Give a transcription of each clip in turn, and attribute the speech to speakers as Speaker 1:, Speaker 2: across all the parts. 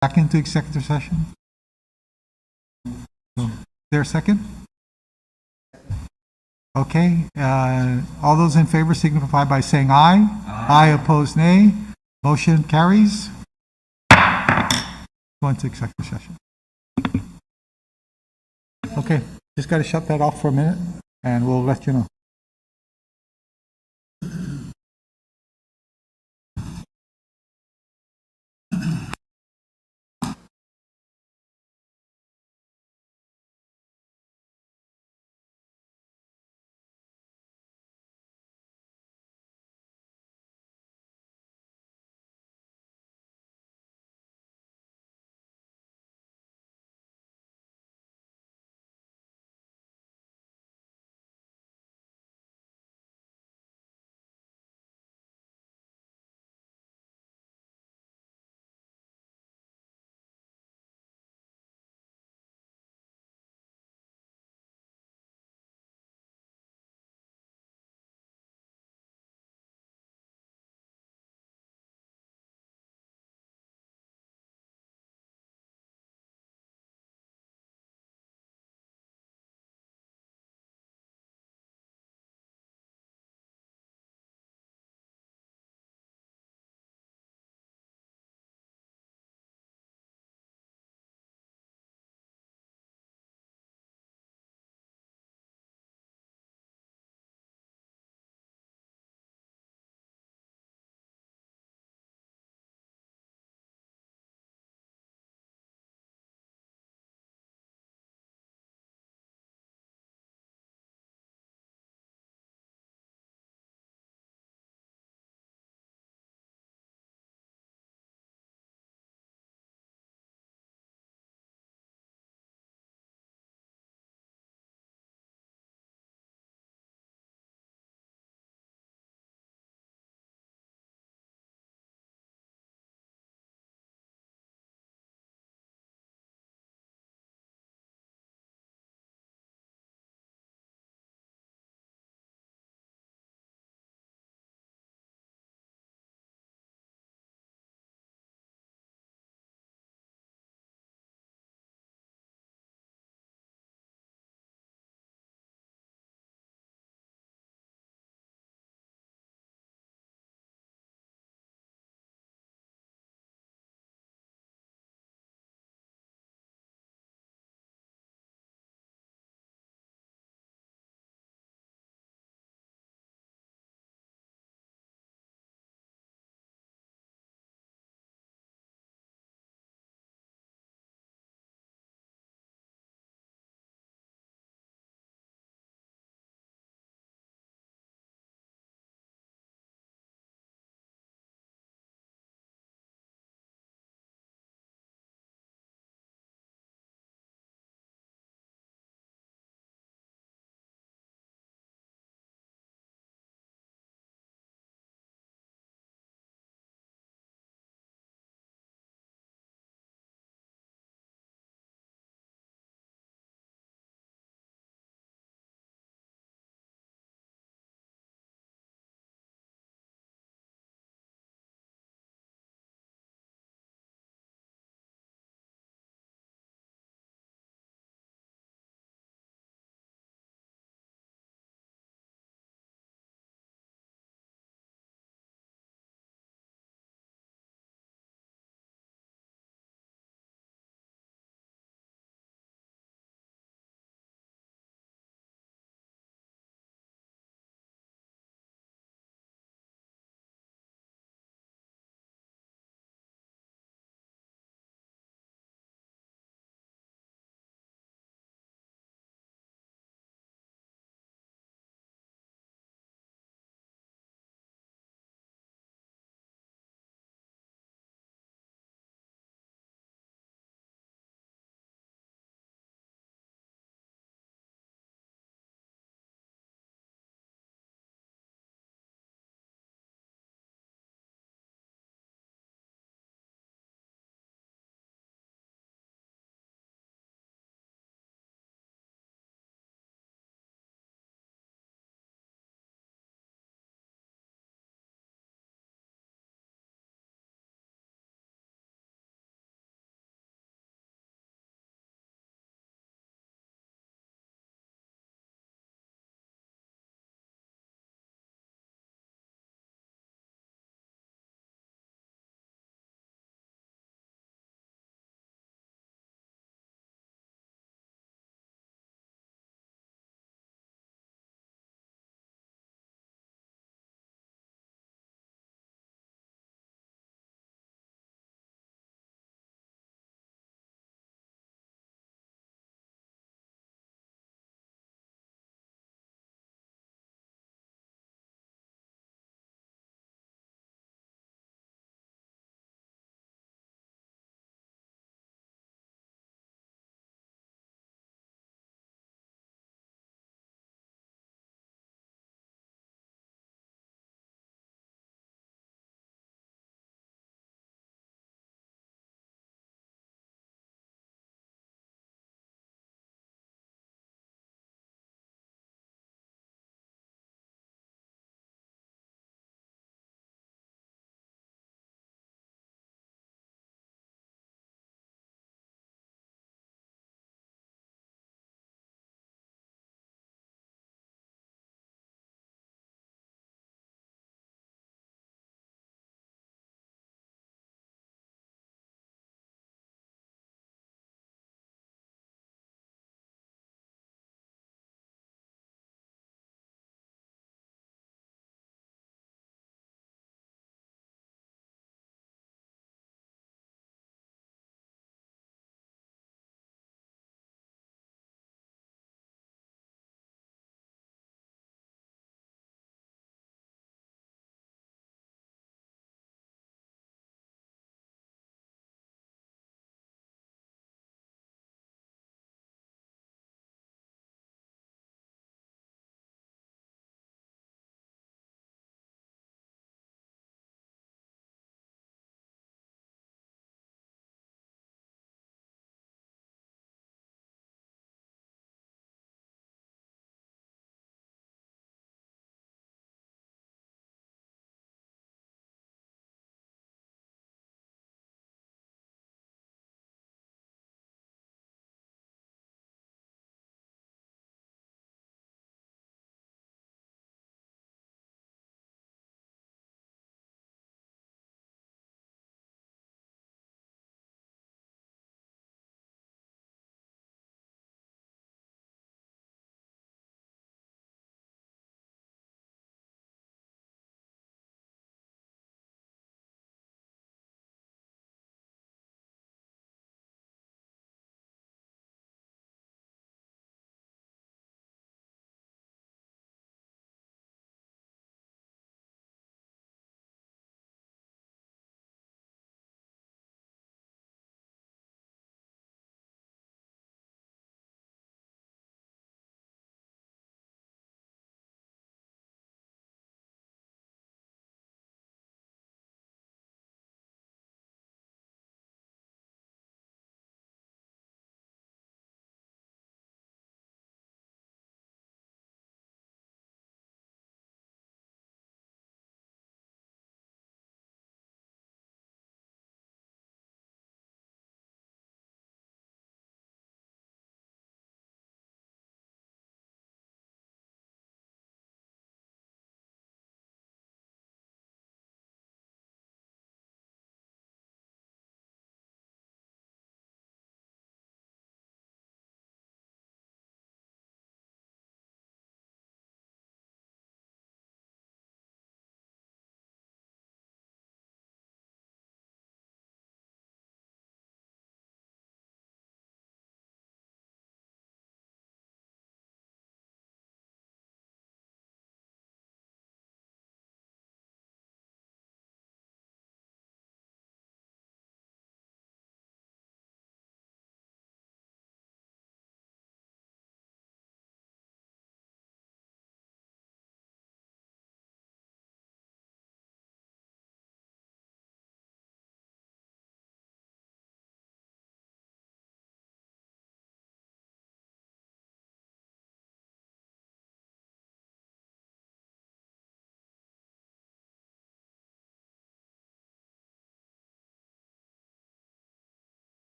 Speaker 1: back into executive session? Is there a second? Okay, all those in favor signify by saying aye. Aye, opposed nay. Motion carries. Go into executive session. Okay, just got to shut that off for a minute and we'll let you know.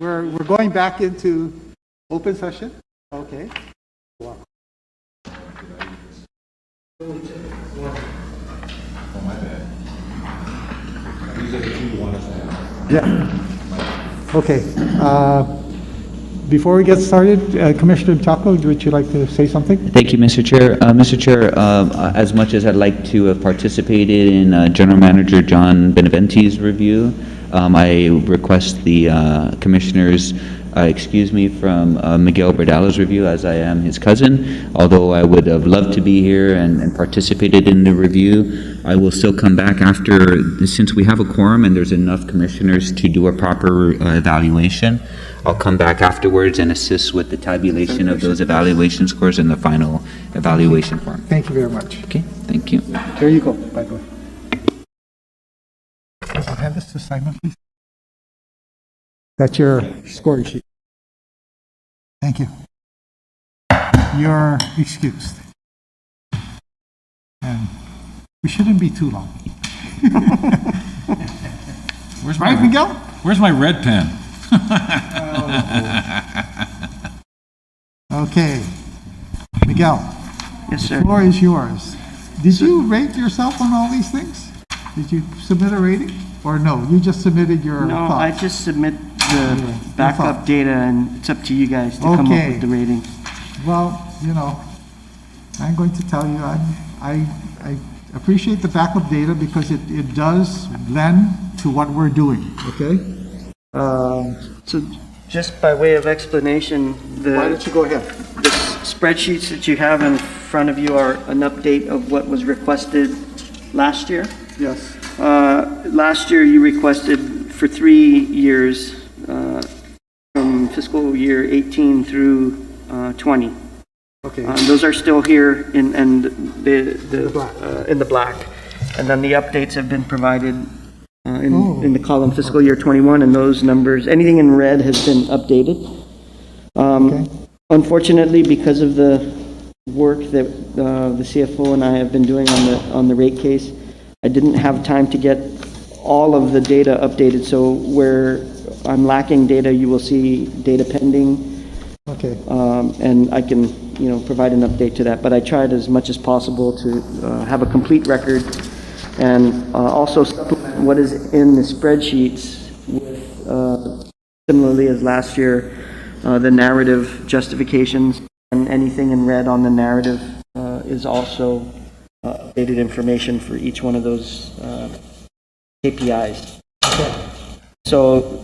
Speaker 1: We're going back into open session. Okay. Wow. Yeah. Okay. Before we get started, Commissioner Chaco, would you like to say something?
Speaker 2: Thank you, Mr. Chair. Mr. Chair, as much as I'd like to have participated in General Manager John Benevente's review, I request the commissioners excuse me from Miguel Bradala's review, as I am his cousin. Although I would have loved to be here and participated in the review, I will still come back after, since we have a quorum and there's enough commissioners to do a proper evaluation. I'll come back afterwards and assist with the tabulation of those evaluation scores in the final evaluation form.
Speaker 1: Thank you very much.
Speaker 2: Okay, thank you.
Speaker 1: There you go. By the way. Hand this to Simon, please. That's your scoring sheet. Thank you. You're excused. And we shouldn't be too long.
Speaker 3: Where's
Speaker 1: Right, Miguel?
Speaker 3: Where's my red pen?
Speaker 1: Okay. Miguel,
Speaker 4: Yes,
Speaker 1: the
Speaker 4: sir.
Speaker 1: floor is yours. Did you rate yourself on all these things? Did you submit a rating? Or no, you just submitted your
Speaker 4: No,
Speaker 1: thoughts?
Speaker 4: I just submit
Speaker 1: Your
Speaker 4: the
Speaker 1: thought.
Speaker 4: backup data, and it's up to you guys to come up
Speaker 1: Okay.
Speaker 4: with the rating.
Speaker 1: Well, you know, I'm going to tell you, I appreciate the backup data because it does lend to what we're doing, okay?
Speaker 4: So just by way of explanation,
Speaker 1: Why don't you go ahead?
Speaker 4: the spreadsheets that you have in front of you are an update of what was requested last year.
Speaker 1: Yes.
Speaker 4: Last year, you requested for 3 years, from fiscal year 18 through 20.
Speaker 1: Okay.
Speaker 4: Those are still here in
Speaker 1: the black.
Speaker 4: in the black. And then the updates have been provided
Speaker 1: Oh.
Speaker 4: in the column fiscal year 21, and those numbers, anything in red has been updated.
Speaker 1: Okay.
Speaker 4: Unfortunately, because of the work that the CFO and I have been doing on the rate case, I didn't have time to get all of the data updated. So where I'm lacking data, you will see data pending.
Speaker 1: Okay.
Speaker 4: And I can, provide an update to that. But I tried as much as possible to have a complete record and also supplement what is in the spreadsheets with, similarly as last year, the narrative justifications, and anything in red on the narrative is also updated information for each one of those KPIs. So,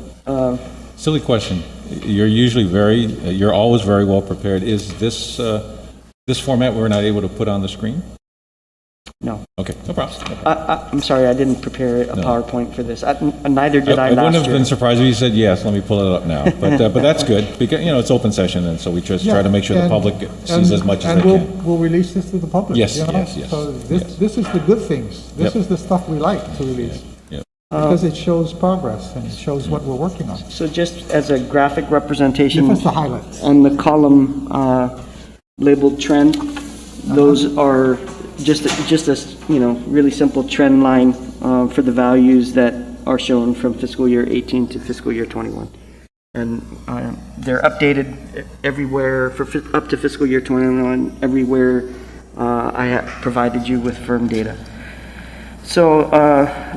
Speaker 3: Silly question. You're always very well prepared. Is this format we're not able to put on the screen?
Speaker 4: no.
Speaker 3: Okay, no problem.
Speaker 4: I'm sorry, I didn't prepare a PowerPoint for this. Neither did I
Speaker 3: I wouldn't
Speaker 4: last
Speaker 3: have been
Speaker 4: year.
Speaker 3: surprised if you said, yes, let me pull it up now. But that's good, because, it's open session, and so we just try to make sure the
Speaker 1: And-
Speaker 3: public sees as much as they
Speaker 1: And
Speaker 3: can.
Speaker 1: we'll release this to the public.
Speaker 3: Yes,
Speaker 1: you know?
Speaker 3: yes, yes,
Speaker 1: So
Speaker 3: yes.
Speaker 1: this is the good things. This
Speaker 3: Yep.
Speaker 1: is the stuff we like to release.
Speaker 3: Yep.
Speaker 1: Because it shows progress and it shows what we're working on.
Speaker 4: So just as a graphic representation.
Speaker 1: Give us the highlights.
Speaker 4: On the column labeled trend, those are just a really simple trend line for the values that are shown from fiscal year 18 to fiscal year 21. And they're updated everywhere up to fiscal year 21, everywhere I have provided you with firm data. So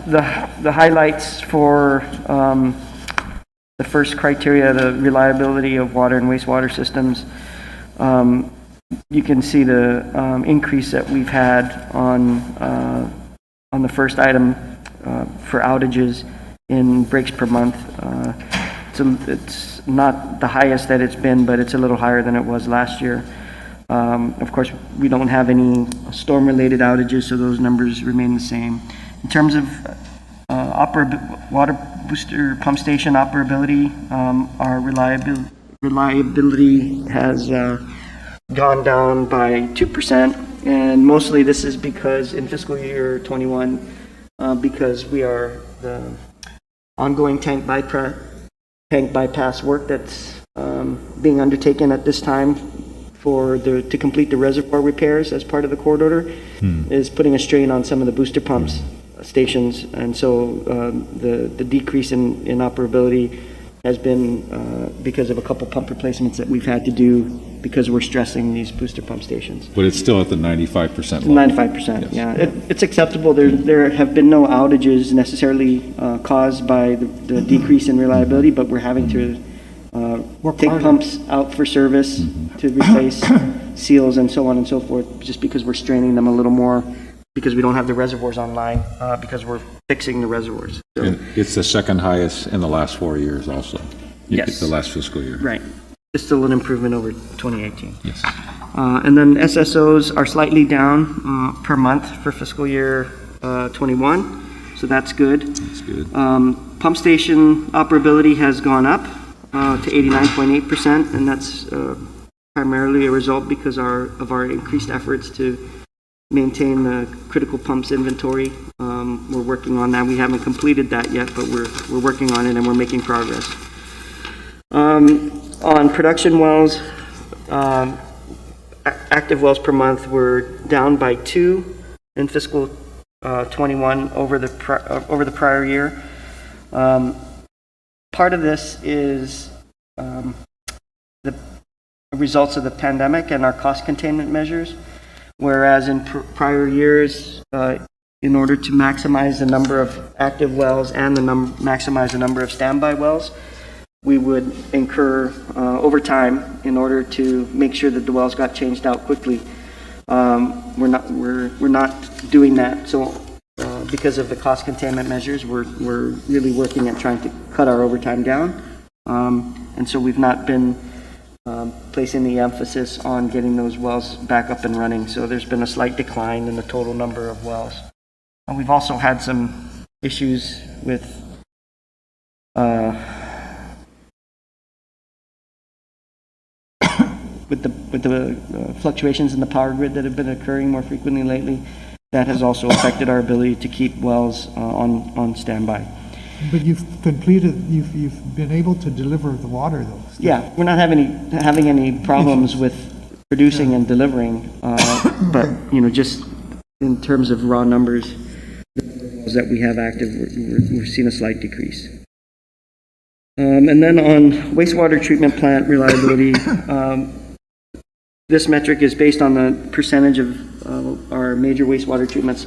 Speaker 4: the highlights for the first criteria, the reliability of water and wastewater systems, you can see the increase that we've had on the first item for outages in breaks per month. It's not the highest that it's been, but it's a little higher than it was last year. Of course, we don't have any storm-related outages, so those numbers remain the same. In terms of water booster pump station operability, our reliability has gone down by 2%, and mostly this is because in fiscal year 21, because we are the ongoing tank bypass work that's being undertaken at this time to complete the reservoir repairs as part of the court order, is putting a strain on some of the booster pumps stations, and so the decrease in operability has been because of a couple pump replacements that we've had to do because we're stressing these booster pump stations.
Speaker 3: But it's still at the 95% level.
Speaker 4: 95%, yeah. It's acceptable. There have been no outages necessarily caused by the decrease in reliability, but we're having to take
Speaker 1: harder.
Speaker 4: pumps out for service to replace seals and so on and so forth, just because we're straining them a little more, because we don't have the reservoirs online, because we're fixing the reservoirs. So,
Speaker 3: And it's the second highest in the last 4 years also.
Speaker 4: Yes.
Speaker 3: The last fiscal year.
Speaker 4: right. It's still an improvement over 2018.
Speaker 3: Yes.
Speaker 4: And then SSOs are slightly down per month for fiscal year 21, so that's good.
Speaker 3: That's good.
Speaker 4: Pump station operability has gone up to 89.8%, and that's primarily a result because of our increased efforts to maintain the critical pumps inventory. We're working on that. We haven't completed that yet, but we're working on it and we're making progress. On production wells, active wells per month were down by 2 in fiscal 21 over the prior year. Part of this is the results of the pandemic and our cost containment measures, whereas in prior years, in order to maximize the number of active wells and maximize the number of standby wells, we would incur overtime in order to make sure that the wells got changed out quickly. We're not doing that. So because of the cost containment measures, we're really working at trying to cut our overtime down. And so we've not been placing the emphasis on getting those wells back up and running. So there's been a slight decline in the total number of wells. And we've also had some issues with the fluctuations in the power grid that have been occurring more frequently lately. That has also affected our ability to keep wells on standby.
Speaker 1: But you've been able to deliver the water though.
Speaker 4: Yeah, we're not having any problems with producing and delivering, but just in terms of raw numbers, the wells that we have active, we're seeing a slight decrease. And then on wastewater treatment plant reliability, this metric is based on the percentage of our major wastewater treatment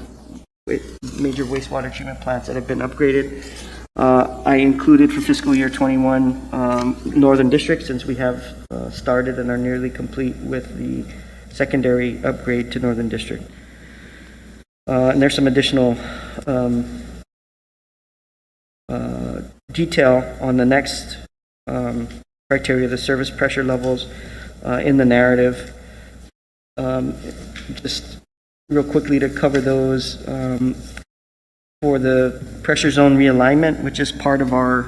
Speaker 4: plants that have been upgraded. I included for fiscal year 21 Northern District, since we have started and are nearly complete with the secondary upgrade to Northern District. And there's some additional detail on the next criteria, the service pressure levels in the narrative. Just real quickly to cover those, for the pressure zone realignment, which is part of our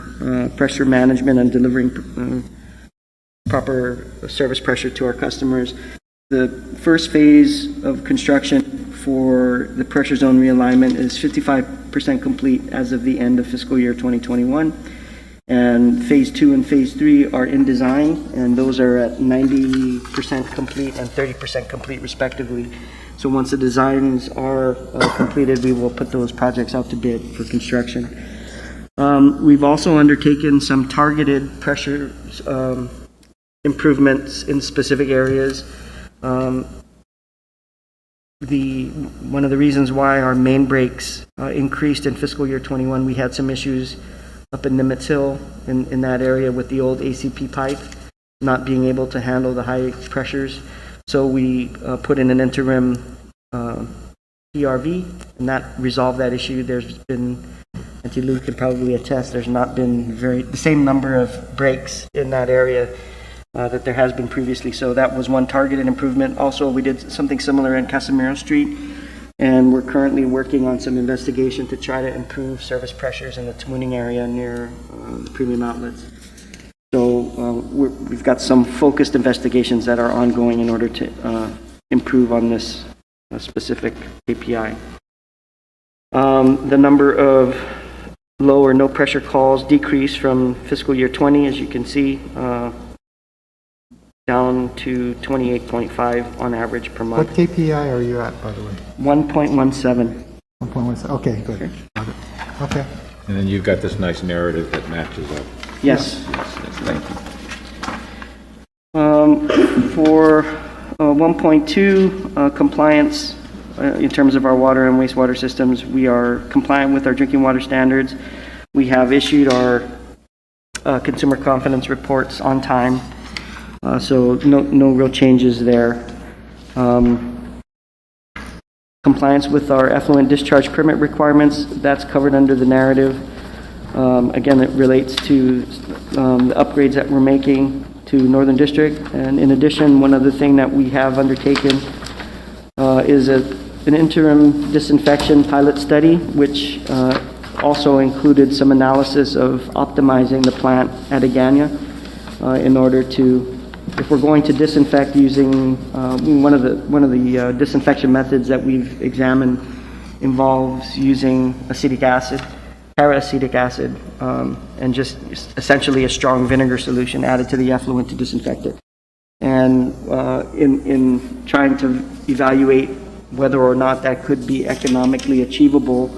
Speaker 4: pressure management and delivering proper service pressure to our customers. The first phase of construction for the pressure zone realignment is 55% complete as of the end of fiscal year 2021. And phase 2 and phase 3 are in design, and those are at 90% complete and 30% complete respectively. So once the designs are completed, we will put those projects out to bid for construction. We've also undertaken some targeted pressure improvements in specific areas. One of the reasons why our main breaks increased in fiscal year 21, we had some issues up in Nimitz Hill in that area with the old ACP pipe not being able to handle the high pressures. So we put in an interim PRV, and that resolved that issue. There's been, Auntie Lou can probably attest, there's not been the same number of breaks in that area that there has been previously. So that was one targeted improvement. Also, we did something similar in Casimiro Street, and we're currently working on some investigation to try to improve service pressures in the Tamuning area near the premium outlets. So we've got some focused investigations that are ongoing in order to improve on this specific KPI. The number of low or no pressure calls decreased from fiscal year 20, as you can see, down to 28.5 on average per month.
Speaker 1: What KPI are you at, by the way?
Speaker 4: 1.17.
Speaker 1: 1.17, okay, good.
Speaker 4: Okay.
Speaker 1: Got it. Okay.
Speaker 3: And then you've got this nice narrative that matches up.
Speaker 4: Yes.
Speaker 3: Thank you.
Speaker 4: For 1.2, compliance in terms of our water and wastewater systems, we are compliant with our drinking water standards. We have issued our consumer confidence reports on time, so no real changes there. Compliance with our effluent discharge permit requirements, that's covered under the narrative. Again, it relates to the upgrades that we're making to Northern District. And in addition, one other thing that we have undertaken is an interim disinfection pilot study, which also included some analysis of optimizing the plant at Agana in order to, if we're going to disinfect using, one of the disinfection methods that we've examined involves using acetic acid, paracetic acid, and just essentially a strong vinegar solution added to the effluent to disinfect it. And in trying to evaluate whether or not that could be economically achievable,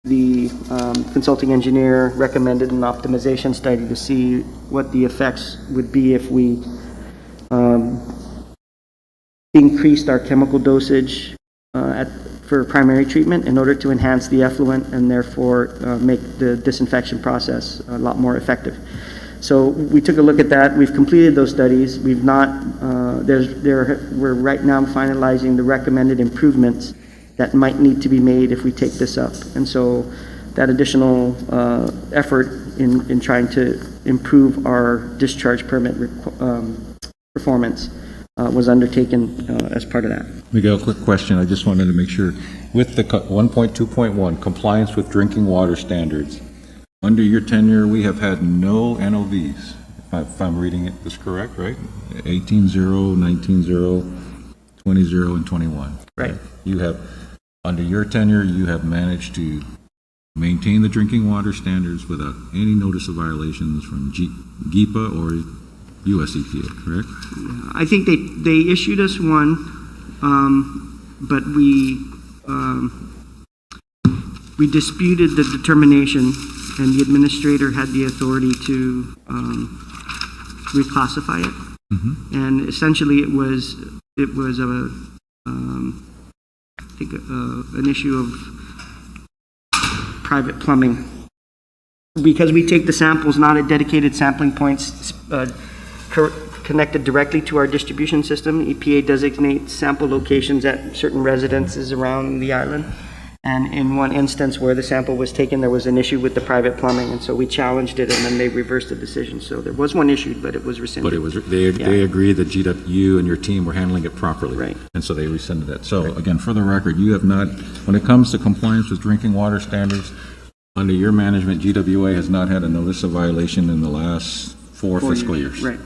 Speaker 4: the consulting engineer recommended an optimization study to see what the effects would be if we increased our chemical dosage for primary treatment in order to enhance the effluent and therefore make the disinfection process a lot more effective. So we took a look at that. We've completed those studies. We've not, we're right now finalizing the recommended improvements that might need to be made if we take this up. And so that additional effort in trying to improve our discharge permit performance was undertaken as part of that.
Speaker 3: Miguel, quick question. I just wanted to make sure. With the 1.2.1, compliance with drinking water standards, under your tenure, we have had no NOVs, if I'm reading this correct, right? 18-0, 19-0, 20-0, and 21.
Speaker 4: Right.
Speaker 3: You have, under your tenure, you have managed to maintain the drinking water standards without any notice of violations from GEPA or US EPA, correct?
Speaker 4: I think they issued us one, but we disputed the determination, and the administrator had the authority to reclassify it. Mm-hmm. And essentially, it was I think an issue of private plumbing, because we take the samples not at dedicated sampling points connected directly to our distribution system. EPA designates sample locations at certain residences around the island. And in one instance where the sample was taken, there was an issue with the private plumbing, and so we challenged it, and then they reversed the decision. So there was one issued, but it was rescinded.
Speaker 3: But it was they agreed that you and your team were handling it properly,
Speaker 4: right?
Speaker 3: And so they rescinded it. So again, for the record, you have not, when it comes to compliance with drinking water standards, under your management, GWA has not had a notice of violation in the last four fiscal years.
Speaker 4: Right.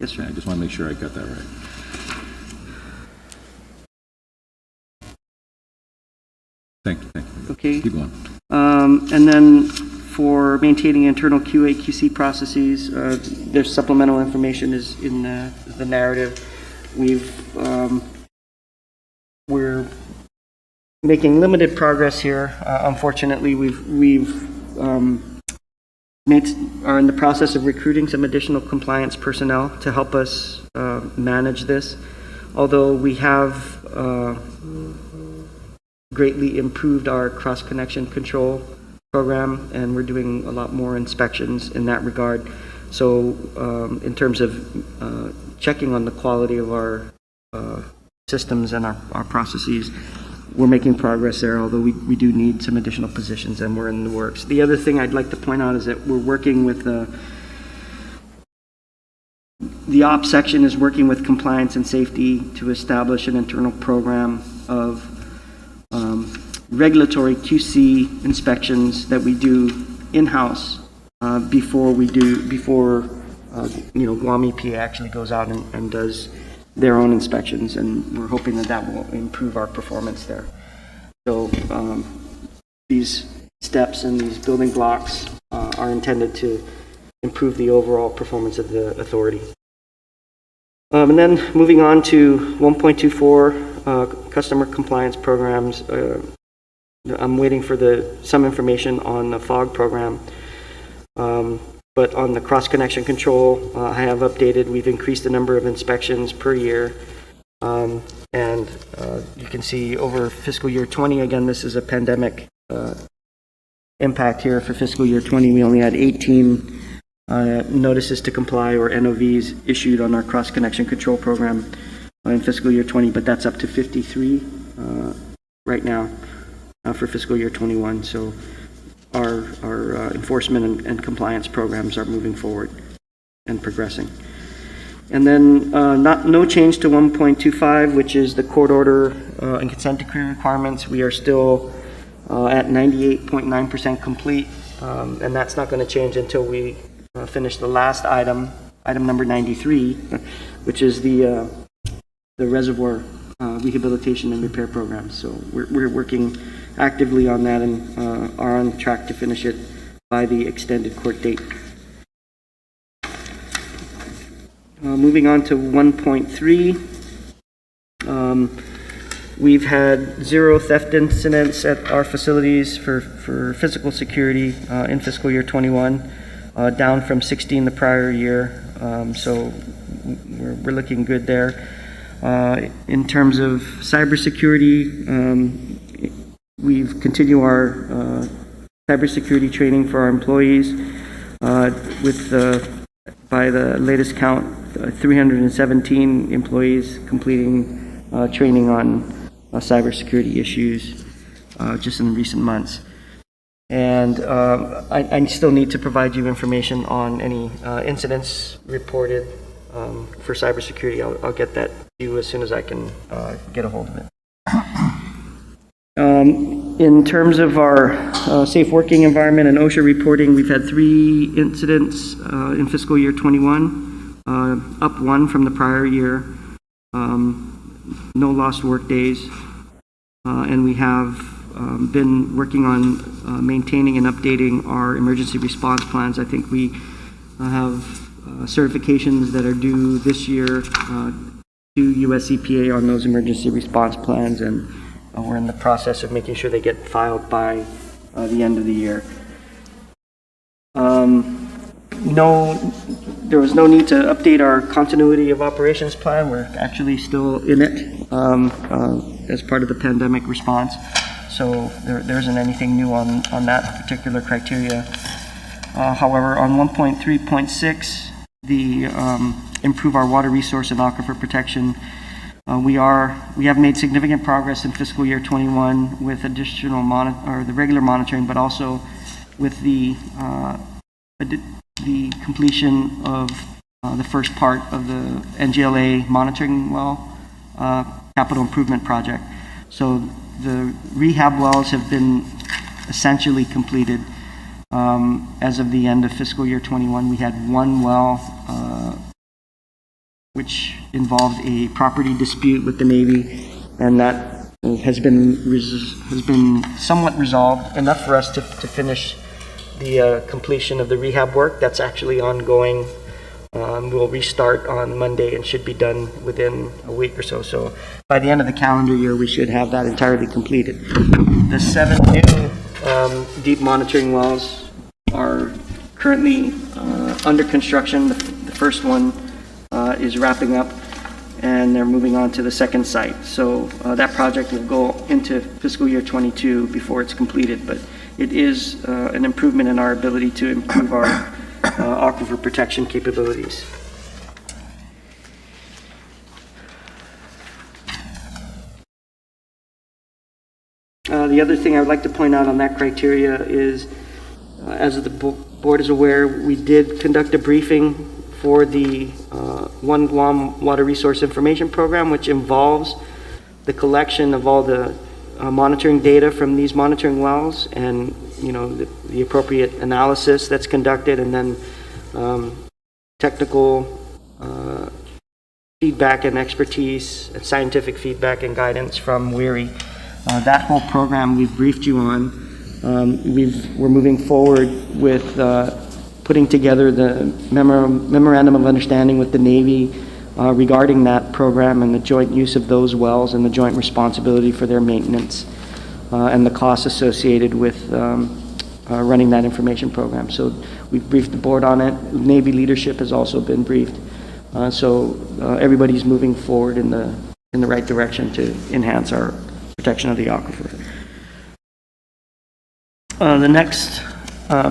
Speaker 4: Yes, sir.
Speaker 3: I just want to make sure I got that right. Thank you.
Speaker 4: Okay.
Speaker 3: Keep going.
Speaker 4: And then for maintaining internal QA, QC processes, there's supplemental information is in the narrative. We're making limited progress here. Unfortunately, are in the process of recruiting some additional compliance personnel to help us manage this. Although we have greatly improved our cross-connection control program, and we're doing a lot more inspections in that regard. So in terms of checking on the quality of our systems and our processes, we're making progress there, although we do need some additional positions, and we're in the works. The other thing I'd like to point out is that we're working with the ops section is working with compliance and safety to establish an internal program of regulatory QC inspections that we do in-house before Guam EPA actually goes out and does their own inspections, and we're hoping that will improve our performance there. So these steps and these building blocks are intended to improve the overall performance of the authority. And then moving on to 1.24, customer compliance programs. I'm waiting for some information on the FOG program. But on the cross-connection control, I have updated. We've increased the number of inspections per year. And you can see over fiscal year 20, again, this is a pandemic impact here. For fiscal year 20, we only had 18 notices to comply or NOVs issued on our cross-connection control program in fiscal year 20, but that's up to 53 right now for fiscal year 21. So our enforcement and compliance programs are moving forward and progressing. And then no change to 1.25, which is the court order and consent decree requirements. We are still at 98.9% complete, and that's not going to change until we finish the last item number 93, which is the reservoir rehabilitation and repair program. So we're working actively on that and are on track to finish it by the extended court date. Moving on to 1.3, we've had 0 theft incidents at our facilities for physical security in fiscal year 21, down from 16 the prior year. So we're looking good there. In terms of cybersecurity, we've continued our cybersecurity training for our employees with by the latest count, 317 employees completing training on cybersecurity issues just in recent months. And I still need to provide you information on any incidents reported for cybersecurity. I'll get that to you as soon as I can get a hold of it. In terms of our safe working environment and OSHA reporting, we've had 3 incidents in fiscal year 21, up 1 from the prior year, no lost work days, and we have been working on maintaining and updating our emergency response plans. I think we have certifications that are due this year to US EPA on those emergency response plans, and we're in the process of making sure they get filed by the end of the year. There was no need to update our continuity of operations plan. We're actually still in it as part of the pandemic response. So there isn't anything new on that particular criteria. However, on 1.3.6, the improve our water resource and aquifer protection, we have made significant progress in fiscal year 21 with additional the regular monitoring, but also with the completion of the first part of the NGLA monitoring well capital improvement project. So the rehab wells have been essentially completed. As of the end of fiscal year 21, we had 1 well which involved a property dispute with the Navy, and that has been somewhat resolved, enough for us to finish the completion of the rehab work. That's actually ongoing. We'll restart on Monday and should be done within a week or so. So by the end of the calendar year, we should have that entirely completed. The 7 new deep monitoring wells are currently under construction. The first one is wrapping up, and they're moving on to the second site. So that project will go into fiscal year 22 before it's completed, but it is an improvement in our ability to improve our aquifer protection capabilities. The other thing I would like to point out on that criteria is, as the board is aware, we did conduct a briefing for the One Guam Water Resource Information Program, which involves the collection of all the monitoring data from these monitoring wells, and the appropriate analysis that's conducted, and then technical feedback and expertise and scientific feedback and guidance from WERI. That whole program we've briefed you on. We're moving forward with putting together the memorandum of understanding with the Navy regarding that program and the joint use of those wells and the joint responsibility for their maintenance and the costs associated with running that information program. So we've briefed the board on it. Navy leadership has also been briefed. So everybody's moving forward in the right direction to enhance our protection of the aquifer. The next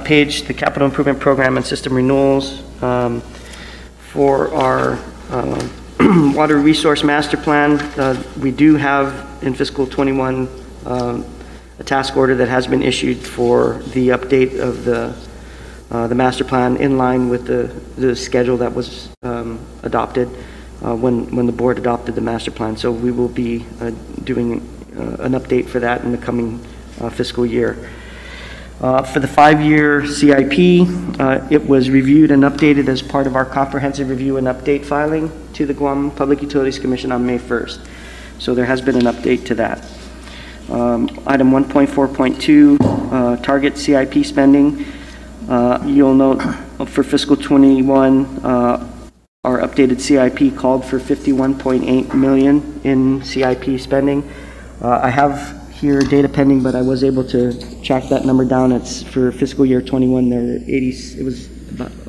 Speaker 4: page, the capital improvement program and system renewals for our water resource master plan. We do have in fiscal 21 a task order that has been issued for the update of the master plan in line with the schedule that was adopted when the board adopted the master plan. So we will be doing an update for that in the coming fiscal year. For the 5-year CIP, it was reviewed and updated as part of our comprehensive review and update filing to the Guam Public Utilities Commission on May 1st. So there has been an update to that. Item 1.4.2, target CIP spending. You'll note for fiscal 21, our updated CIP called for $51.8 million in CIP spending. I have here data pending, but I was able to track that number down. It's for fiscal year 21. It was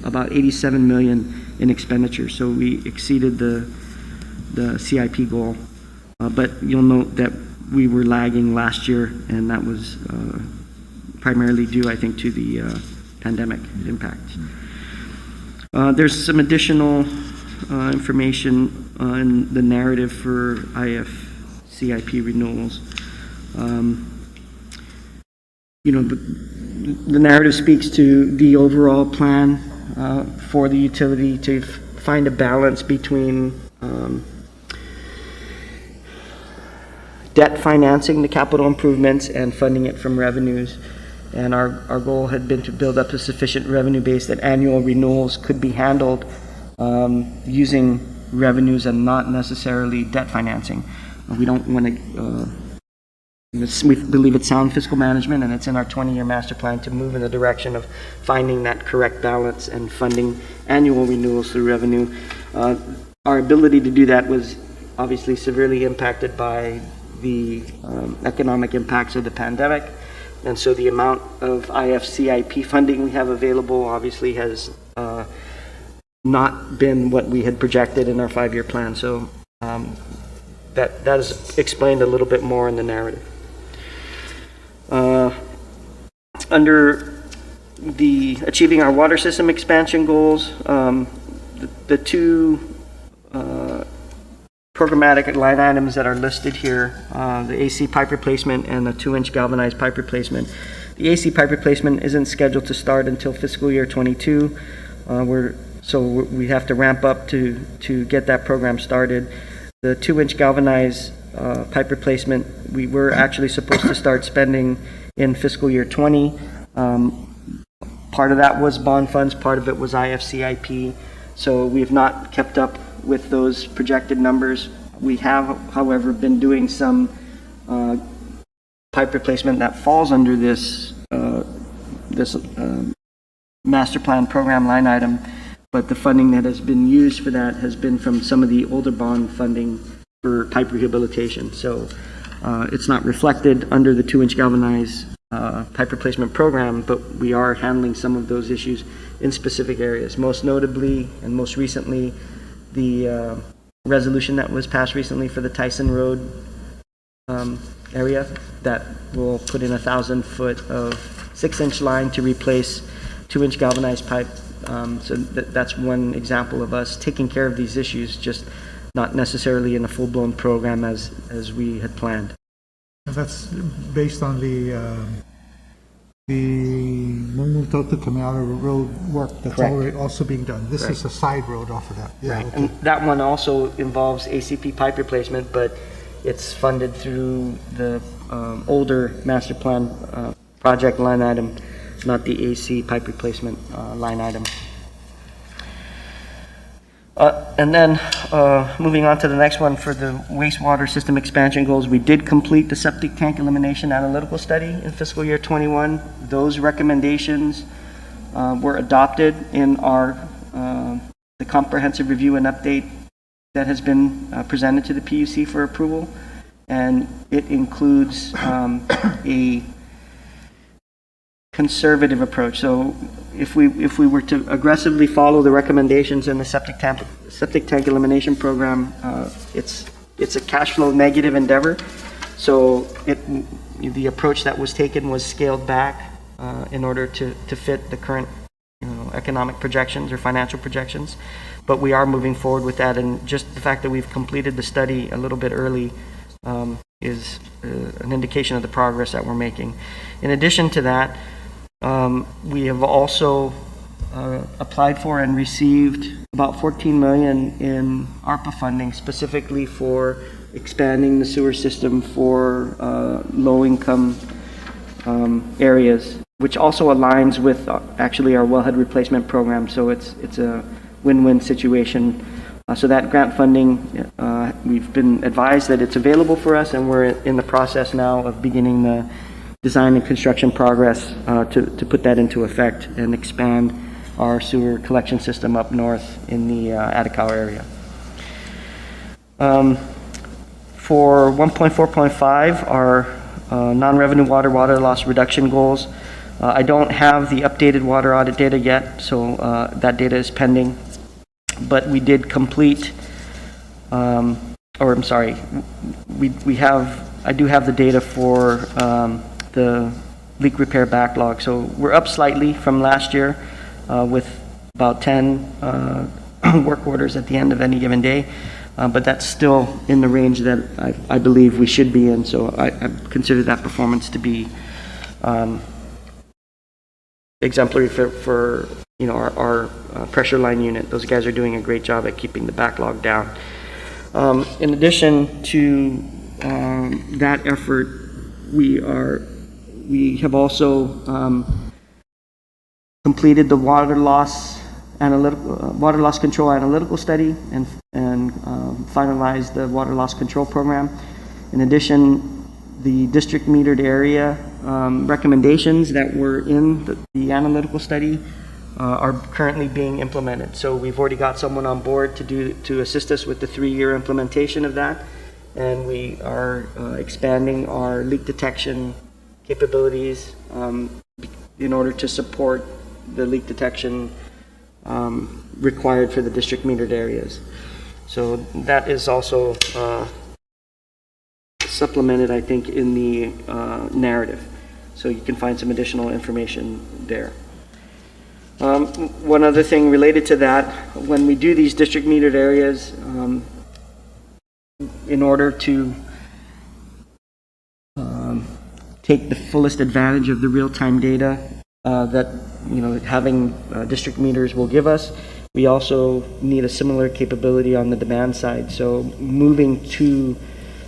Speaker 4: about 87 million in expenditure. So we exceeded the CIP goal. But you'll note that we were lagging last year, and that was primarily due, I think, to the pandemic impact. There's some additional information in the narrative for IF CIP renewals. The narrative speaks to the overall plan for the utility to find a balance between debt financing the capital improvements and funding it from revenues. And our goal had been to build up a sufficient revenue base that annual renewals could be handled using revenues and not necessarily debt financing. We don't want to, we believe it's sound fiscal management, and it's in our 20-year master plan to move in the direction of finding that correct balance and funding annual renewals through revenue. Our ability to do that was obviously severely impacted by the economic impacts of the pandemic. And so the amount of IFCIP funding we have available obviously has not been what we had projected in our 5-year plan. So that is explained a little bit more in the narrative. Under the achieving our water system expansion goals, the two programmatic line items that are listed here, the AC pipe replacement and the 2-inch galvanized pipe replacement. The AC pipe replacement isn't scheduled to start until fiscal year 22. So we have to ramp up to get that program started. The 2-inch galvanized pipe replacement, we were actually supposed to start spending in fiscal year 20. Part of that was bond funds, part of it was IFCIP. So we have not kept up with those projected numbers. We have, however, been doing some pipe replacement that falls under this master plan program line item, but the funding that has been used for that has been from some of the older bond funding for pipe rehabilitation. So it's not reflected under the 2-inch galvanized pipe replacement program, but we are handling some of those issues in specific areas. Most notably and most recently, the resolution that was passed recently for the Tyson Road area that will put in 1,000 foot of 6-inch line to replace 2-inch galvanized pipe. So that's one example of us taking care of these issues, just not necessarily in a full-blown program as we had planned.
Speaker 1: And that's based on the Mumutota Canal Road work that's
Speaker 4: Correct.
Speaker 1: already also being done. This is a side road off of that. Yeah,
Speaker 4: Right,
Speaker 1: okay.
Speaker 4: and that one also involves ACP pipe replacement, but it's funded through the older master plan project line item, not the AC pipe replacement line item. And then moving on to the next one for the wastewater system expansion goals, we did complete the septic tank elimination analytical study in fiscal year 21. Those recommendations were adopted in our the comprehensive review and update that has been presented to the PUC for approval, and it includes a conservative approach. So if we were to aggressively follow the recommendations in the septic tank elimination program, it's a cash flow negative endeavor. So the approach that was taken was scaled back in order to fit the current economic projections or financial projections. But we are moving forward with that, and just the fact that we've completed the study a little bit early is an indication of the progress that we're making. In addition to that, we have also applied for and received about $14 million in ARPA funding, specifically for expanding the sewer system for low-income areas, which also aligns with actually our wellhead replacement program. So it's a win-win situation. So that grant funding, we've been advised that it's available for us, and we're in the process now of beginning the design and construction progress to put that into effect and expand our sewer collection system up north in the Atacao area. For 1.4.5, our non-revenue water loss reduction goals, I don't have the updated water audit data yet, so that data is pending. But we did complete, I do have the data for the leak repair backlog. So we're up slightly from last year with about 10 work orders at the end of any given day. But that's still in the range that I believe we should be in. So I consider that performance to be exemplary for our pressure line unit. Those guys are doing a great job at keeping the backlog down. In addition to that effort, we have also completed the water loss control analytical study and finalized the water loss control program. In addition, the district metered area recommendations that were in the analytical study are currently being implemented. So we've already got someone on board to assist us with the 3-year implementation of that, and we are expanding our leak detection capabilities in order to support the leak detection required for the district metered areas. So that is also supplemented, I think, in the narrative. So you can find some additional information there. One other thing related to that, when we do these district metered areas, in order to take the fullest advantage of the real-time data that having district meters will give us, we also need a similar capability on the demand side. So moving to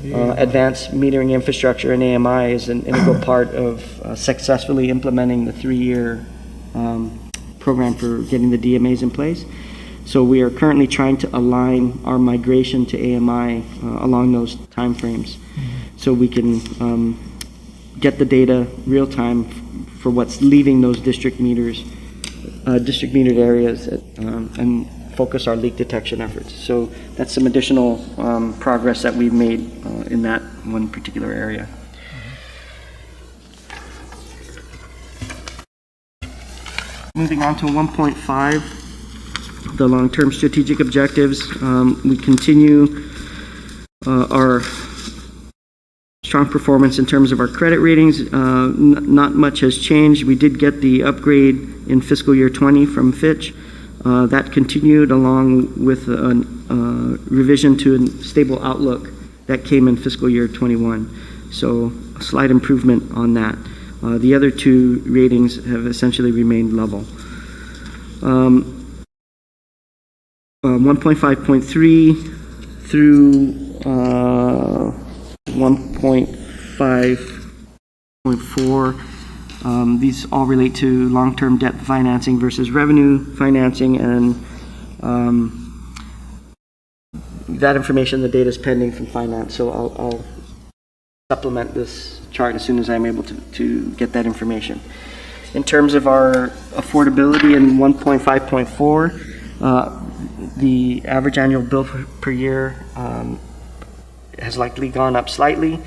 Speaker 4: advanced metering infrastructure and AMI is an integral part of successfully implementing the 3-year program for getting the DMAs in place. So we are currently trying to align our migration to AMI along those timeframes, so we can get the data real time for what's leaving those district metered areas, and focus our leak detection efforts. So that's some additional progress that we've made in that one particular area. Moving on to 1.5, the long-term strategic objectives. We continue our strong performance in terms of our credit ratings. Not much has changed. We did get the upgrade in fiscal year 20 from Fitch. That continued along with a revision to a stable outlook that came in fiscal year 21. So a slight improvement on that. The other two ratings have essentially remained level. 1.5.3 through 1.5.4, these all relate to long-term debt financing versus revenue financing, and that information, the data is pending from finance, so I'll supplement this chart as soon as I'm able to get that information. In terms of our affordability in 1.5.4, the average annual bill per year has likely gone up slightly.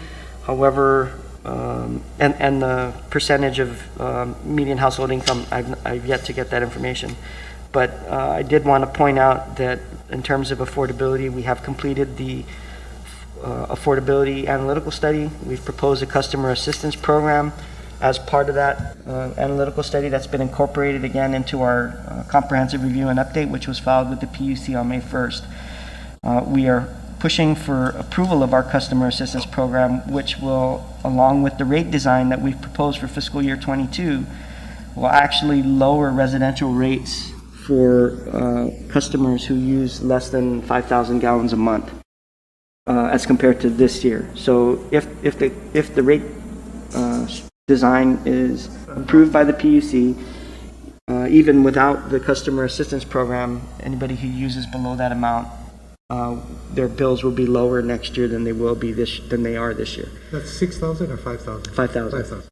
Speaker 4: However, and the percentage of median household income, I've yet to get that information. But I did want to point out that in terms of affordability, we have completed the affordability analytical study. We've proposed a customer assistance program as part of that analytical study that's been incorporated again into our comprehensive review and update, which was filed with the PUC on May 1st. We are pushing for approval of our customer assistance program, which will, along with the rate design that we've proposed for fiscal year 22, will actually lower residential rates for customers who use less than 5,000 gallons a month as compared to this year. So if the rate design is approved by the PUC, even without the customer assistance program, anybody who uses below that amount, their bills will be lower next year than they are this year.
Speaker 1: That's 6,000 or 5,000?
Speaker 4: 5,000. 5,000.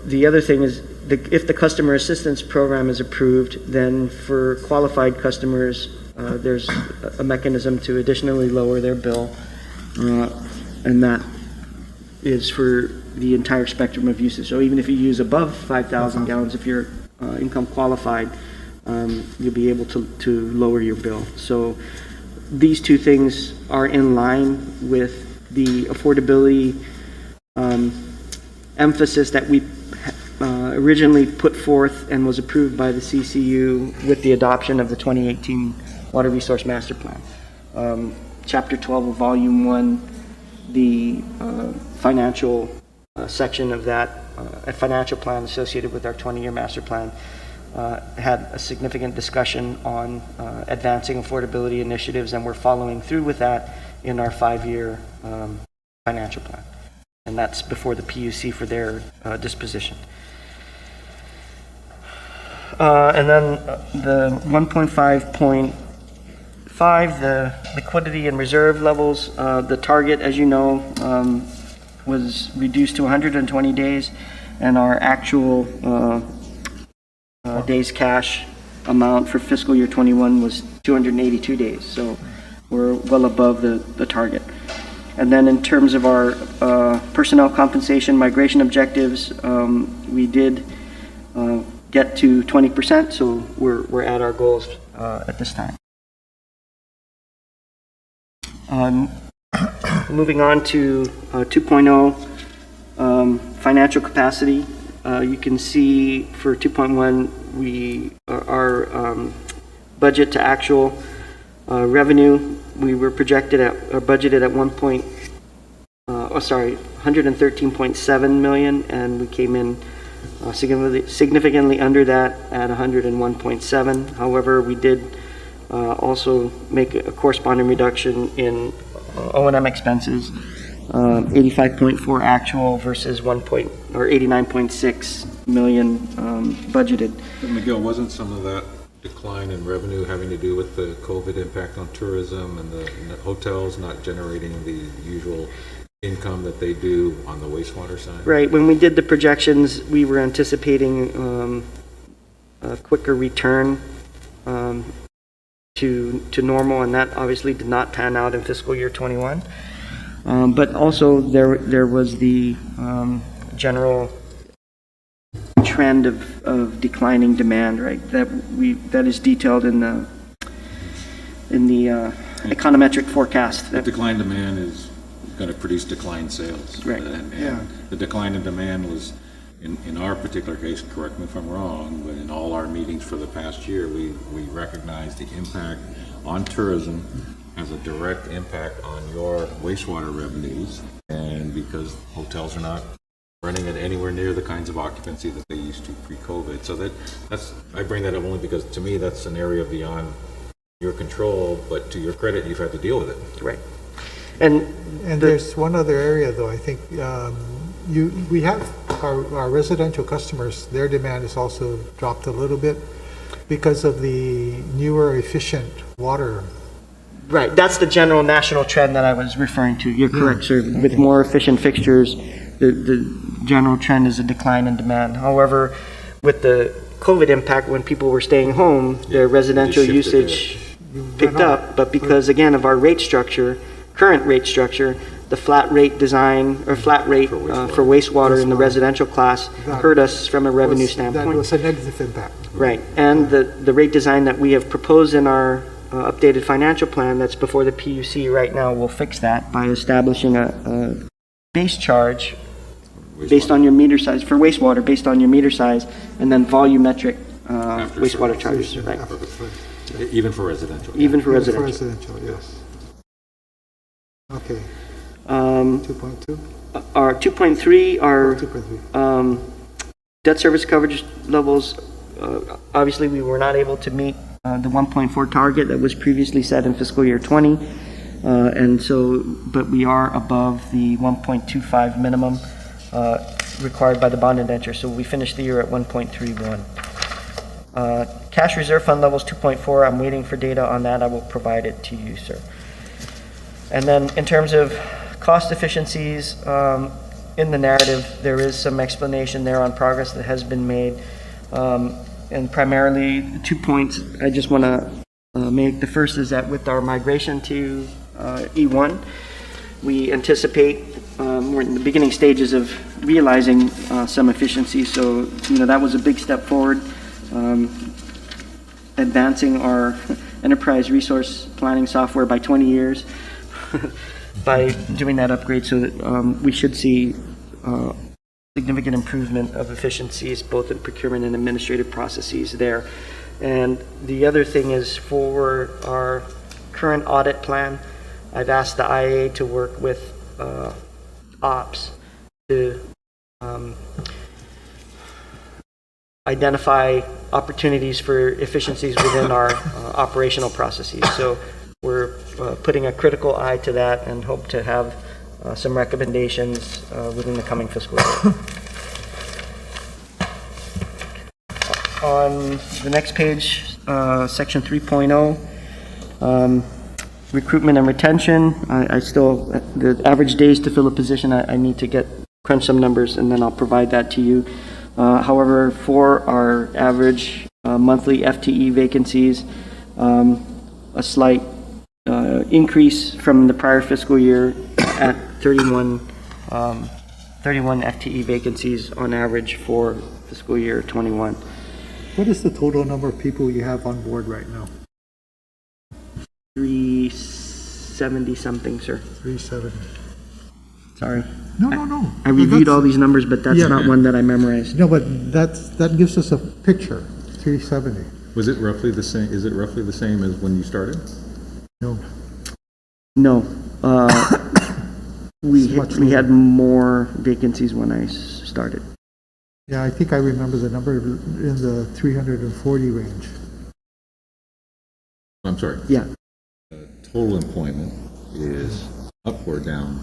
Speaker 4: The other thing is, if the customer assistance program is approved, then for qualified customers, there's a mechanism to additionally lower their bill, and that is for the entire spectrum of usage. So even if you use above 5,000 gallons, if you're income qualified, you'll be able to lower your bill. So these two things are in line with the affordability emphasis that we originally put forth and was approved by the CCU with the adoption of the 2018 Water Resource Master Plan. Chapter 12 of Volume 1, the financial section of that, a financial plan associated with our 20-year master plan, had a significant discussion on advancing affordability initiatives, and we're following through with that in our 5-year financial plan. And that's before the PUC for their disposition. And then the 1.5.5, the liquidity and reserve levels, the target, as you know, was reduced to 120 days, and our actual days cash amount for fiscal year 21 was 282 days. So we're well above the target. And then in terms of our personnel compensation migration objectives, we did get to 20%, so we're at our goals at this time. Moving on to 2.0, financial capacity. You can see for 2.1, our budget to actual revenue, we were projected at, or budgeted at 113.7 million, and we came in significantly under that at 101.7. However, we did also make a corresponding reduction in O&M expenses, 85.4 actual versus 89.6 million budgeted.
Speaker 3: But Miguel, wasn't some of that decline in revenue having to do with the COVID impact on tourism and the hotels not generating the usual income that they do on the wastewater side?
Speaker 4: Right. When we did the projections, we were anticipating a quicker return to normal, and that obviously did not pan out in fiscal year 21. But also there was the general trend of declining demand, right? That is detailed in the econometric forecast.
Speaker 3: The decline in demand is going to produce declined sales.
Speaker 4: Right.
Speaker 3: And the decline in demand was, in our particular case, correct me if I'm wrong, but in all our meetings for the past year, we recognized the impact on tourism has a direct impact on your wastewater revenues, and because hotels are not running at anywhere near the kinds of occupancy that they used to pre-COVID. So that's I bring that up only because to me that's an area beyond your control, but to your credit, you've had to deal with it.
Speaker 4: Right. And
Speaker 1: there's one other area, though. I think we have our residential customers, their demand has also dropped a little bit because of the newer, efficient water.
Speaker 4: Right, that's the general national trend that I was referring to. You're correct, sir. With more efficient fixtures, the general trend is a decline in demand. However, with the COVID impact, when people were staying home, their residential usage picked up, but because, again, of our rate structure, current rate structure, the flat rate design, or flat rate for wastewater in the residential class hurt us from a revenue
Speaker 1: That
Speaker 4: standpoint.
Speaker 1: was a negative impact.
Speaker 4: Right, and the rate design that we have proposed in our updated financial plan that's before the PUC right now will fix that by establishing a base charge based on your meter size, for wastewater, based on your meter size, and then volumetric wastewater charges, right?
Speaker 3: Even for residential.
Speaker 4: Even for
Speaker 1: For
Speaker 4: residential.
Speaker 1: residential, yes. Okay,
Speaker 4: Um,
Speaker 1: 2.2,
Speaker 4: Our 2.3, our
Speaker 1: 2.3.
Speaker 4: debt service coverage levels, obviously, we were not able to meet the 1.4 target that was previously set in fiscal year 20. And so, but we are above the 1.25 minimum required by the bond indenture. So we finished the year at 1.31. Cash reserve fund levels 2.4. I'm waiting for data on that. I will provide it to you, sir. And then in terms of cost efficiencies, in the narrative, there is some explanation there on progress that has been made. And primarily, 2 points I just want to make. The first is that with our migration to E1, we anticipate we're in the beginning stages of realizing some efficiencies. So, that was a big step forward, advancing our enterprise resource planning software by 20 years by doing that upgrade. So that we should see significant improvement of efficiencies, both in procurement and administrative processes there. And the other thing is for our current audit plan, I've asked the IA to work with ops to identify opportunities for efficiencies within our operational processes. So we're putting a critical eye to that and hope to have some recommendations within the coming fiscal year. On the next page, section 3.0, recruitment and retention. I still, the average days to fill a position, I need to crunch some numbers and then I'll provide that to you. However, for our average monthly FTE vacancies, a slight increase from the prior fiscal year at 31 FTE vacancies on average for fiscal year 21.
Speaker 1: What is the total number of people you have on board right now?
Speaker 4: 370 something, sir.
Speaker 1: 370.
Speaker 4: Sorry.
Speaker 1: No.
Speaker 4: I reviewed all these numbers, but that's not one that I memorized.
Speaker 1: No, but that gives us a picture, 370.
Speaker 3: Was it roughly the same, is it roughly the same as when you started?
Speaker 1: No.
Speaker 4: No. We
Speaker 1: much
Speaker 4: had more vacancies when I started.
Speaker 1: Yeah, I think I remember the number in the 340 range.
Speaker 3: I'm sorry.
Speaker 4: Yeah.
Speaker 3: Total employment is up or down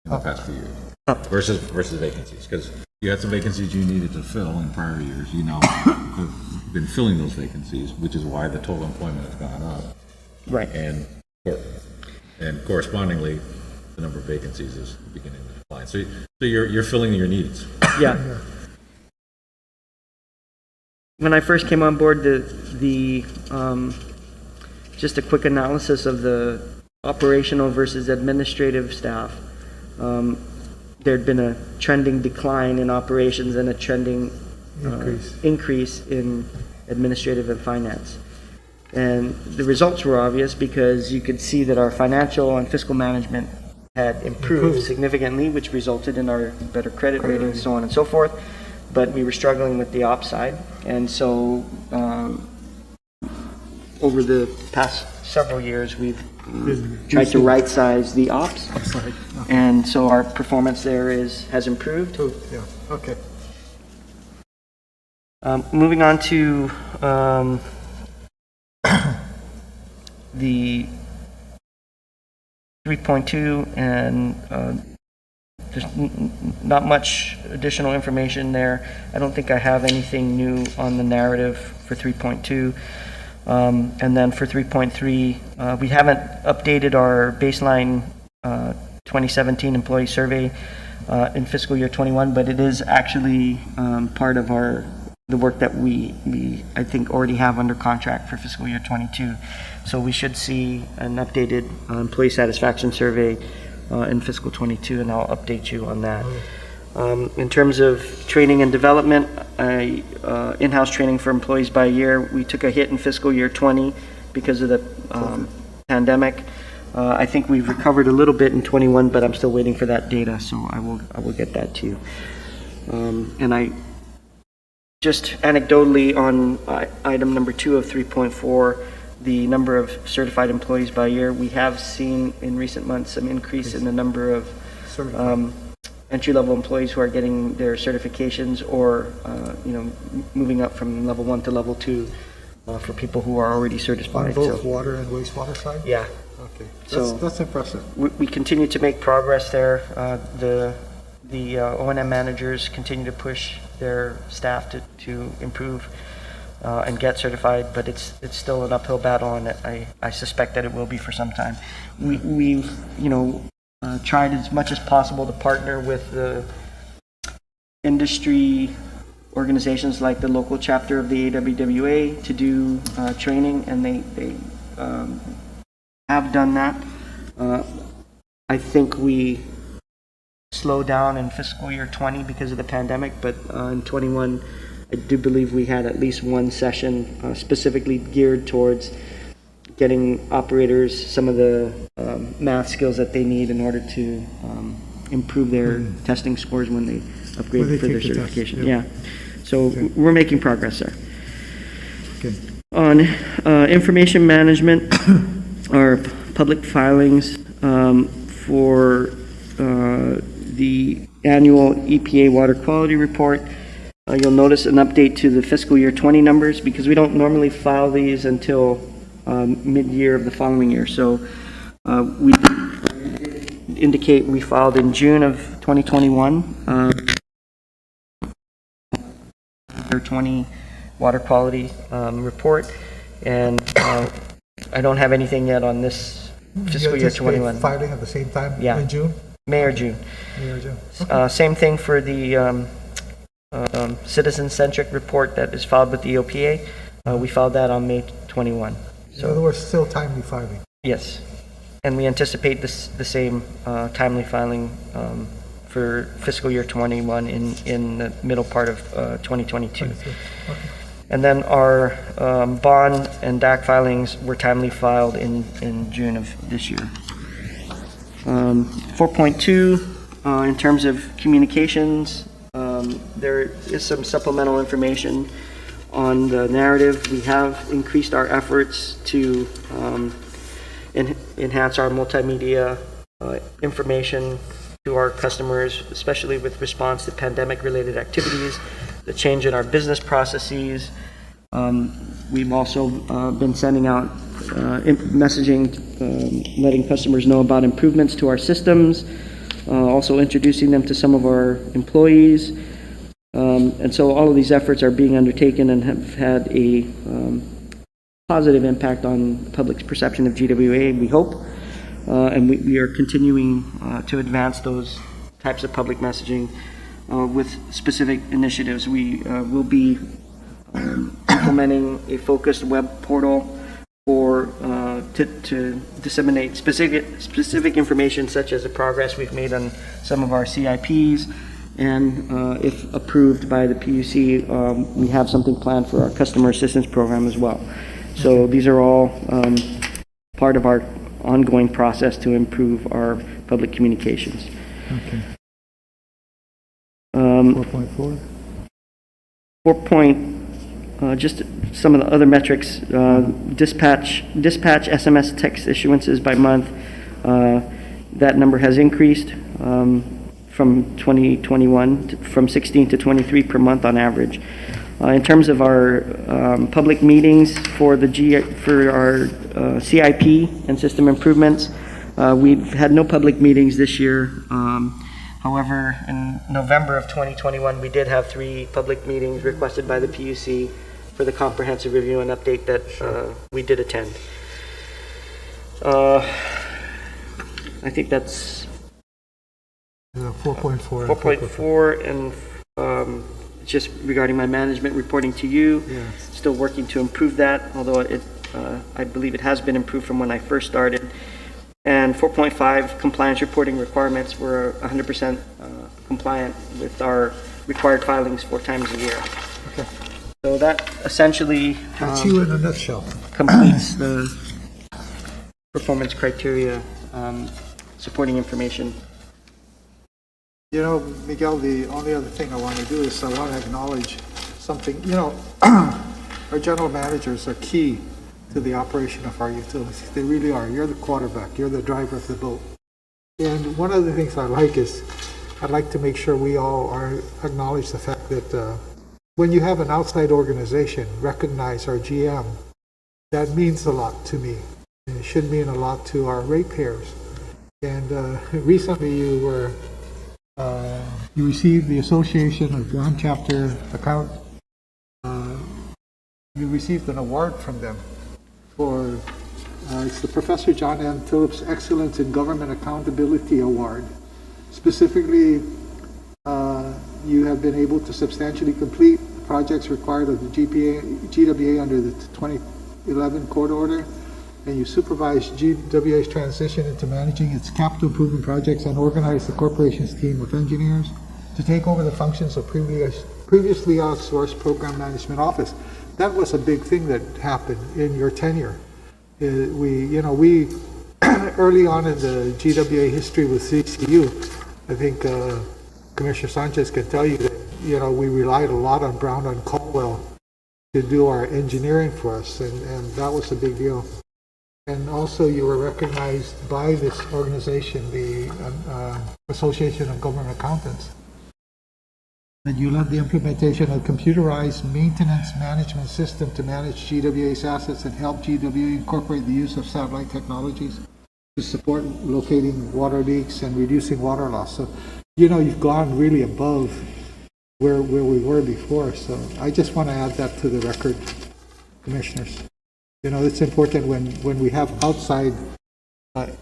Speaker 3: in the past few years?
Speaker 4: Up.
Speaker 3: Versus vacancies, because you had some vacancies you needed to fill in prior years. You now have been filling those vacancies, which is why the total employment has gone up.
Speaker 4: Right.
Speaker 3: And correspondingly, the number of vacancies is beginning to decline. So you're filling your needs.
Speaker 4: Yeah. When I first came on board, the just a quick analysis of the operational versus administrative staff. There'd been a trending decline in operations and a trending increase in administrative and finance. And the results were obvious because you could see that our financial and fiscal management had improved significantly, which resulted in our better credit ratings, so on and so forth. But we were struggling with the ops side. And so over the past several years, we've tried to right-size the ops. And so our performance there has improved.
Speaker 1: Yeah, okay.
Speaker 4: Moving on to the 3.2, and there's not much additional information there. I don't think I have anything new on the narrative for 3.2. And then for 3.3, we haven't updated our baseline 2017 employee survey in fiscal year 21, but it is actually part of the work that we I think already have under contract for fiscal year 22. So we should see an updated employee satisfaction survey in fiscal '22, and I'll update you on that. In terms of training and development, in-house training for employees by year, we took a hit in fiscal year '20 because of the pandemic. I think we've recovered a little bit in '21, but I'm still waiting for that data, so I will get that to you. And I just anecdotally on item number 2 of 3.4, the number of certified employees by year, we have seen in recent months some increase in the number of entry-level employees who are getting their certifications or, moving up from level 1 to level 2 for people who are already certified.
Speaker 1: On both water and wastewater side?
Speaker 4: Yeah.
Speaker 1: Okay,
Speaker 4: So-
Speaker 1: that's impressive.
Speaker 4: We continue to make progress there. The O&M managers continue to push their staff to improve and get certified, but it's still an uphill battle, and I suspect that it will be for some time. We've tried as much as possible to partner with the industry organizations like the local chapter of the AWWA to do training, and they have done that. I think we slowed down in fiscal year '20 because of the pandemic, but in '21, I do believe we had at least one session specifically geared towards getting operators some of the math skills that they need in order to improve their testing scores when they upgrade
Speaker 1: When they
Speaker 4: for their
Speaker 1: take the test,
Speaker 4: certification.
Speaker 1: yeah.
Speaker 4: So we're making progress there.
Speaker 1: Okay.
Speaker 4: On information management, our public filings for the annual EPA water quality report. You'll notice an update to the fiscal year '20 numbers because we don't normally file these until mid-year of the following year. So we indicate we filed in June of 2021. Year '20 water quality report, and I don't have anything yet on this fiscal year '21.
Speaker 1: Filing at the same time
Speaker 4: Yeah.
Speaker 1: in June?
Speaker 4: May or June.
Speaker 1: May or June.
Speaker 4: Same thing for the citizen-centric report that is filed with the EOPA. We filed that on May 21.
Speaker 1: In other words, still timely filing.
Speaker 4: Yes, and we anticipate the same timely filing for fiscal year '21 in the middle part of 2022.
Speaker 1: Okay.
Speaker 4: And then our bond and DAC filings were timely filed in June of this year. 4.2, in terms of communications, there is some supplemental information on the narrative. We have increased our efforts to enhance our multimedia information to our customers, especially with response to pandemic-related activities, the change in our business processes. We've also been sending out messaging, letting customers know about improvements to our systems, also introducing them to some of our employees. And so all of these efforts are being undertaken and have had a positive impact on the public's perception of GWA, we hope. And we are continuing to advance those types of public messaging with specific initiatives. We will be implementing a focused web portal for to disseminate specific information such as the progress we've made on some of our CIPs, and if approved by the PUC, we have something planned for our customer assistance program as well. So these are all part of our ongoing process to improve our public communications.
Speaker 1: Okay. 4.4?
Speaker 4: 4. Just some of the other metrics, dispatch SMS text issuances by month, that number has increased from 2021, from 16 to 23 per month on average. In terms of our public meetings for our CIP and system improvements, we've had no public meetings this year. However, in November of 2021, we did have 3 public meetings requested by the PUC for the comprehensive review and update that we did attend. I think that's
Speaker 1: 4.4.
Speaker 4: 4.4, and just regarding my management reporting to you,
Speaker 1: Yes.
Speaker 4: still working to improve that, although I believe it has been improved from when I first started. And 4.5, compliance reporting requirements. We're 100% compliant with our required filings 4 times a year.
Speaker 1: Okay.
Speaker 4: So that essentially
Speaker 1: That's you in a nutshell.
Speaker 4: completes the performance criteria supporting information.
Speaker 1: You know, Miguel, the only other thing I want to do is I want to acknowledge something. You know, our general managers are key to the operation of our utilities. They really are. You're the quarterback. You're the driver of the boat. And one of the things I like is I'd like to make sure we all acknowledge the fact that when you have an outside organization recognize our GM, that means a lot to me. And it should mean a lot to our ratepayers. And recently you received the Association of Guam Chapter Account. You received an award from them for, it's the Professor John M. Phillips Excellence in Government Accountability Award. Specifically, you have been able to substantially complete projects required of the GWA under the 2011 court order, and you supervised GWA's transition into managing its capital improvement projects and organized the corporation's team of engineers to take over the functions of previously outsourced program management office. That was a big thing that happened in your tenure. We early on in the GWA history with CCU, I think Commissioner Sanchez can tell you that, we relied a lot on Brown and Caldwell to do our engineering for us, and that was a big deal. And also you were recognized by this organization, the Association of Government Accountants, that you led the implementation of a computerized maintenance management system to manage GWA's assets and help GWA incorporate the use of satellite technologies to support locating water leaks and reducing water loss. So, you've gone really above where we were before. So I just want to add that to the record, commissioners. It's important when we have outside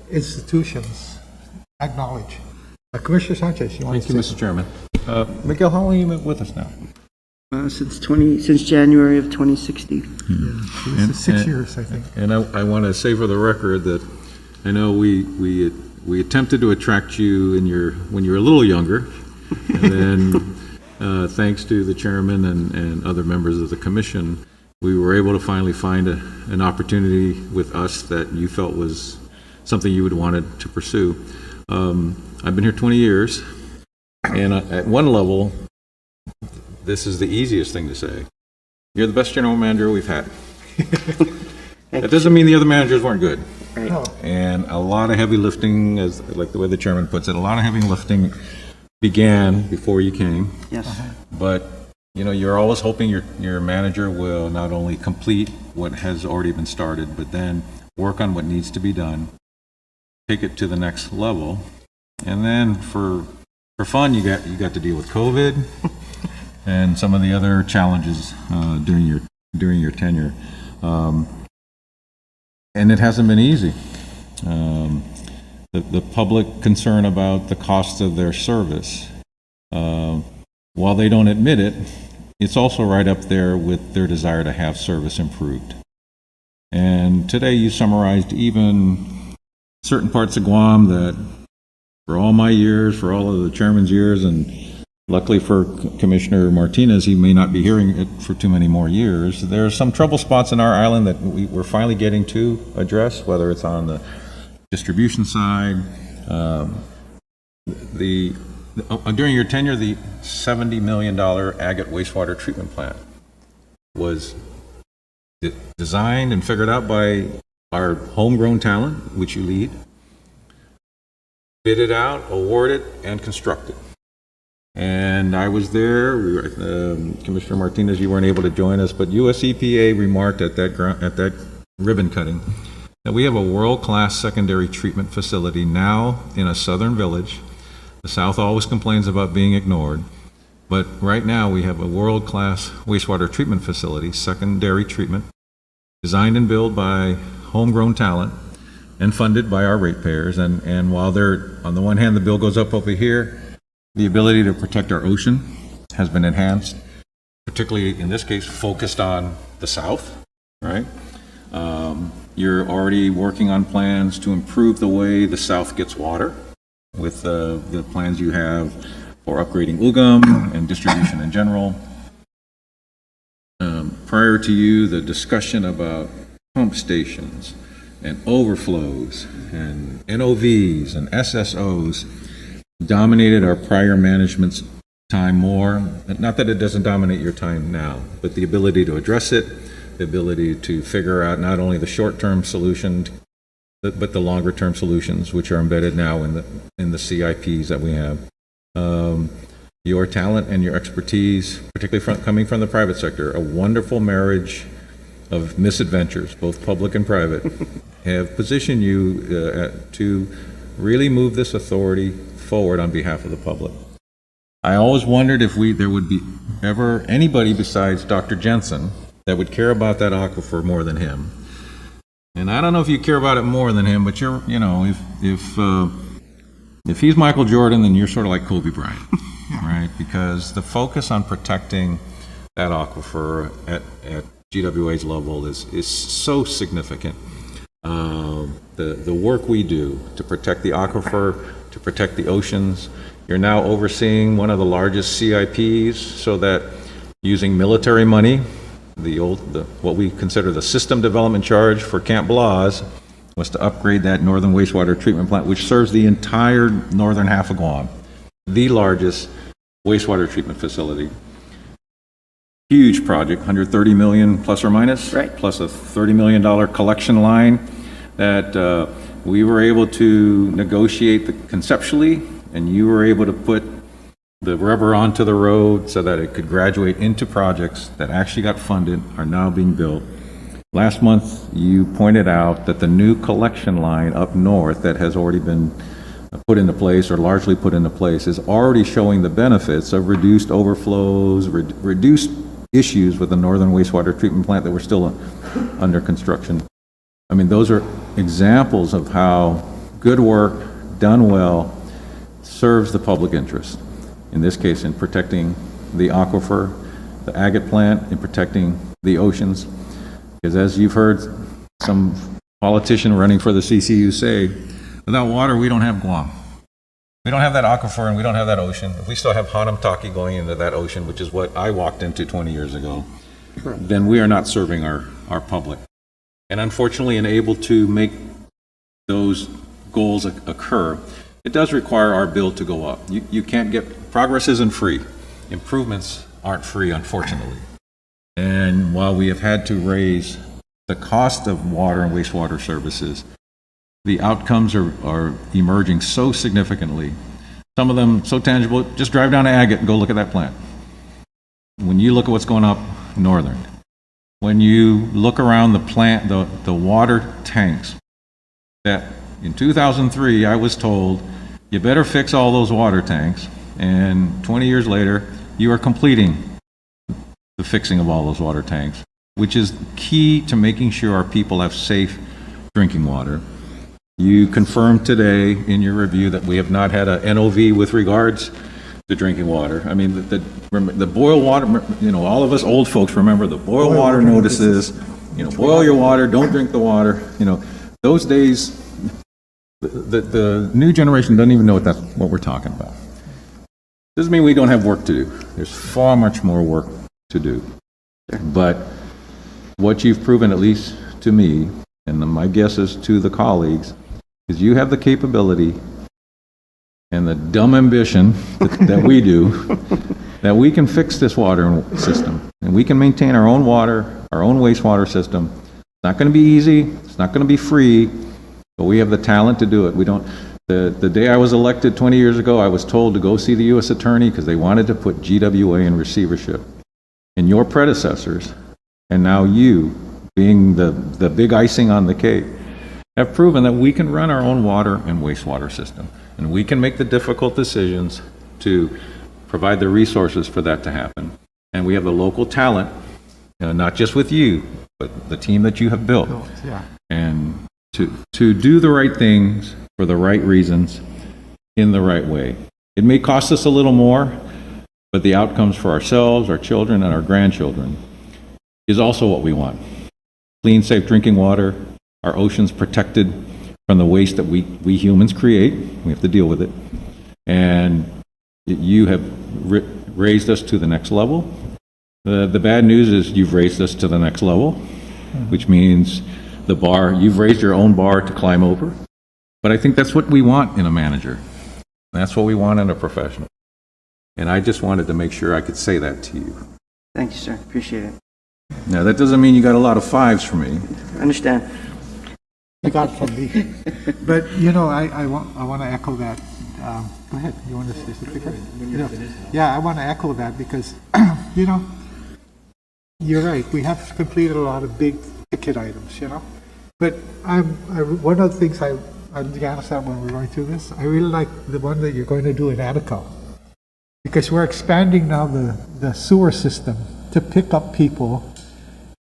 Speaker 1: institutions acknowledge. Commissioner Sanchez, you want to say?
Speaker 3: Thank you, Mr. Chairman. Miguel, how long have you been with us now?
Speaker 4: Since January of 2016.
Speaker 1: Yeah, it's 6 years, I think.
Speaker 3: And I want to say for the record that I know we attempted to attract you when you were a little younger, and then thanks to the chairman and other members of the commission, we were able to finally find an opportunity with us that you felt was something you would wanted to pursue. I've been here 20 years, and at one level, this is the easiest thing to say. You're the best general manager we've had. That doesn't mean the other managers weren't good.
Speaker 1: No.
Speaker 3: And a lot of heavy lifting, as like the way the chairman puts it, a lot of heavy lifting began before you came.
Speaker 4: Yes.
Speaker 3: But you're always hoping your manager will not only complete what has already been started, but then work on what needs to be done, take it to the next level, and then for fun, you got to deal with COVID and some of the other challenges during your tenure. And it hasn't been easy. The public concern about the cost of their service, while they don't admit it, it's also right up there with their desire to have service improved. And today you summarized even certain parts of Guam that for all my years, for all of the chairman's years, and luckily for Commissioner Martinez, he may not be hearing it for too many more years. There are some trouble spots in our island that we're finally getting to address, whether it's on the distribution side. During your tenure, the $70 million agate wastewater treatment plant was designed and figured out by our homegrown talent, which you lead, bidded out, awarded, and constructed. And I was there. Commissioner Martinez, you weren't able to join us, but US EPA remarked at that ribbon cutting that we have a world-class secondary treatment facility now in a southern village. The South always complains about being ignored, but right now we have a world-class wastewater treatment facility, secondary treatment, designed and built by homegrown talent and funded by our ratepayers. And while on the one hand, the bill goes up over here, the ability to protect our ocean has been enhanced, particularly in this case, focused on the South, right? You're already working on plans to improve the way the South gets water with the plans you have for upgrading UGM and distribution in general. Prior to you, the discussion about pump stations and overflows and NOVs and SSOs dominated our prior management's time more. Not that it doesn't dominate your time now, but the ability to address it, the ability to figure out not only the short-term solution, but the longer-term solutions, which are embedded now in the CIPs that we have. Your talent and your expertise, particularly coming from the private sector, a wonderful marriage of misadventures, both public and private, have positioned you to really move this authority forward on behalf of the public. I always wondered if there would be ever anybody besides Dr. Jensen that would care about that aquifer more than him. And I don't know if you care about it more than him, but if he's Michael Jordan, then you're sort of like Kobe Bryant, right? Because the focus on protecting that aquifer at GWA's level is so significant. The work we do to protect the aquifer, to protect the oceans. You're now overseeing one of the largest CIPs, so that using military money, what we consider the system development charge for Camp Blas was to upgrade that northern wastewater treatment plant, which serves the entire northern half of Guam, the largest wastewater treatment facility. Huge project, 130 million plus or minus,
Speaker 4: Right.
Speaker 3: plus a $30 million collection line that we were able to negotiate conceptually, and you were able to put the rubber onto the road so that it could graduate into projects that actually got funded, are now being built. Last month, you pointed out that the new collection line up north that has already been put into place, or largely put into place, is already showing the benefits of reduced overflows, reduced issues with the northern wastewater treatment plant that were still under construction. I mean, those are examples of how good work done well serves the public interest. In this case, in protecting the aquifer, the agate plant, in protecting the oceans. Because as you've heard some politician running for the CCU say, without water, we don't have Guam. We don't have that aquifer and we don't have that ocean. If we still have Hanamtaki going into that ocean, which is what I walked into 20 years ago, then we are not serving our public. And unfortunately, unable to make those goals occur, it does require our bill to go up. You can't progress isn't free. Improvements aren't free, unfortunately. And while we have had to raise the cost of water and wastewater services, the outcomes are emerging so significantly. Some of them so tangible. Just drive down to Agate and go look at that plant. When you look at what's going up northern, when you look around the plant, the water tanks, that in 2003 I was told, you better fix all those water tanks, and 20 years later, you are completing the fixing of all those water tanks, which is key to making sure our people have safe drinking water. You confirmed today in your review that we have not had a NOV with regards to drinking water. I mean, the boil water, all of us old folks remember the boil water notices, boil your water, don't drink the water. Those days, the new generation doesn't even know what we're talking about. Doesn't mean we don't have work to do. There's far much more work to do. But what you've proven, at least to me, and my guess is to the colleagues, is you have the capability and the dumb ambition that we do, that we can fix this water system, and we can maintain our own water, our own wastewater system. It's not going to be easy, it's not going to be free, but we have the talent to do it. The day I was elected 20 years ago, I was told to go see the U.S. Attorney because they wanted to put GWA in receivership. And your predecessors, and now you, being the big icing on the cake, have proven that we can run our own water and wastewater system. And we can make the difficult decisions to provide the resources for that to happen. And we have the local talent, not just with you, but the team that you have built.
Speaker 1: Yeah.
Speaker 3: And to do the right things for the right reasons in the right way. It may cost us a little more, but the outcomes for ourselves, our children, and our grandchildren is also what we want. clean, safe drinking water, our oceans protected from the waste that we humans create. We have to deal with it. And you have raised us to the next level. The bad news is you've raised us to the next level, which means you've raised your own bar to climb over. But I think that's what we want in a manager. That's what we want in a professional. And I just wanted to make sure I could say that to you.
Speaker 4: Thank you, sir. Appreciate it.
Speaker 3: Now, that doesn't mean you got a lot of fives from me.
Speaker 4: I understand.
Speaker 1: You got from me. But, I want to echo that. Go ahead, you want to say something? Yeah, I want to echo that because, you're right, we have completed a lot of big ticket items, But one of the things I began said when we were going through this, I really like the one that you're going to do in Attica. Because we're expanding now the sewer system to pick up people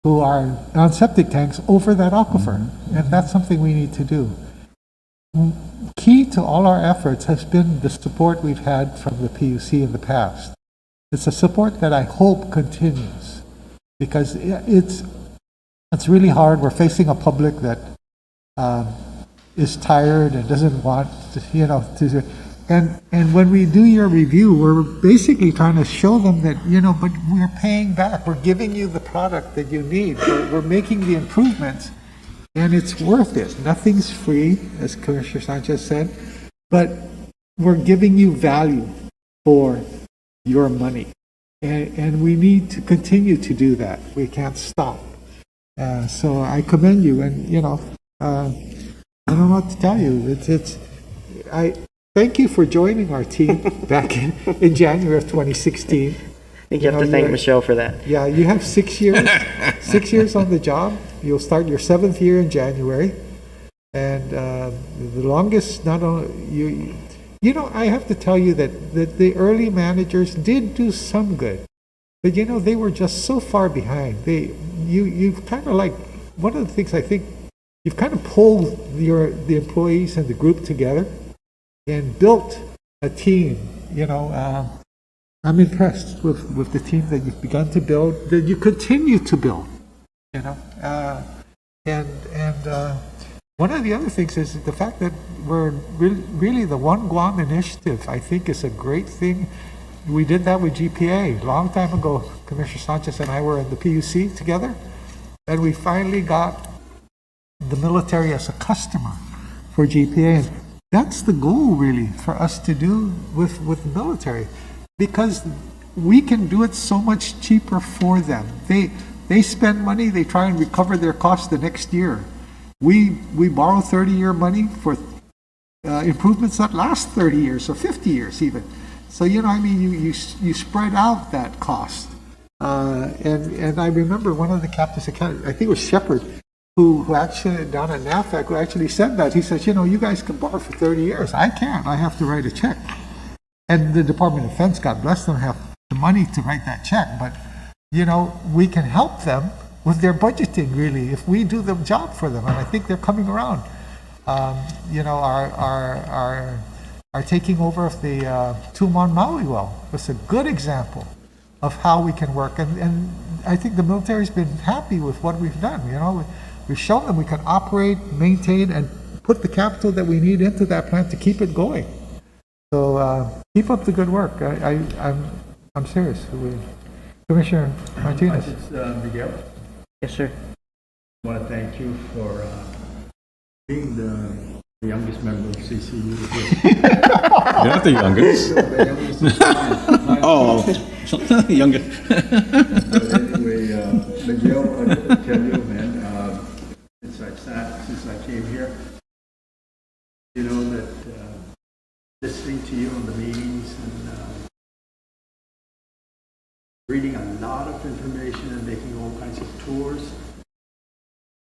Speaker 1: who are on septic tanks over that aquifer. And that's something we need to do. Key to all our efforts has been the support we've had from the PUC in the past. It's a support that I hope continues because it's really hard. We're facing a public that is tired and doesn't want to, and when we do your review, we're basically trying to show them that, but we're paying back. We're giving you the product that you need. We're making the improvements, and it's worth it. Nothing's free, as Commissioner Sanchez said, but we're giving you value for your money. And we need to continue to do that. We can't stop. So I commend you, and, I don't know what to tell you. I thank you for joining our team back in January of 2016.
Speaker 4: I think you have to thank Michelle for that.
Speaker 1: Yeah, you have 6 years, 6 years on the job. You'll start your 7th year in January. And the longest, not only, I have to tell you that the early managers did do some good. But, they were just so far behind. You kind of like, one of the things I think, you've kind of pulled the employees and the group together and built a team. I'm impressed with the team that you've begun to build, that you continue to build. One of the other things is the fact that we're really the One Guam initiative. I think is a great thing. We did that with GPA a long time ago. Commissioner Sanchez and I were in the PUC together, and we finally got the military as a customer for GPA. And that's the goal, really, for us to do with the military, because we can do it so much cheaper for them. They spend money, they try and recover their costs the next year. We borrow 30-year money for improvements that last 30 years or 50 years even. So, you spread out that cost. And I remember one of the captains, I think it was Shepard, who actually, down at NAFAC, who actually said that. He says, you guys can borrow for 30 years. I can't. I have to write a check. And the Department of Defense, God bless them, have the money to write that check. But, we can help them with their budgeting, really, if we do the job for them. And I think they're coming around. Our taking over of the Tumon Maui well was a good example of how we can work. And I think the military's been happy with what we've done. We've shown them we can operate, maintain, and put the capital that we need into that plant to keep it going. So keep up the good work. I'm serious. Commissioner Martinez.
Speaker 5: Miguel,
Speaker 4: Yes, sir.
Speaker 5: I want to thank you for being the youngest member of CCU.
Speaker 3: You're not the youngest.
Speaker 5: The youngest is fine.
Speaker 3: Oh, youngest.
Speaker 5: But anyway, Miguel, I gotta tell you, man, since I came here, that listening to you on the meetings and reading a lot of information and making all kinds of tours,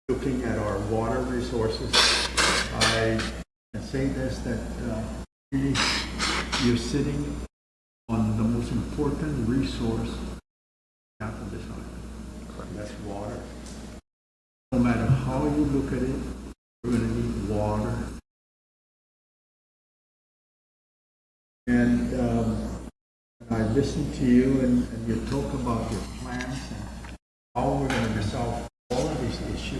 Speaker 5: looking at our water resources, I can say this, that really you're sitting on the most important resource on this island. That's water. No matter how you look at it, we're going to need water. And I listen to you and you talk about your plans and how we're going to resolve all of these issues.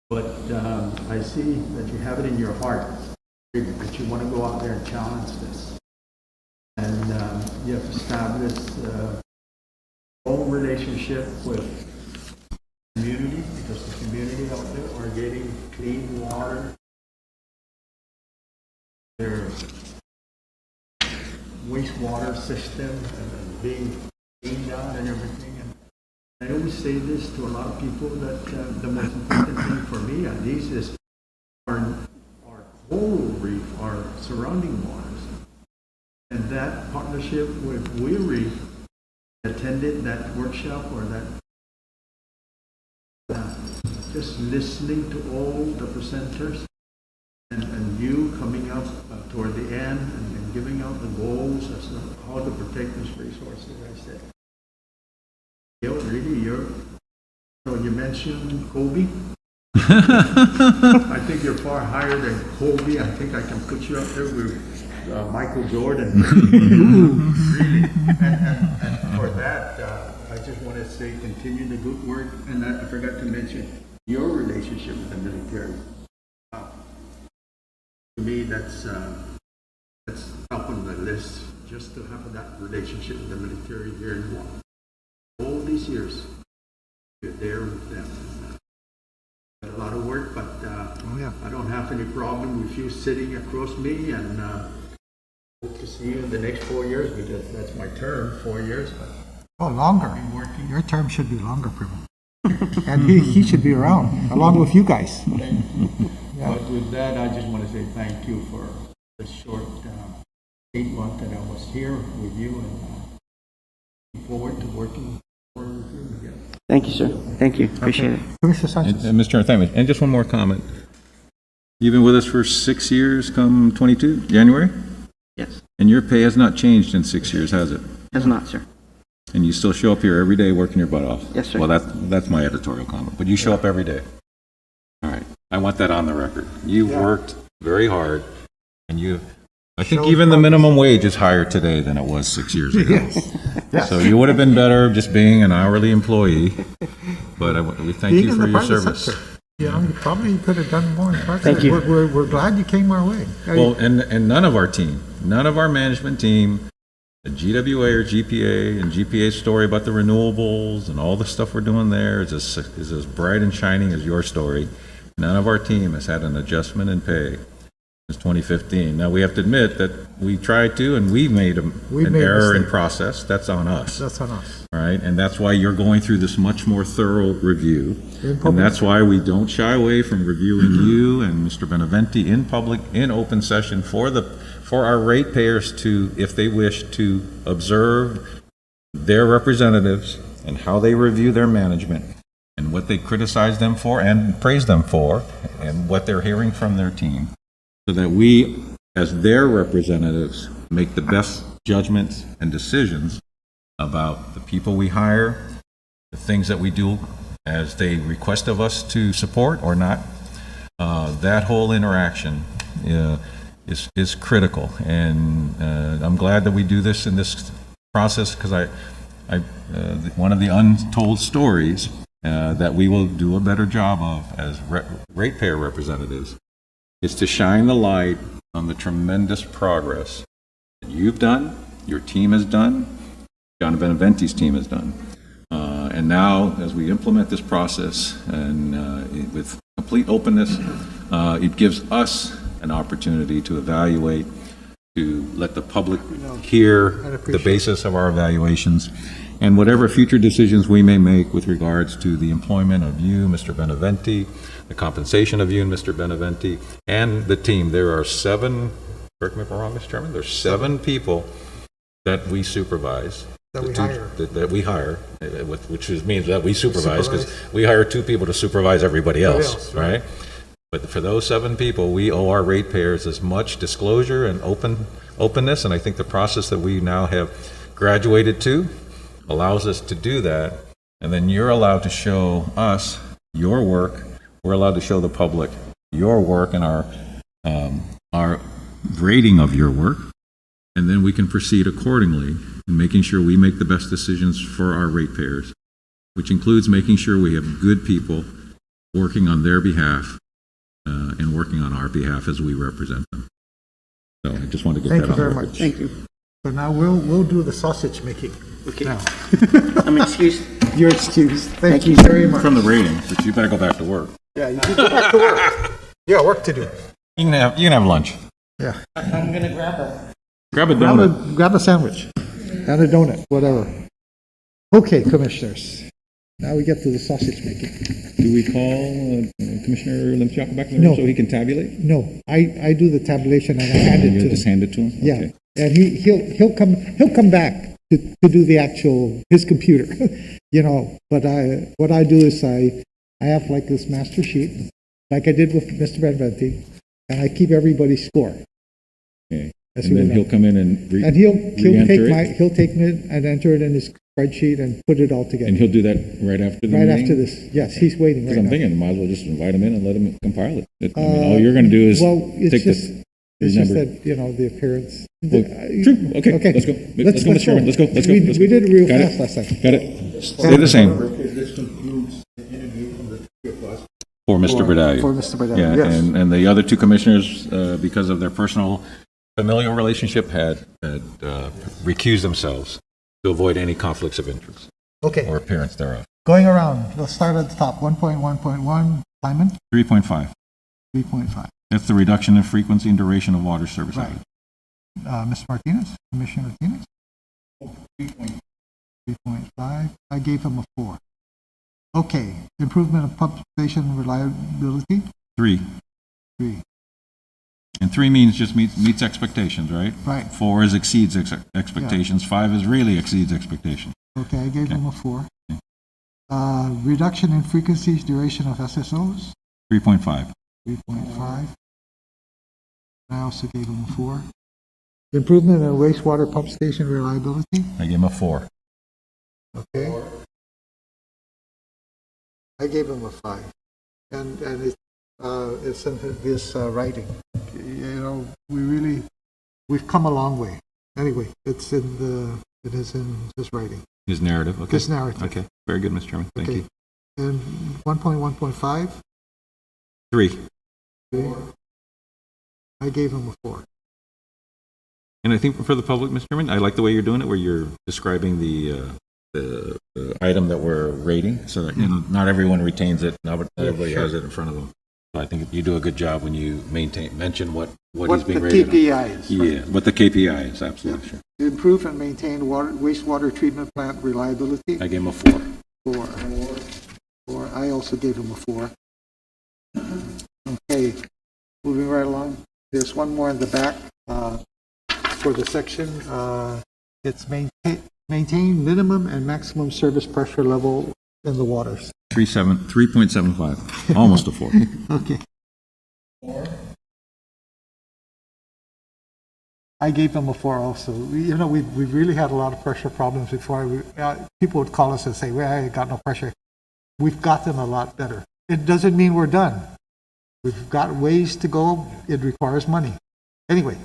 Speaker 5: But I see that you have it in your heart that you want to go out there and challenge this. And you have established a own relationship with community, because the community out there are getting clean water. Their wastewater system and being cleaned out and everything. And I always say this to a lot of people that the most important thing for me at least is our coral reef, our surrounding waters. And that partnership with Weary attended that workshop or that just listening to all the presenters and you coming up toward the end and giving out the goals as to how to protect these resources. I said, so you mentioned Kobe. I think you're far higher than Kobe. I think I can put you up there with Michael Jordan. Really. And for that, I just want to say continue the good work. And I forgot to mention your relationship with the military. To me, that's top on the list, just to have that relationship with the military here in Guam. All these years, you're there with them. A lot of work, but I don't have any problem with you sitting across me, and hope to see you in the next 4 years, because that's my term, 4 years. But
Speaker 1: Oh, longer.
Speaker 5: I've been working.
Speaker 1: Your term should be longer, Primo. And he should be around, along with you guys.
Speaker 5: But with that, I just want to say thank you for the short 8 months that I was here with you, and looking forward to working with you again.
Speaker 4: Thank you, sir. Thank you. Appreciate it.
Speaker 1: Commissioner Sanchez.
Speaker 3: And Mr. Chairman, thank you. And just one more comment. You've been with us for 6 years, come 22, January?
Speaker 4: Yes.
Speaker 3: And your pay has not changed in 6 years, has it?
Speaker 4: Has not, sir.
Speaker 3: And you still show up here every day working your butt off?
Speaker 4: Yes, sir.
Speaker 3: Well, that's my editorial comment, but you show up every day. All right. I want that on the record. You worked very hard, and I think
Speaker 1: Shows
Speaker 3: even the
Speaker 1: progress.
Speaker 3: minimum wage is higher today than it was 6 years ago.
Speaker 1: Yes.
Speaker 3: So you would have been better just being an hourly employee, but we thank
Speaker 1: Being
Speaker 3: you
Speaker 1: in
Speaker 3: for
Speaker 1: the
Speaker 3: your
Speaker 1: private
Speaker 3: service.
Speaker 1: sector, you know, you probably could have done more in private.
Speaker 4: Thank you.
Speaker 1: We're glad you came our way.
Speaker 3: Well, and none of our team, none of our management team, the GWA or GPA and GPA's story about the renewables and all the stuff we're doing there is as bright and shining as your story. None of our team has had an adjustment in pay since 2015. Now, we have to admit that we tried to, and we made an
Speaker 1: made
Speaker 3: error in
Speaker 1: mistakes.
Speaker 3: process. That's on us.
Speaker 1: That's on us.
Speaker 3: All right, and that's why you're going through this much more thorough review.
Speaker 1: In public.
Speaker 3: And that's why we don't shy away from reviewing you and Mr. Beneventi in public, in open session for our ratepayers to, if they wish, to observe their representatives and how they review their management and what they criticize them for and praise them for and what they're hearing from their team, so that we, as their representatives, make the best judgments and decisions about the people we hire, the things that we do as they request of us to support or not. That whole interaction is critical, and I'm glad that we do this in this process, because one of the untold stories that we will do a better job of as ratepayer representatives is to shine the light on the tremendous progress that you've done, your team has done, John Beneventi's team has done. And now, as we implement this process and with complete openness, it gives us an opportunity to evaluate, to let the public hear the basis of our evaluations, and whatever future decisions we may make with regards to the employment of you, Mr. Beneventi, the compensation of you and Mr. Beneventi, and the team. There are 7, correct me if I'm wrong, Mr. Chairman, there's 7 people that we supervise.
Speaker 1: That we hire.
Speaker 3: That we hire, which means that we supervise, because we hire 2 people to supervise everybody else, right? But for those 7 people, we owe our ratepayers as much disclosure and openness, and I think the process that we now have graduated to allows us to do that, and then you're allowed to show us your work, we're allowed to show the public your work and our rating of your work, and then we can proceed accordingly in making sure we make the best decisions for our ratepayers, which includes making sure we have good people working on their behalf and working on our behalf as we represent them. So I just want to get
Speaker 1: Thank
Speaker 3: that
Speaker 1: you
Speaker 3: on the
Speaker 1: very
Speaker 3: record.
Speaker 1: much.
Speaker 4: Thank you.
Speaker 1: So now we'll do the sausage making.
Speaker 4: Okay.
Speaker 1: Now,
Speaker 4: I'm excused.
Speaker 1: you're excused. Thank
Speaker 4: Thank
Speaker 1: you
Speaker 4: you.
Speaker 1: very much.
Speaker 3: From the ratings, but you better go back to work.
Speaker 1: Yeah, you can go back to work. You got work to do.
Speaker 3: You can have lunch.
Speaker 1: Yeah.
Speaker 4: I'm gonna grab a.
Speaker 3: Grab a donut.
Speaker 1: Grab a sandwich and a donut, whatever. Okay, commissioners. Now we get to the sausage making.
Speaker 3: Do we call Commissioner Limchaka back in the
Speaker 1: No.
Speaker 3: room so he can tabulate?
Speaker 1: No, I do the tabulation and I hand it
Speaker 3: You
Speaker 1: to
Speaker 3: just
Speaker 1: him.
Speaker 3: hand it to him?
Speaker 1: Yeah,
Speaker 3: Okay.
Speaker 1: and he'll come back to do the actual, his computer, you know, but what I do is I have like this master sheet, like I did with Mr. Benventi, and I keep everybody's score.
Speaker 3: Okay.
Speaker 1: That's
Speaker 3: And
Speaker 1: what
Speaker 3: then
Speaker 1: we
Speaker 3: he'll
Speaker 1: do.
Speaker 3: come in and
Speaker 1: And he'll
Speaker 3: re-enter it?
Speaker 1: he'll take it and enter it in his spreadsheet and put it all
Speaker 3: And
Speaker 1: together.
Speaker 3: he'll do that right after the
Speaker 1: Right
Speaker 3: meeting?
Speaker 1: after this, yes, he's waiting
Speaker 3: Because
Speaker 1: right
Speaker 3: I'm
Speaker 1: now.
Speaker 3: thinking, might as well just invite him in and let him compile it. I mean, all you're going to do is
Speaker 1: Well, it's
Speaker 3: take
Speaker 1: just,
Speaker 3: the
Speaker 1: it's just
Speaker 3: number.
Speaker 1: that, you know, the appearance.
Speaker 3: Well, true. Okay, let's go. Let's go, Mr. Chairman. Let's go. Let's go.
Speaker 1: We did it real
Speaker 3: Got
Speaker 1: fast last time.
Speaker 3: Got it. Stay the same.
Speaker 5: This concludes the interview from the two of us.
Speaker 3: For Mr. Burdette.
Speaker 1: For Mr. Burdette,
Speaker 3: Yeah,
Speaker 1: yes.
Speaker 3: and the other two commissioners, because of their personal familial relationship, had recused themselves to avoid any conflicts of interest
Speaker 1: Okay,
Speaker 3: or appearance thereof.
Speaker 1: going around, let's start at the top, 1.1.1, Simon,
Speaker 3: 3.5.
Speaker 1: 3.5.
Speaker 3: That's the reduction in frequency and duration of water service
Speaker 1: Right.
Speaker 3: outage.
Speaker 1: Ms. Martinez, Commissioner Martinez? 3.5, I gave him a 4. Okay, improvement of pump station reliability,
Speaker 3: 3.
Speaker 1: 3.
Speaker 3: And 3 means just meets expectations, right?
Speaker 1: Right.
Speaker 3: 4 is exceeds expectations. 5 is really exceeds expectations.
Speaker 1: Okay, I gave him a 4. Reduction in frequencies, duration of SSOs,
Speaker 3: 3.5.
Speaker 1: 3.5. I also gave him a 4. Improvement in wastewater pump station reliability,
Speaker 3: I gave him a 4.
Speaker 1: okay. I gave him a 5. And it's in his writing. You know, we've come a long way. Anyway, it is in his writing,
Speaker 3: His narrative, okay.
Speaker 1: his narrative.
Speaker 3: Okay, very good, Mr. Chairman. Thank
Speaker 1: Okay.
Speaker 3: you.
Speaker 1: And 1.1.5,
Speaker 3: 3.
Speaker 1: I gave him a 4.
Speaker 3: And I think for the public, Mr. Chairman, I like the way you're doing it, where you're describing the item that we're rating, so that, you know, not everyone retains it, not everybody has it in front of them. So I think you do a good job when you mention what he's being rated on.
Speaker 1: KPIs.
Speaker 3: Yeah, what the KPI is, absolutely, sure.
Speaker 1: Improve and maintain wastewater treatment plant reliability,
Speaker 3: I gave him a 4.
Speaker 1: 4. I also gave him a 4. Okay, moving right along. There's one more in the back for the section. It's maintain minimum and maximum service pressure level in the waters.
Speaker 3: 3.75, almost a 4.
Speaker 1: Okay. I gave them a 4 also. You know, we've really had a lot of pressure problems before. People would call us and say, well, I got no pressure. We've gotten a lot better. It doesn't mean we're done. We've got ways to go. It requires money. Anyway,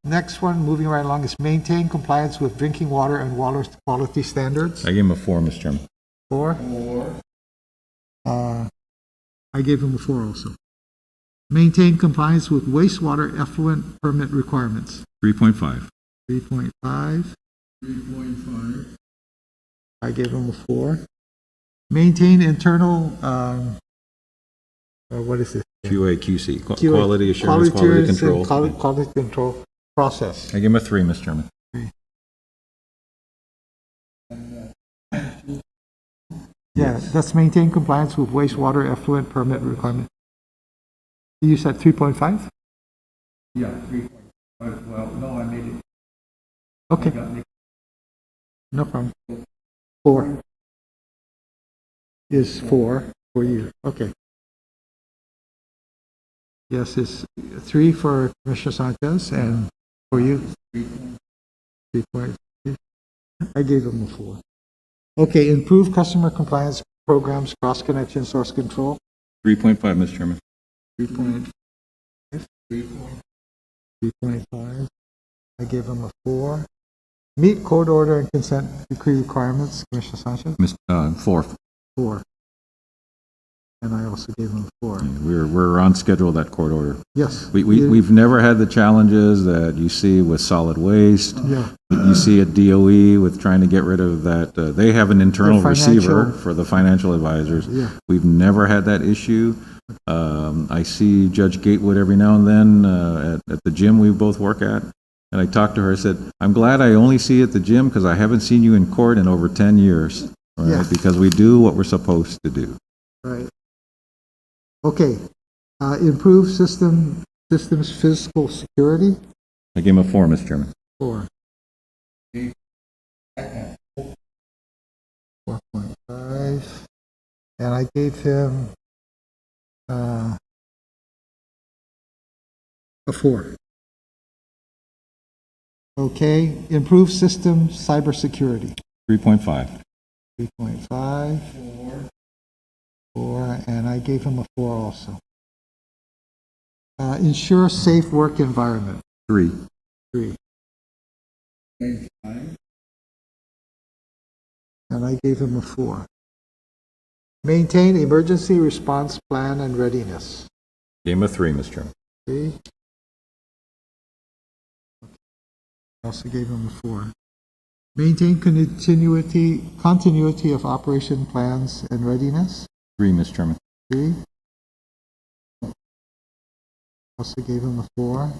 Speaker 1: next one, moving right along, is maintain compliance with drinking water and water quality standards.
Speaker 3: I gave him a 4, Mr. Chairman.
Speaker 1: 4. I gave him a 4 also. Maintain compliance with wastewater effluent permit requirements.
Speaker 3: 3.5.
Speaker 1: 3.5. 3.5. I gave him a 4. Maintain internal, what is it?
Speaker 3: QA, QC,
Speaker 1: QA,
Speaker 3: quality assurance, quality
Speaker 1: assurance and
Speaker 3: control.
Speaker 1: Quality control process.
Speaker 3: I gave him a 3, Mr. Chairman.
Speaker 1: Yeah, that's maintain compliance with wastewater effluent permit requirement. You said 3.5?
Speaker 6: Yeah, 3.5. Well, no, I made it.
Speaker 1: Okay, no problem. 4 is 4 for you. Okay. Yes, it's 3 for Commissioner Sanchez, and for you? 3.5. I gave him a 4. Okay, improve customer compliance programs, cross-connection, source control.
Speaker 3: 3.5, Mr. Chairman.
Speaker 1: 3.5. 3.5. I gave him a 4. Meet court order and consent decree requirements, Commissioner Sanchez.
Speaker 3: 4.
Speaker 1: 4. and I also gave him a 4.
Speaker 3: We're on schedule with that court order.
Speaker 1: Yes.
Speaker 3: We've never had the challenges that you see with solid waste.
Speaker 1: Yeah.
Speaker 3: You see at DOE with trying to get rid of that. They have an internal
Speaker 1: The financial-
Speaker 3: receiver for the financial advisors.
Speaker 1: Yeah.
Speaker 3: We've never had that issue. I see Judge Gatewood every now and then at the gym we both work at. And I talked to her, I said, I'm glad I only see you at the gym because I haven't seen you in court in over 10 years. Right?
Speaker 1: Yeah.
Speaker 3: Because we do what we're supposed to do.
Speaker 1: Right. Okay. Improve systems physical security.
Speaker 3: I gave him a 4, Mr. Chairman.
Speaker 1: 4. 4.5. And I gave him a 4. Okay. Improve system cybersecurity.
Speaker 3: 3.5.
Speaker 1: 3.5. 4, and I gave him a 4 also. Ensure safe work environment.
Speaker 3: 3.
Speaker 1: 3. And I gave him a 4. Maintain emergency response plan and readiness.
Speaker 3: Gave him a 3, Mr. Chairman.
Speaker 1: 3. I also gave him a 4. Maintain continuity of operation plans and readiness.
Speaker 3: 3, Mr. Chairman.
Speaker 1: 3. Also gave him a 4.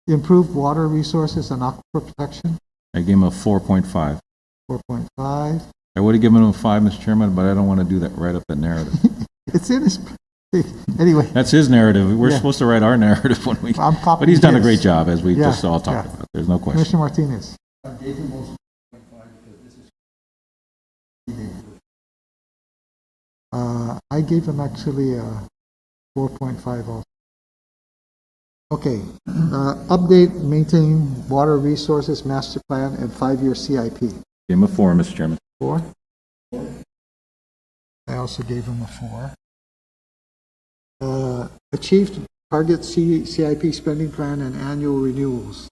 Speaker 1: Improve water resources and aquifer protection.
Speaker 3: I gave him a 4.5.
Speaker 1: 4.5.
Speaker 3: I would have given him a 5, Mr. Chairman, but I don't want to do that, write up the narrative.
Speaker 1: It's in his. Anyway,
Speaker 3: That's his narrative. We're
Speaker 1: Yeah.
Speaker 3: supposed to write our narrative when we.
Speaker 1: I'm copying
Speaker 3: But he's done a
Speaker 1: his.
Speaker 3: great job, as we
Speaker 1: Yeah,
Speaker 3: just all talked
Speaker 1: yeah.
Speaker 3: about. There's no question.
Speaker 1: Commissioner Martinez. I gave him actually a 4.5 also. Okay, update, maintain water resources master plan and 5-year CIP.
Speaker 3: Gave him a 4, Mr. Chairman.
Speaker 1: 4. I also gave him a 4. Achieved target CIP spending plan and annual renewals.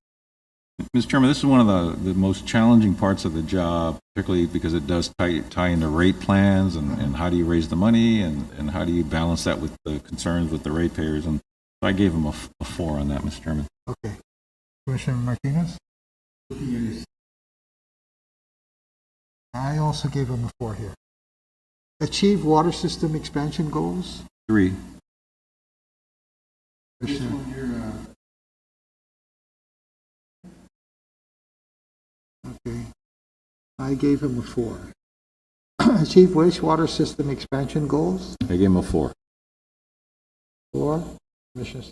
Speaker 3: Mr. Chairman, this is one of the most challenging parts of the job, particularly because it does tie into rate plans and how do you raise the money and how do you balance that with the concerns with the ratepayers. And so I gave him a 4 on that, Mr. Chairman.
Speaker 1: Okay. Commissioner Martinez? I also gave him a 4 here. Achieve water system expansion goals?
Speaker 3: 3.
Speaker 1: Commissioner. Okay. I gave him a 4. Achieve wastewater system expansion goals?
Speaker 3: I gave him a 4.
Speaker 1: 4. Commissioner.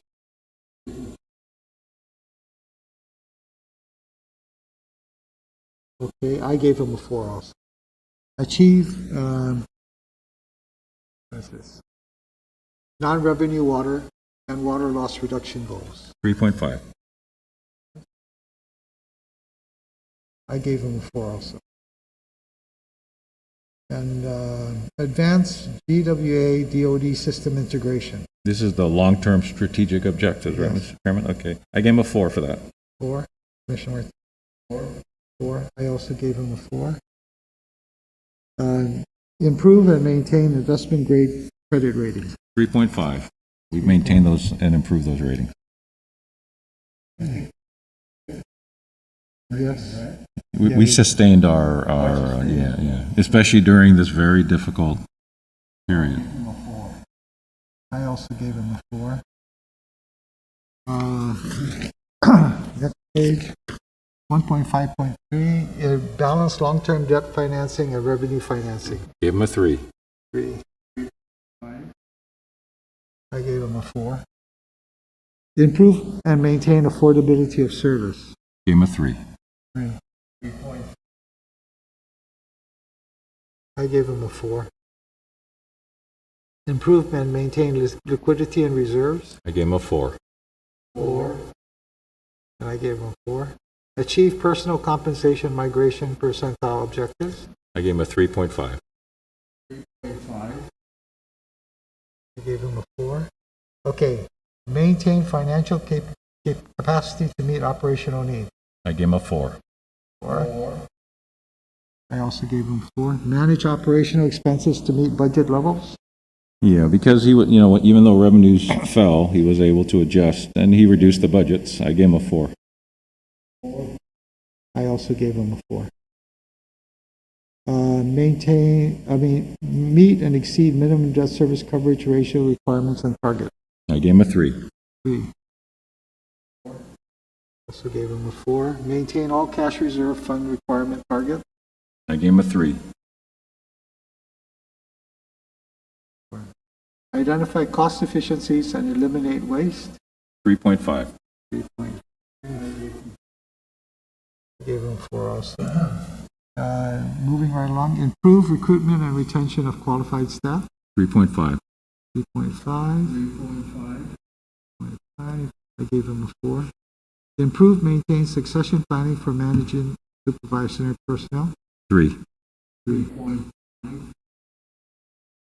Speaker 1: Okay, I gave him a 4 also. Achieve, what's this? Non-revenue water and water loss reduction goals.
Speaker 3: 3.5.
Speaker 1: I gave him a 4 also. And advance GWA DOD system integration.
Speaker 3: This is the long-term strategic objectives, right,
Speaker 1: Yes.
Speaker 3: Mr. Chairman? Okay. I gave him a 4 for that.
Speaker 1: 4. Commissioner Martinez. 4. I also gave him a 4. Improve and maintain investment grade credit ratings.
Speaker 3: 3.5. We've maintained those and improved those ratings.
Speaker 1: Yes.
Speaker 3: We sustained our especially during this very difficult period.
Speaker 1: I also gave him a 4. Next page, 1.5.3, balanced long-term debt financing and revenue financing.
Speaker 3: Gave him a 3.
Speaker 1: 3. I gave him a 4. Improve and maintain affordability of service.
Speaker 3: Gave him a 3.
Speaker 1: 3. I gave him a 4. Improve and maintain liquidity and reserves.
Speaker 3: I gave him a 4.
Speaker 1: 4. And I gave him a 4. Achieve personal compensation migration percentile objectives.
Speaker 3: I gave him a 3.5.
Speaker 1: I gave him a 4. Okay. Maintain financial capacity to meet operational needs.
Speaker 3: I gave him a 4.
Speaker 1: 4. I also gave him 4. Manage operational expenses to meet budget levels.
Speaker 3: Yeah, because he, you know, even though revenues fell, he was able to adjust, and he reduced the budgets. I gave him a 4.
Speaker 1: I also gave him a 4. Meet and exceed minimum debt service coverage ratio requirements and targets.
Speaker 3: I gave him a 3.
Speaker 1: 3. Also gave him a 4. Maintain all cash reserve fund requirement target.
Speaker 3: I gave him a 3.
Speaker 1: Identify cost efficiencies and eliminate waste.
Speaker 3: 3.5.
Speaker 1: 3.5. Gave him 4 also. Moving right along, improve recruitment and retention of qualified staff.
Speaker 3: 3.5.
Speaker 1: 3.5. 3.5. I gave him a 4. Improve, maintain succession planning for managing supervisory personnel.
Speaker 3: 3.
Speaker 1: 3.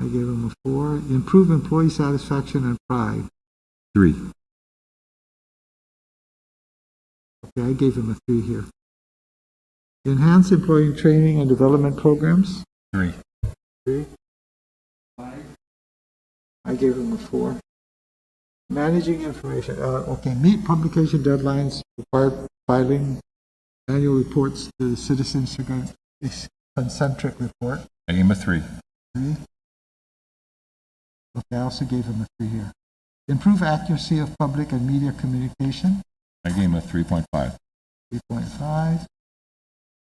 Speaker 1: I gave him a 4. Improve employee satisfaction and pride.
Speaker 3: 3.
Speaker 1: Okay, I gave him a 3 here. Enhance employee training and development programs.
Speaker 3: 3.
Speaker 1: 3. I gave him a 4. Managing information, okay, meet publication deadlines, required filing annual reports to the citizens, concentric report.
Speaker 3: I gave him a 3.
Speaker 1: 3. Okay, I also gave him a 3 here. Improve accuracy of public and media communication.
Speaker 3: I gave him a 3.5.
Speaker 1: 3.5.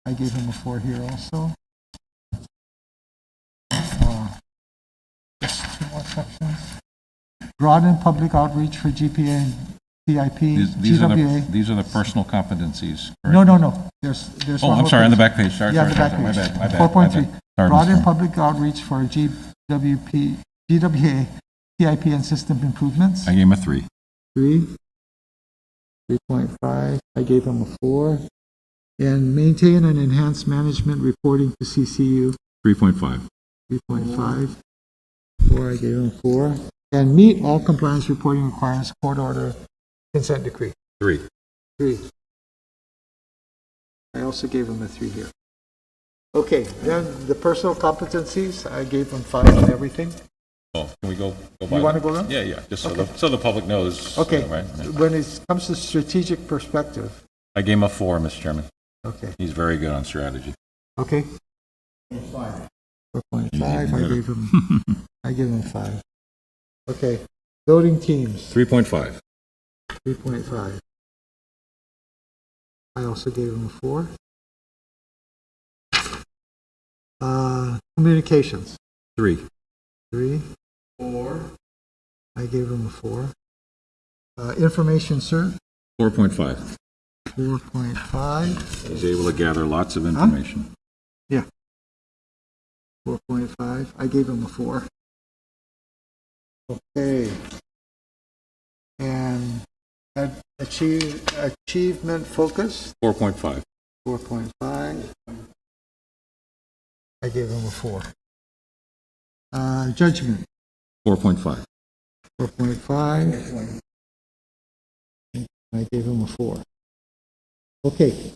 Speaker 1: I gave him a 4 here also. Just 2 more sections. Broaden public outreach for GPA and CIP, GWA.
Speaker 3: These are the personal competencies.
Speaker 1: No. There's
Speaker 3: Oh,
Speaker 1: one
Speaker 3: I'm
Speaker 1: sorry,
Speaker 3: sorry, on the back page. Sorry,
Speaker 1: Yeah,
Speaker 3: sorry,
Speaker 1: the back
Speaker 3: sorry, my
Speaker 1: page.
Speaker 3: bad, my bad.
Speaker 1: 4.3.
Speaker 3: my bad. Sorry,
Speaker 1: Broaden
Speaker 3: Mr.
Speaker 1: public outreach for GWA, CIP and system improvements.
Speaker 3: I gave him a 3.
Speaker 1: 3. 3.5. I gave him a 4. And maintain and enhance management reporting to CCU.
Speaker 3: 3.5.
Speaker 1: 3.5. 4. I gave him a 4. And meet all compliance reporting requirements, court order, consent decree.
Speaker 3: 3.
Speaker 1: 3. I also gave him a 3 here. Okay, then the personal competencies, I gave him 5 on everything.
Speaker 3: Oh, can we go by?
Speaker 1: You want to
Speaker 3: that?
Speaker 1: go there?
Speaker 3: Yeah, just so
Speaker 1: Okay.
Speaker 3: the public knows.
Speaker 1: Okay,
Speaker 3: Right?
Speaker 1: when it comes to strategic perspective,
Speaker 3: I gave him a 4, Mr. Chairman.
Speaker 1: okay,
Speaker 3: He's very good on strategy.
Speaker 1: okay. 4.5, I gave him 5. Okay, voting teams,
Speaker 3: 3.5.
Speaker 1: 3.5. I also gave him a 4. Communications,
Speaker 3: 3.
Speaker 1: 3. 4. I gave him a 4. Information served,
Speaker 3: 4.5.
Speaker 1: 4.5.
Speaker 3: He's able to gather lots of information.
Speaker 1: 4.5. I gave him a 4. Okay. And achievement focus,
Speaker 3: 4.5.
Speaker 1: 4.5. I gave him a 4. Judgment,
Speaker 3: 4.5.
Speaker 1: 4.5. I gave him a 4. Okay.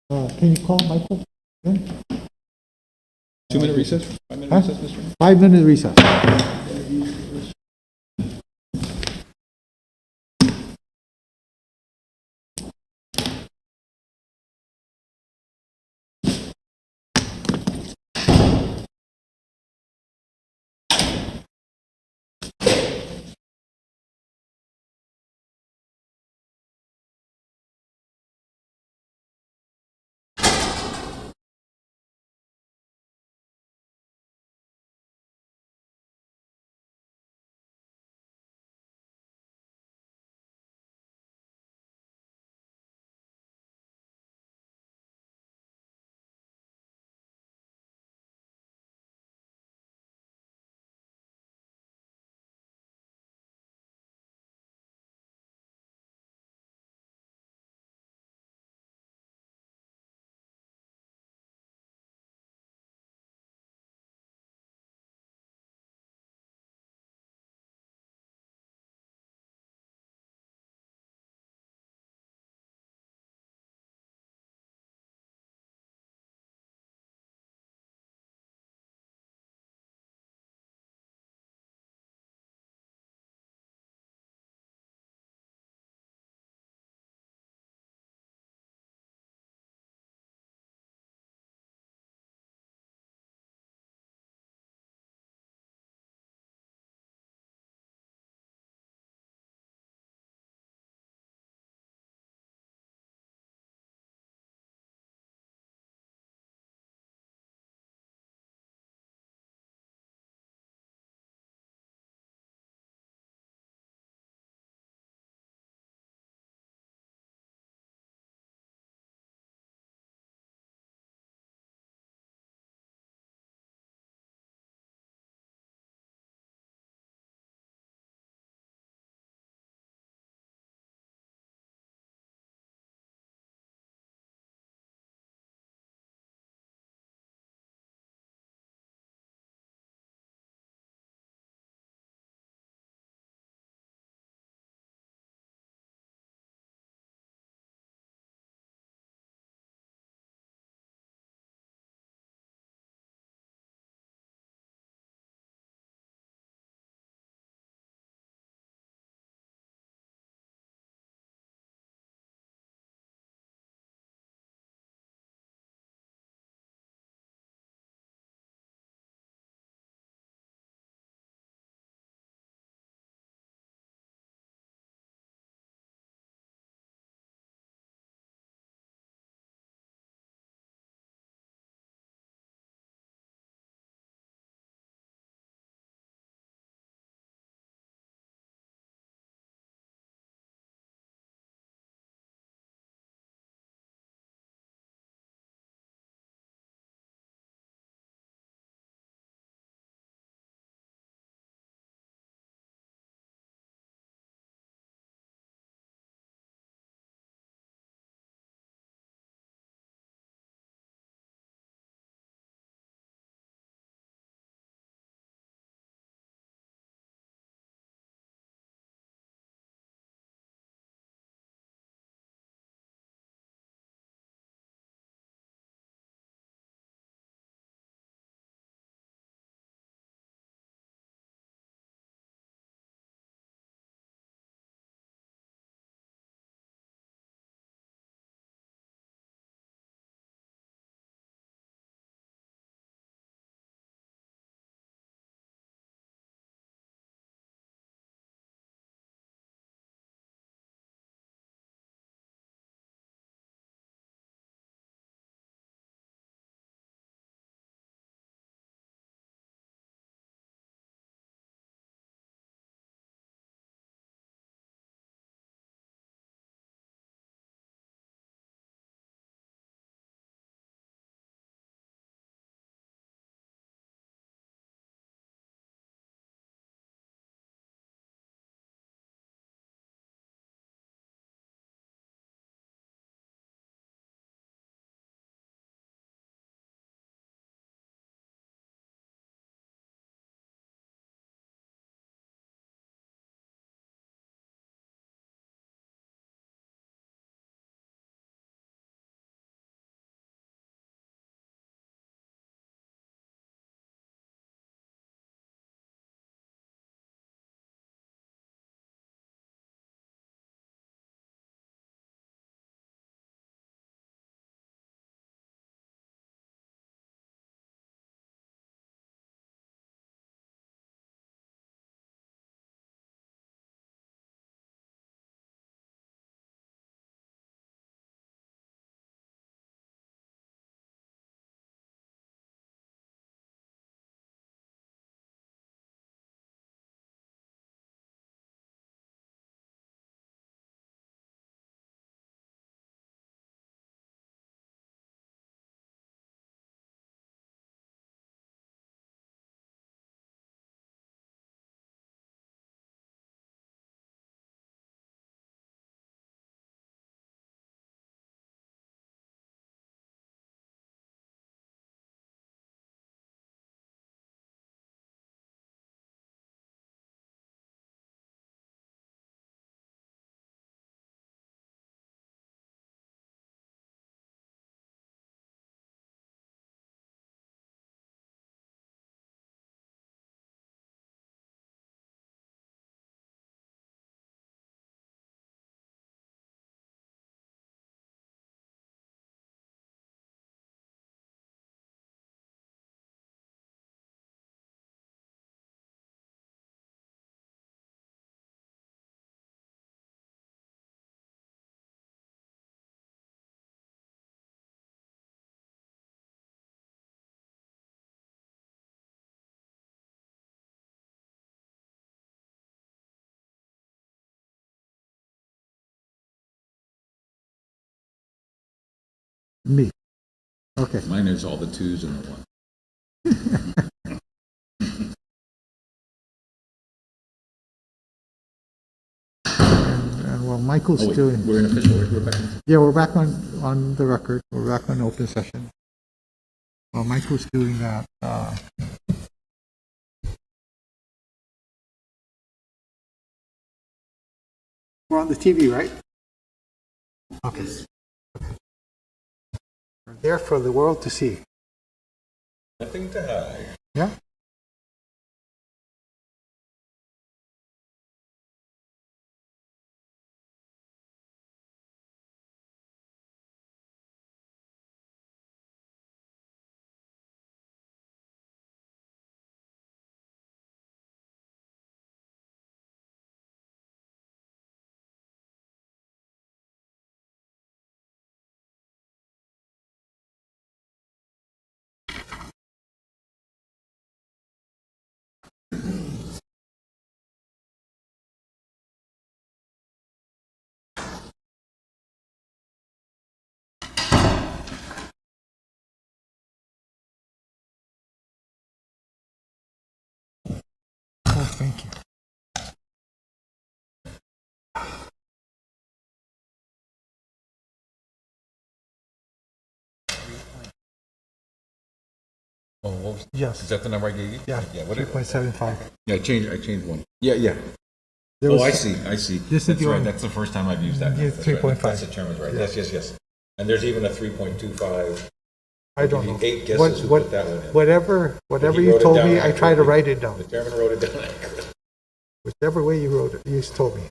Speaker 1: Can you call Michael? Again?
Speaker 3: 2-minute recess? 5-minute recess, Mr. Chairman?
Speaker 1: 5-minute recess. Me. Okay.
Speaker 3: Mine is all the twos and the one.
Speaker 1: And while Michael's
Speaker 3: Oh, wait,
Speaker 1: doing,
Speaker 3: we're in official, we're back.
Speaker 1: yeah, we're back on the record. We're back on open session. While Michael's doing that, we're on the TV, right? Okay. We're there for the world to see.
Speaker 3: Nothing to hide.
Speaker 1: Yeah? Oh, thank you.
Speaker 3: Oh, what was,
Speaker 1: Yes.
Speaker 3: is that the number I gave you?
Speaker 1: Yeah,
Speaker 3: what it-
Speaker 1: 3.75.
Speaker 3: Yeah, I changed one. Yeah.
Speaker 1: There
Speaker 3: Oh,
Speaker 1: was-
Speaker 3: I see.
Speaker 1: This is
Speaker 3: That's
Speaker 1: the
Speaker 3: right,
Speaker 1: only-
Speaker 3: that's the first time I've used that.
Speaker 1: Yeah,
Speaker 3: That's right.
Speaker 1: 3.5.
Speaker 3: That's the chairman's right, yes. And there's even a 3.25.
Speaker 1: I don't know.
Speaker 3: 8 guesses who put that one in.
Speaker 1: Whatever
Speaker 3: He
Speaker 1: you
Speaker 3: wrote it
Speaker 1: told
Speaker 3: down
Speaker 1: me, I try to
Speaker 3: accurately.
Speaker 1: write it down.
Speaker 3: The chairman wrote it down accurately.
Speaker 1: Whichever way you wrote it, you told me.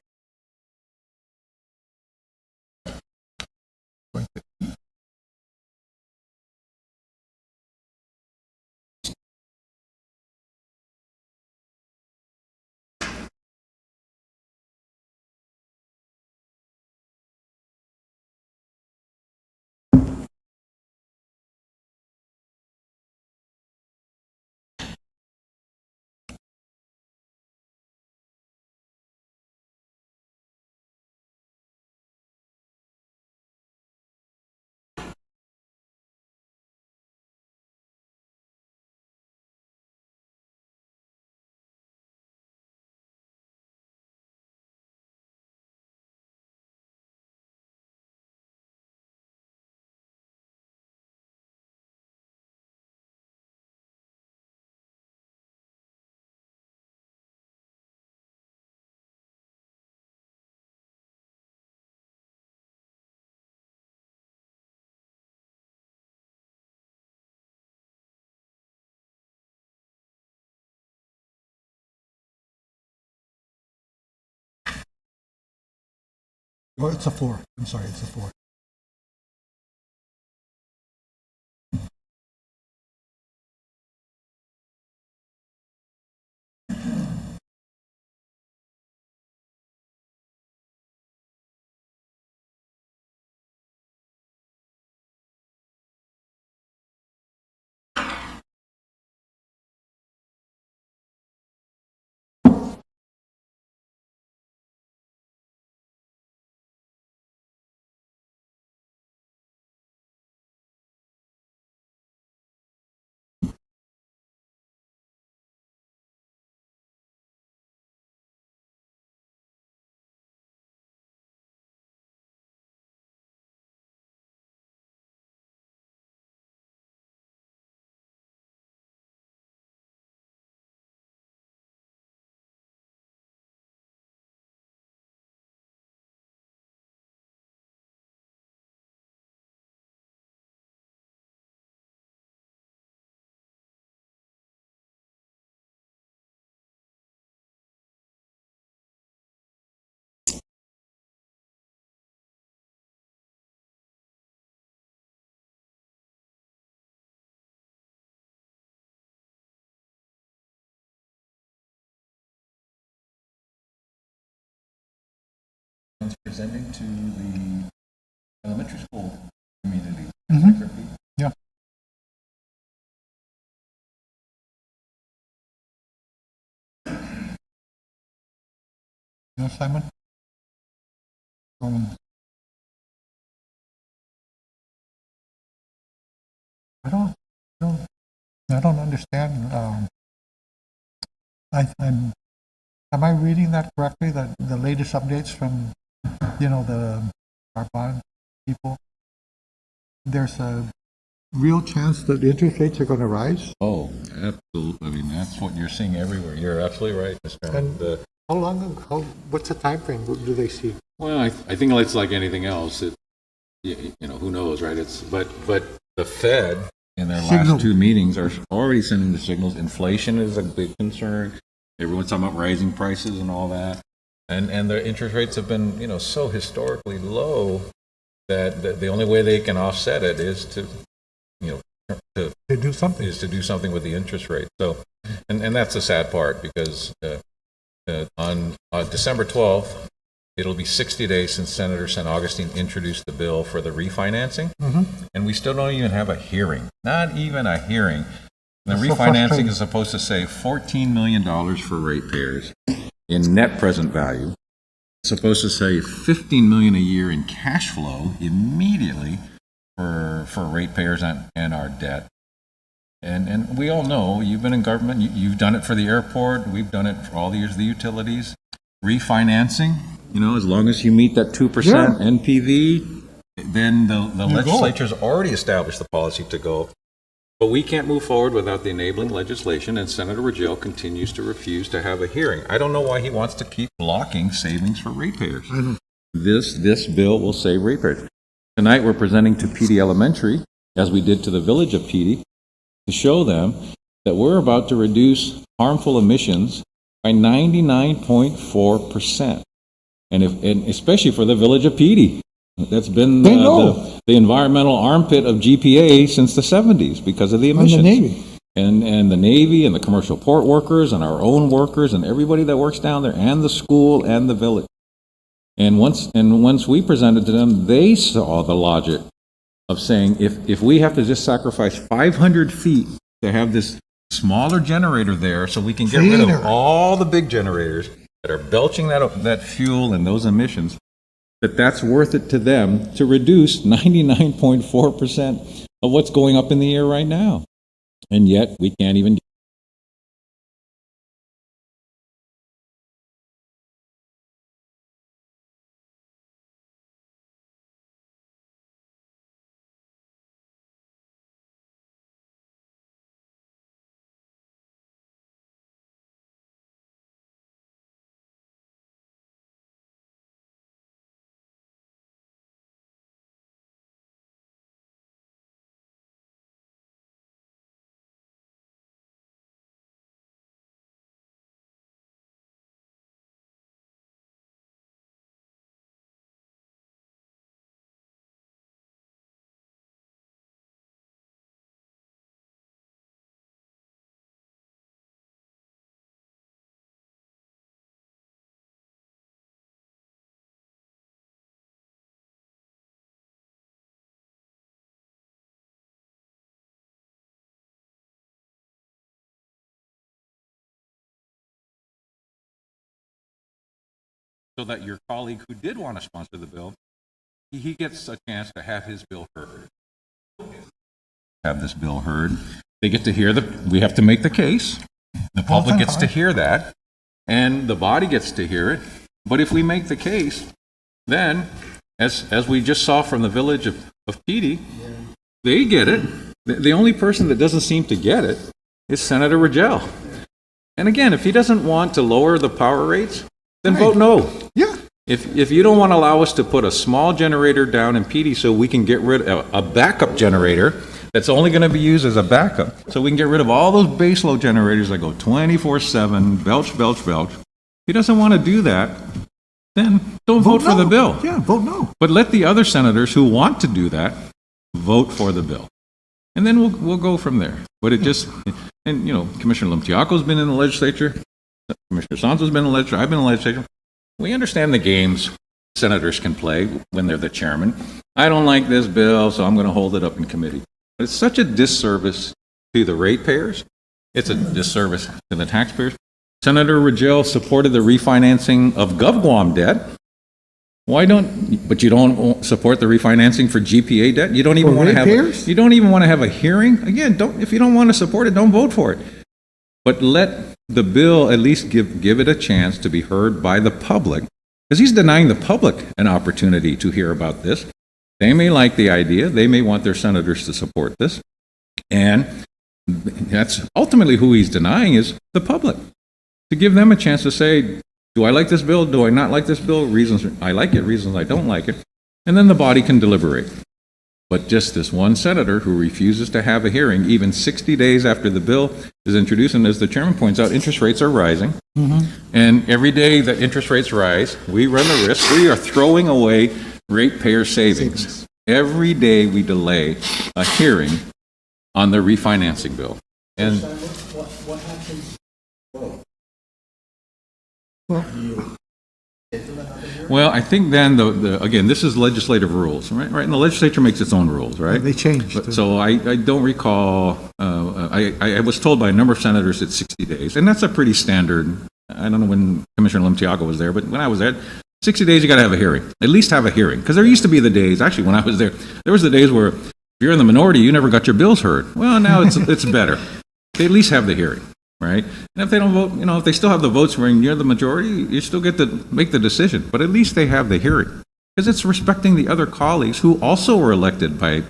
Speaker 1: Oh, it's a 4. I'm sorry, it's a 4.
Speaker 3: Presenting to the elementary school community.
Speaker 1: Yeah. You know, Simon? I don't understand. Am I reading that correctly? That the latest updates from, our bond people, there's a real chance that the interest rates are going to rise?
Speaker 3: Oh, absolutely. I mean, that's what you're seeing everywhere. You're absolutely right, Mr. Chairman.
Speaker 1: And how long, what's the time frame do they see?
Speaker 3: Well, I think it's like anything else. Who knows, right? But the Fed in their last two meetings are already sending the signals. Inflation is a big concern. Everyone's talking about rising prices and all that. And the interest rates have been, so historically low that the only way they can offset it is to do something with the interest rate. So, and that's the sad part, because on December 12th, it'll be 60 days since Senator St. Augustine introduced the bill for the refinancing, and we still don't even have a hearing. Not even a hearing. The refinancing is supposed to save $14 million for ratepayers in net present value. It's supposed to save $15 million a year in cash flow immediately for ratepayers and our debt. And we all know, you've been in government, you've done it for the airport, we've done it for all the years of the utilities. Refinancing, as long as you meet that 2% NPV, then the legislature's already established the policy to go. But we can't move forward without the enabling legislation, and Senator Rangel continues to refuse to have a hearing. I don't know why he wants to keep blocking savings for ratepayers. This bill will save ratepayers. Tonight we're presenting to PD Elementary, as we did to the village of PD, to show them that we're about to reduce harmful emissions by 99.4%. And especially for the village of PD. That's been the environmental armpit of GPA since the 70s because of the emissions.
Speaker 1: And the Navy.
Speaker 3: And the Navy and the commercial port workers and our own workers and everybody that works down there, and the school and the village. And once we presented to them, they saw the logic of saying, if we have to just sacrifice 500 feet to have this smaller generator there so we can get rid of all the big generators that are belching that fuel and those emissions, that's worth it to them to reduce 99.4% of what's going up in the air right now. And yet we can't even. So that your colleague who did want to sponsor the bill, he gets a chance to have his bill heard. Have this bill heard. They get to hear we have to make the case. The public gets to hear that, and the body gets to hear it. But if we make the case, then, as we just saw from the village of Petey, they get it. The only person that doesn't seem to get it is Senator Rangel. And again, if he doesn't want to lower the power rates, then vote no.
Speaker 1: Yeah.
Speaker 3: If you don't want to allow us to put a small generator down in PD so we can get rid of a backup generator that's only going to be used as a backup, so we can get rid of all those baseload generators that go 24/7, belch, belch, belch. If he doesn't want to do that, then don't vote for the bill.
Speaker 1: Yeah, vote no.
Speaker 3: But let the other senators who want to do that vote for the bill. And then we'll go from there. But it just, and Commissioner Limtiaco's been in the legislature, Commissioner Santos has been in the legislature, I've been in the legislature. We understand the games senators can play when they're the chairman. I don't like this bill, so I'm going to hold it up in committee. But it's such a disservice to the ratepayers. It's a disservice to the taxpayers. Senator Rangel supported the refinancing of GovGuam debt. But you don't support the refinancing for GPA debt? You don't even
Speaker 1: For
Speaker 3: want to have,
Speaker 1: ratepayers?
Speaker 3: you don't even want to have a hearing? Again, if you don't want to support it, don't vote for it. But let the bill at least give it a chance to be heard by the public, because he's denying the public an opportunity to hear about this. They may like the idea, they may want their senators to support this, and that's ultimately who he's denying is the public. To give them a chance to say, do I like this bill? Do I not like this bill? Reasons I like it, reasons I don't like it. And then the body can deliberate. But just this one senator who refuses to have a hearing, even 60 days after the bill is introduced, and as the chairman points out, interest rates are rising. And every day that interest rates rise, we run the risk, we are throwing away ratepayer savings. Every day we delay a hearing on the refinancing bill. And
Speaker 5: What happens?
Speaker 3: well, I think then again, this is legislative rules, right? And the legislature makes its own rules, right?
Speaker 1: They changed.
Speaker 3: But, so I don't recall, I was told by a number of senators it's 60 days, and that's a pretty standard, I don't know when Commissioner Limtiago was there, but when I was there, 60 days you got to have a hearing, at least have a hearing. Because there used to be the days, actually when I was there was the days where if you're in the minority, you never got your bills heard. Well, now it's better. They at least have the hearing, right? And if they don't vote, if they still have the votes when you're the majority, you still get to make the decision. But at least they have the hearing. Because it's respecting the other colleagues who also were elected by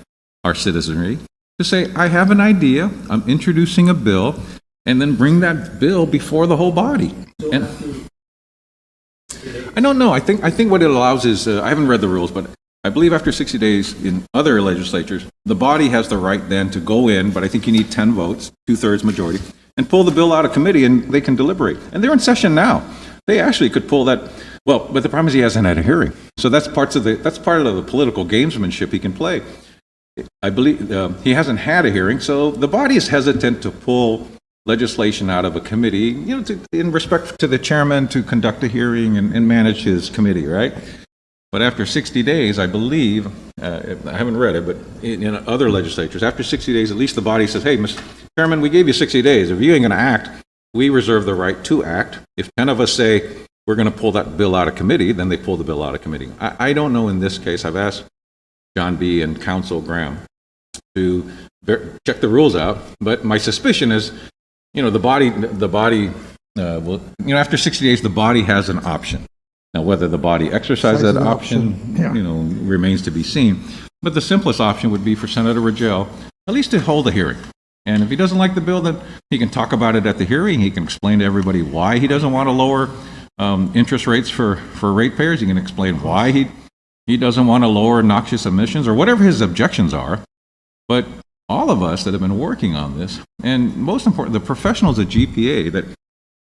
Speaker 3: our citizenry to say, I have an idea, I'm introducing a bill, and then bring that bill before the whole body. And I don't know. I think what it allows is, I haven't read the rules, but I believe after 60 days in other legislatures, the body has the right then to go in, but I think you need 10 votes, 2/3 majority, and pull the bill out of committee and they can deliberate. And they're in session now. They actually could pull that, well, but the problem is he hasn't had a hearing. So that's part of the political gamesmanship he can play. I believe he hasn't had a hearing, so the body is hesitant to pull legislation out of a committee, in respect to the chairman to conduct a hearing and manage his committee, right? But after 60 days, I believe, I haven't read it, but in other legislatures, after 60 days, at least the body says, hey, Mr. Chairman, we gave you 60 days. If you ain't going to act, we reserve the right to act. If 10 of us say we're going to pull that bill out of committee, then they pull the bill out of committee. I don't know in this case. I've asked John B. and Counsel Graham to check the rules out, but my suspicion is, the body will, after 60 days, the body has an option. Now, whether the body exercises that option, remains to be seen. But the simplest option would be for Senator Rangel at least to hold a hearing. And if he doesn't like the bill, then he can talk about it at the hearing. He can explain to everybody why he doesn't want to lower interest rates for ratepayers. He can explain why he doesn't want to lower noxious emissions or whatever his objections are. But all of us that have been working on this, and most important, the professionals at GPA that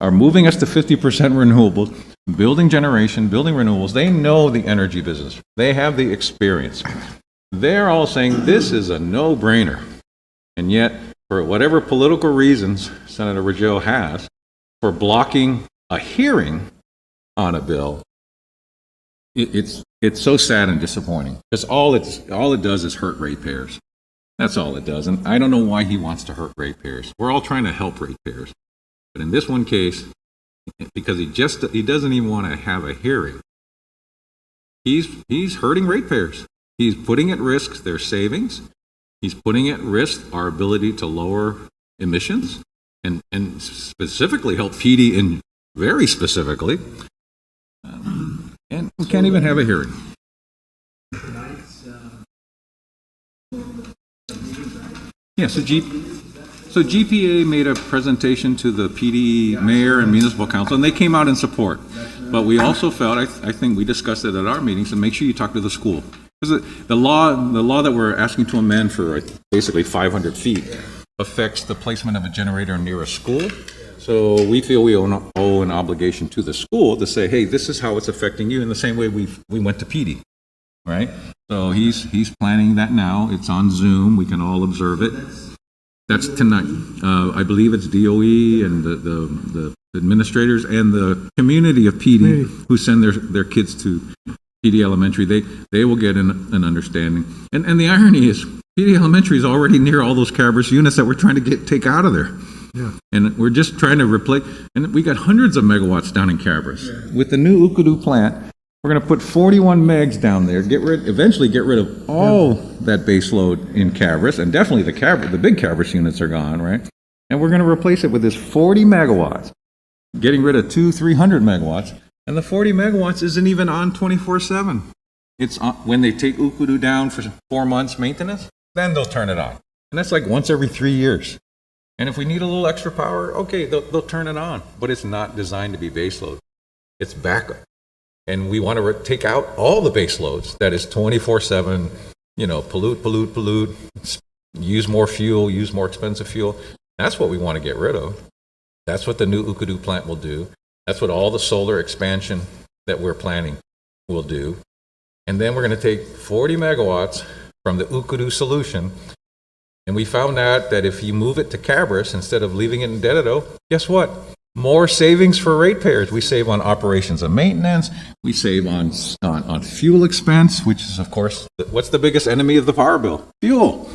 Speaker 3: are moving us to 50% renewables, building generation, building renewables, they know the energy business. They have the experience. They're all saying this is a no-brainer. And yet, for whatever political reasons Senator Rangel has for blocking a hearing on a bill, it's so sad and disappointing. Because all it does is hurt ratepayers. That's all it does. And I don't know why he wants to hurt ratepayers. We're all trying to help ratepayers. But in this one case, because he doesn't even want to have a hearing, he's hurting ratepayers. He's putting at risk their savings. He's putting at risk our ability to lower emissions and specifically help PD in very specifically. And we can't even have a hearing. Yeah, so GPA made a presentation to the PD mayor and municipal council, and they came out in support. But we also felt, I think we discussed it at our meetings, and make sure you talk to the school. Because the law that we're asking to amend for basically 500 feet affects the placement of a generator near a school. So we feel we owe an obligation to the school to say, hey, this is how it's affecting you in the same way we went to PD, right? So he's planning that now. It's on Zoom. We can all observe it. That's tonight. I believe it's DOE and the administrators and the community of PD who send their kids to PD Elementary. They will get an understanding. And the irony is, PD Elementary is already near all those Cabris units that we're trying to take out of there. Yeah. And we're just trying to replace, and we got hundreds of megawatts down in Cabris. With the new Ukudu plant, We're going to put 41 megs down there, eventually get rid of all that base load in Cavers, and definitely the big Cavers units are gone, right? And we're going to replace it with this 40 megawatts, getting rid of 300 megawatts, and the 40 megawatts isn't even on 24/7. It's on, when they take Ukudu down for 4 months maintenance, then they'll turn it on. And that's like once every 3 years. And if we need a little extra power, okay, they'll turn it on, but it's not designed to be base load. It's backup. And we want to take out all the base loads that is 24/7, pollute, use more fuel, use more expensive fuel. That's what we want to get rid of. That's what the new Ukudu plant will do. That's what all the solar expansion that we're planning will do. And then we're going to take 40 megawatts from the Ukudu solution. And we found out that if you move it to Cabras instead of leaving it in Dededo, guess what? More savings for ratepayers. We save on operations and maintenance. We save on fuel expense, which is, of course, what's the biggest enemy of the power bill? Fuel.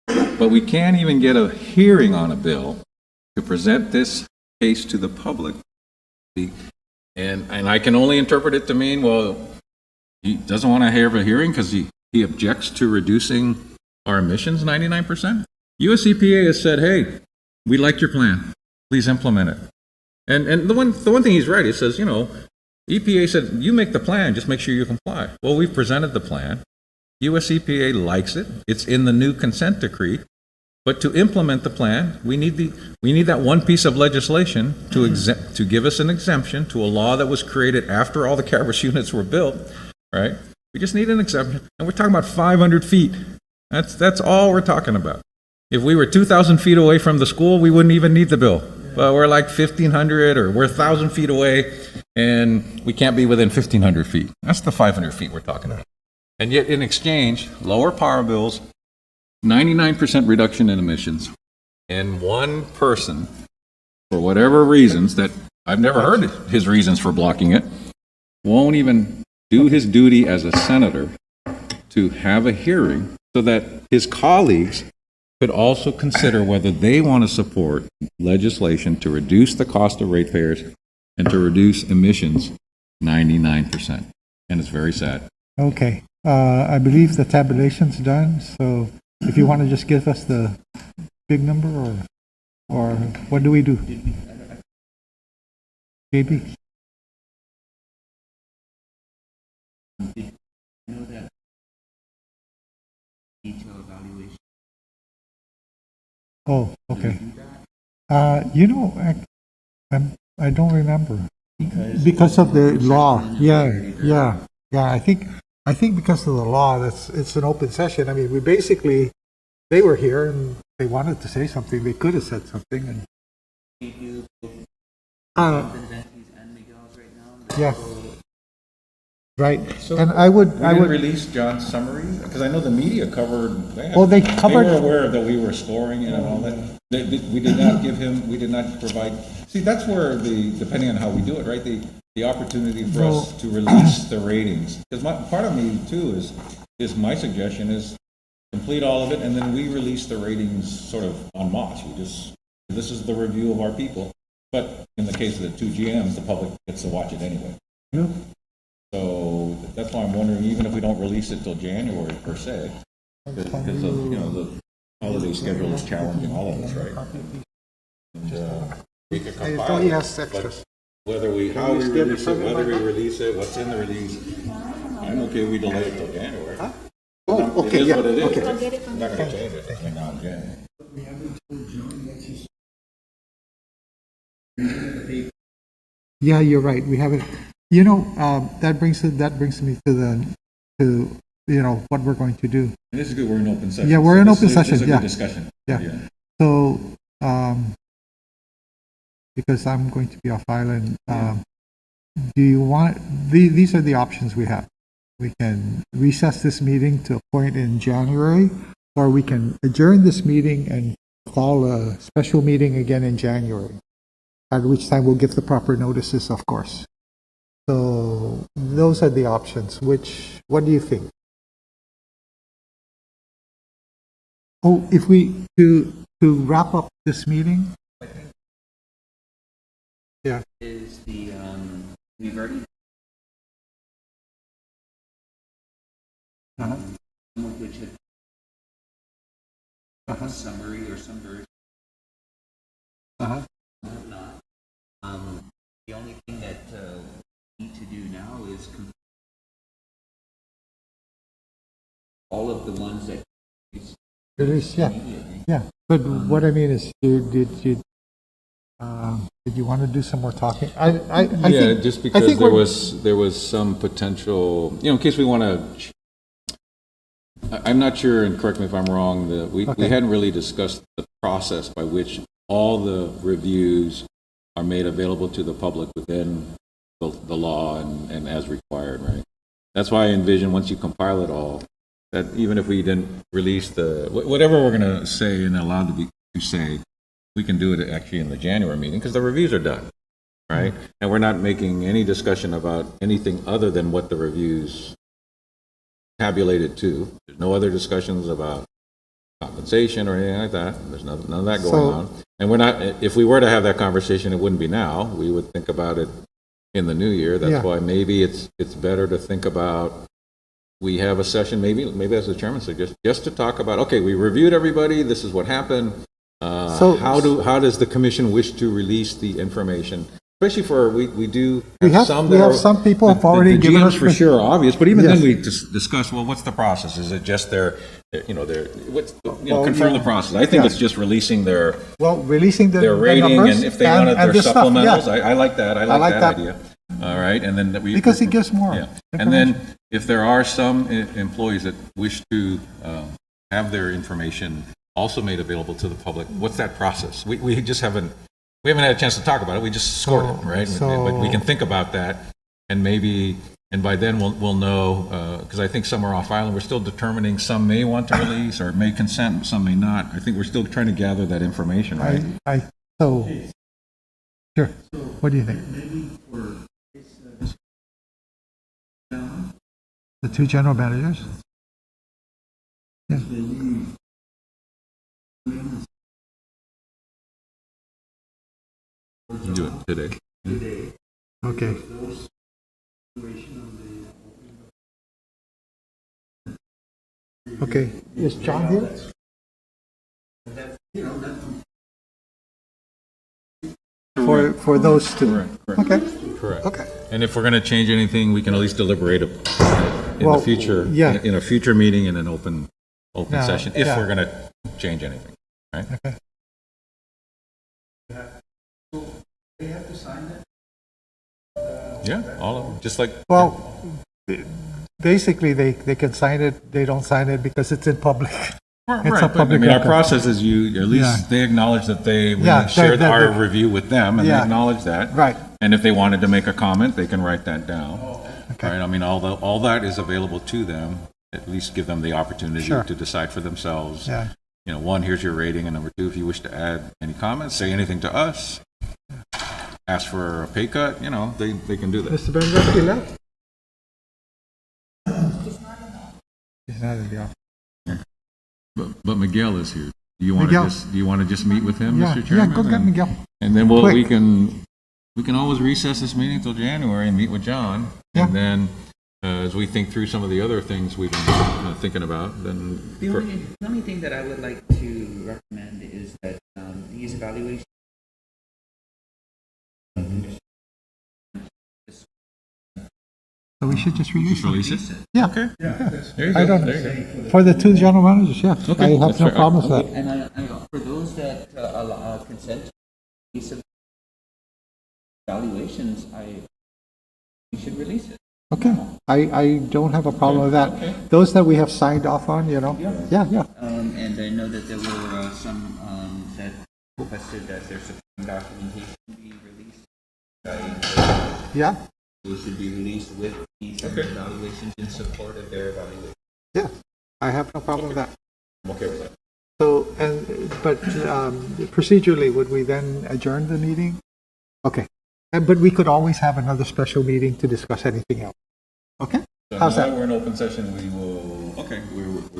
Speaker 3: But we can't even get a hearing on a bill to present this case to the public. And I can only interpret it to mean, well, he doesn't want to have a hearing because he objects to reducing our emissions 99%. US EPA has said, hey, we like your plan. Please implement it. And the one thing he's right, he says, EPA said, you make the plan, just make sure you comply. Well, we've presented the plan. US EPA likes it. It's in the new consent decree. But to implement the plan, we need that one piece of legislation to give us an exemption to a law that was created after all the Cabras units were built, right? We just need an exemption. And we're talking about 500 feet. That's all we're talking about. If we were 2,000 feet away from the school, we wouldn't even need the bill. But we're like 1,500 or we're 1,000 feet away and we can't be within 1,500 feet. That's the 500 feet we're talking about. And yet in exchange, lower power bills, 99% reduction in emissions, and one person, for whatever reasons that I've never heard his reasons for blocking it, won't even do his duty as a senator to have a hearing so that his colleagues could also consider whether they want to support legislation to reduce the cost of ratepayers and to reduce emissions 99%. And it's very sad.
Speaker 1: Okay, I believe the tabulation's done, so if you want to just give us the big number or what do we do? JB? Oh, okay. I don't remember. Because of the law. Yeah. I think because of the law, it's an open session. I mean, they were here and they wanted to say something. They could have said something. Yeah. Right.
Speaker 3: So
Speaker 1: and I would
Speaker 3: release John's summary because I know the media covered. They were aware that we were scoring and all that. We did not give him. We did not provide. See, that's where depending on how we do it, right? The opportunity for us to release the ratings. Because part of me too is my suggestion is complete all of it and then we release the ratings sort of en masse. This is the review of our people. But in the case of the two GMs, the public gets to watch it anyway.
Speaker 1: Yeah.
Speaker 3: So that's why I'm wondering, even if we don't release it till January per se, because of the holiday schedule is challenging all of us, right? And, we could compile it, but how we release it, whether we release it, what's in the release, I'm okay. We delay it till January. Huh?
Speaker 1: Oh, okay,
Speaker 3: it is
Speaker 1: yeah,
Speaker 3: what it is.
Speaker 1: okay.
Speaker 3: Right? I'm not going to change it between now and January.
Speaker 1: Yeah, you're right. We haven't. That brings me to what we're going to do.
Speaker 3: And this is good. We're in open session.
Speaker 1: Yeah, we're in open session.
Speaker 3: This is a
Speaker 1: Yeah.
Speaker 3: good discussion.
Speaker 1: Yeah. So, because I'm going to be off island, do you want? These are the options we have. We can recess this meeting to a point in January, or we can adjourn this meeting and call a special meeting again in January, at which time we'll give the proper notices, of course. So those are the options. What do you think? Oh, if we to wrap up this meeting. Yeah.
Speaker 2: Is we've already some of which have a summary or some version. Not. The only thing that we need to do now is all of the ones that
Speaker 1: Release, yeah,
Speaker 2: immediately.
Speaker 1: yeah. But what I mean is, did you want to do some more talking? I
Speaker 3: Yeah,
Speaker 1: think,
Speaker 3: just
Speaker 1: I
Speaker 3: because
Speaker 1: think
Speaker 3: there was some potential, in case we want to, I'm not sure, and correct me if I'm wrong, that we
Speaker 1: Okay.
Speaker 3: hadn't really discussed the process by which all the reviews are made available to the public within the law and as required, right? That's why I envision, once you compile it all, that even if we didn't release whatever we're going to say and allowed to say, we can do it actually in the January meeting, because the reviews are done, right? And we're not making any discussion about anything other than what the reviews tabulated to. There's no other discussions about compensation or anything like that. There's none of that going
Speaker 1: So-
Speaker 3: on. And we're not, if we were to have that conversation, it wouldn't be now. We would think about it in the new year.
Speaker 1: Yeah.
Speaker 3: That's why maybe it's better to think about, we have a session, maybe as the chairman said, just to talk about, okay, we reviewed everybody, this is what happened.
Speaker 1: So-
Speaker 3: How does the commission wish to release the information? Especially for, we do
Speaker 1: We have-
Speaker 3: some
Speaker 1: we
Speaker 3: that
Speaker 1: have
Speaker 3: are-
Speaker 1: some people have
Speaker 3: the-
Speaker 1: already
Speaker 3: the
Speaker 1: given
Speaker 3: GMs
Speaker 1: us
Speaker 3: for
Speaker 1: res-
Speaker 3: sure are obvious, but even then
Speaker 1: Yes.
Speaker 3: we discuss, well, what's the process? Is it just
Speaker 1: Well,
Speaker 3: confirm
Speaker 1: yeah.
Speaker 3: the process? I think
Speaker 1: Yeah.
Speaker 3: it's just releasing their
Speaker 1: releasing the
Speaker 3: rating,
Speaker 1: numbers
Speaker 3: and if they wanted their
Speaker 1: this stuff, yeah.
Speaker 3: supplementals, I like that, I
Speaker 1: like
Speaker 3: like that
Speaker 1: that.
Speaker 3: idea. All right, and then that we.
Speaker 1: Because it gives more
Speaker 3: Yeah, and then if there are some employees that wish to have their information also made available to the public, what's that process? We just haven't had a chance to talk about it, we just scored it, right? But we can think about that, and maybe, and by then we'll know, because I think some are off island, we're still determining, some may want to release or may consent, some may not. I think we're still trying to gather that information, right?
Speaker 1: So, sure, what do you think? The two general managers? Yeah.
Speaker 3: Do it today.
Speaker 1: Okay. Okay, is John here? For those two?
Speaker 3: Correct.
Speaker 1: Okay,
Speaker 3: Correct.
Speaker 1: okay.
Speaker 3: And if we're going to change anything, we can at least deliberate it in
Speaker 1: Well,
Speaker 3: the future,
Speaker 1: yeah.
Speaker 3: in a future meeting in an open
Speaker 1: Yeah,
Speaker 3: session, if
Speaker 1: yeah.
Speaker 3: we're going to change anything, right?
Speaker 1: Okay.
Speaker 3: Yeah, all of them, just like.
Speaker 1: Well, basically, they can sign it, they don't sign it because it's in public.
Speaker 3: Right,
Speaker 1: it's a
Speaker 3: but I
Speaker 1: public
Speaker 3: mean, our
Speaker 1: record.
Speaker 3: process is at least
Speaker 1: Yeah.
Speaker 3: they acknowledge that we
Speaker 1: Yeah,
Speaker 3: shared
Speaker 1: that-
Speaker 3: our
Speaker 1: that-
Speaker 3: review with them, and they
Speaker 1: Yeah.
Speaker 3: acknowledge that.
Speaker 1: Right.
Speaker 3: And if they wanted to make a comment, they can write that down.
Speaker 1: Okay.
Speaker 3: Right, I mean, all that is available to them, at least give them the opportunity
Speaker 1: Sure.
Speaker 3: to decide for themselves.
Speaker 1: Yeah.
Speaker 3: One, here's your rating, and number two, if you wish to add any comments, say anything to us, ask for a pay cut, they can do that.
Speaker 1: Mr. Benjamin left? He's not in the office.
Speaker 3: But Miguel is here. Do you want
Speaker 1: Miguel.
Speaker 3: to just meet with him,
Speaker 1: Yeah,
Speaker 3: Mr. Chairman?
Speaker 1: yeah, go get
Speaker 3: And-
Speaker 1: Miguel.
Speaker 3: And then
Speaker 1: Quick.
Speaker 3: we can always recess this meeting till January and meet with John.
Speaker 1: Yeah.
Speaker 3: And then, as we think through some of the other things we've been thinking about, then.
Speaker 2: The only thing that I would like to recommend is that these evaluations.
Speaker 1: So we should just release them.
Speaker 3: Release it?
Speaker 1: Yeah.
Speaker 3: Okay. There you
Speaker 1: I
Speaker 3: go.
Speaker 1: don't,
Speaker 3: There you go.
Speaker 1: for the two general managers, yeah.
Speaker 3: Okay,
Speaker 1: I have
Speaker 3: that's
Speaker 1: no
Speaker 3: fair.
Speaker 1: problems with that.
Speaker 2: And for those that consent to these evaluations, we should release it.
Speaker 1: Okay, I don't have a problem with that.
Speaker 3: Okay.
Speaker 1: Those that we have signed off on, yeah.
Speaker 2: And I know that there were some that requested that their supporting documentation be released.
Speaker 1: Yeah,
Speaker 2: They should be released with these evaluations in support of their evaluation.
Speaker 1: yeah, I have no problem with that.
Speaker 3: I'm okay with that.
Speaker 1: So, but procedurally, would we then adjourn the meeting? Okay, but we could always have another special meeting to discuss anything else. Okay,
Speaker 3: So
Speaker 1: how's
Speaker 3: now
Speaker 1: that?
Speaker 3: that we're in open session, we're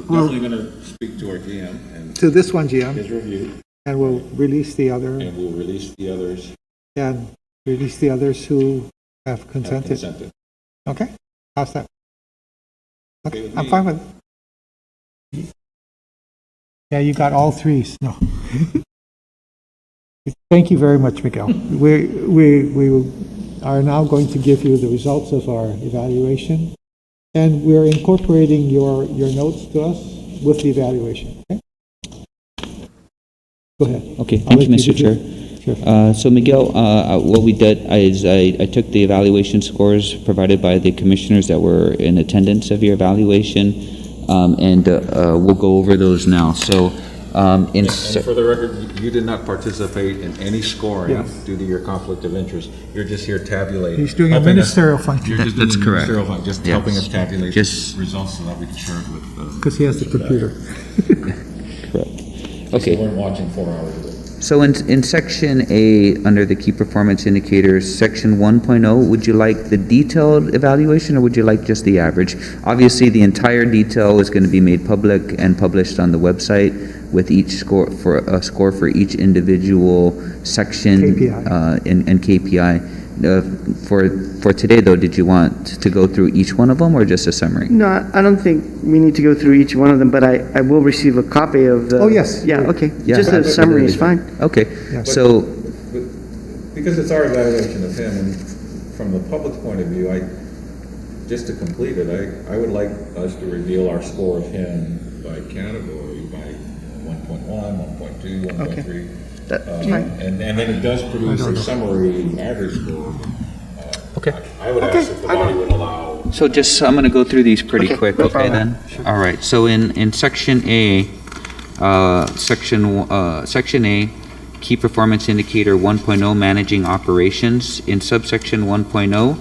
Speaker 1: Well-
Speaker 3: definitely going to speak to our GM and
Speaker 1: To this one, GM,
Speaker 3: his review,
Speaker 1: and we'll release the other,
Speaker 3: and we'll release the others
Speaker 1: and release the others who have
Speaker 3: that
Speaker 1: consented.
Speaker 3: consented.
Speaker 1: Okay, how's that? Okay, I'm fine with. Yeah, you got all threes. No. Thank you very much, Miguel. We are now going to give you the results of our evaluation, and we're incorporating your notes to us with the evaluation. Okay? Go ahead.
Speaker 2: Okay,
Speaker 1: I'll
Speaker 2: thank you,
Speaker 1: let
Speaker 2: Mr.
Speaker 1: do-
Speaker 2: Chair.
Speaker 1: Sure.
Speaker 2: So Miguel, what we did is I took the evaluation scores provided by the commissioners that were in attendance of your evaluation, and we'll go over those now. So,
Speaker 3: And for the record, you did not participate in any scoring
Speaker 1: Yes.
Speaker 3: due to your conflict of interest. You're just here tabulating.
Speaker 1: He's doing a
Speaker 3: helping us-
Speaker 1: ministerial function
Speaker 3: You're just doing
Speaker 2: That's
Speaker 3: the
Speaker 2: correct.
Speaker 3: ministerial function, just
Speaker 2: Yes.
Speaker 3: helping us tabulate
Speaker 2: Just-
Speaker 3: the results so that we can share it with.
Speaker 1: because he has the computer.
Speaker 2: correct.
Speaker 3: We
Speaker 2: Okay.
Speaker 3: weren't watching 4 hours ago.
Speaker 2: So in section A, under the key performance indicators, section 1.0, would you like the detailed evaluation or would you like just the average? Obviously, the entire detail is going to be made public and published on the website with each score for a score for each individual section
Speaker 1: KPI.
Speaker 2: and KPI. For today, though, did you want to go through each one of them or just a summary?
Speaker 4: No, I don't think we need to go through each one of them, but I will receive a copy of the.
Speaker 1: Oh, yes.
Speaker 4: Yeah, okay.
Speaker 2: Yeah.
Speaker 4: Just a summary is fine.
Speaker 2: Okay,
Speaker 1: Yeah.
Speaker 2: so
Speaker 3: Because it's our evaluation of him, and from the public's point of view, just to complete it, I would like us to reveal our score of him by category, by 1.1, 1.2, 1.3.
Speaker 4: That's fine.
Speaker 3: And then it does produce a summary average score.
Speaker 2: Okay.
Speaker 3: I would ask if the body would allow.
Speaker 2: So I'm going to go through these pretty
Speaker 4: Okay,
Speaker 2: quick,
Speaker 4: no
Speaker 2: okay
Speaker 4: problem.
Speaker 2: then? All right, so in section A, section A, key performance indicator 1.0, managing operations. In subsection 1.0,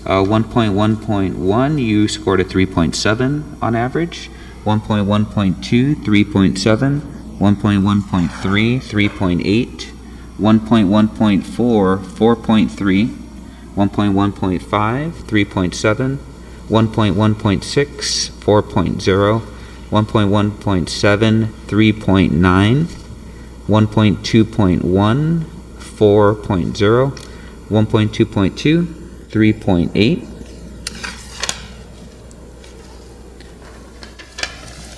Speaker 2: 1.1.1, you scored a 3.7 on average. 1.1.2, 3.7. 1.1.3, 3.8. 1.1.4, 4.3. 1.1.5, 3.7, 1.1.6, 4.0, 1.1.7, 3.9, 1.2.1, 4.0, 1.2.2, 3.8,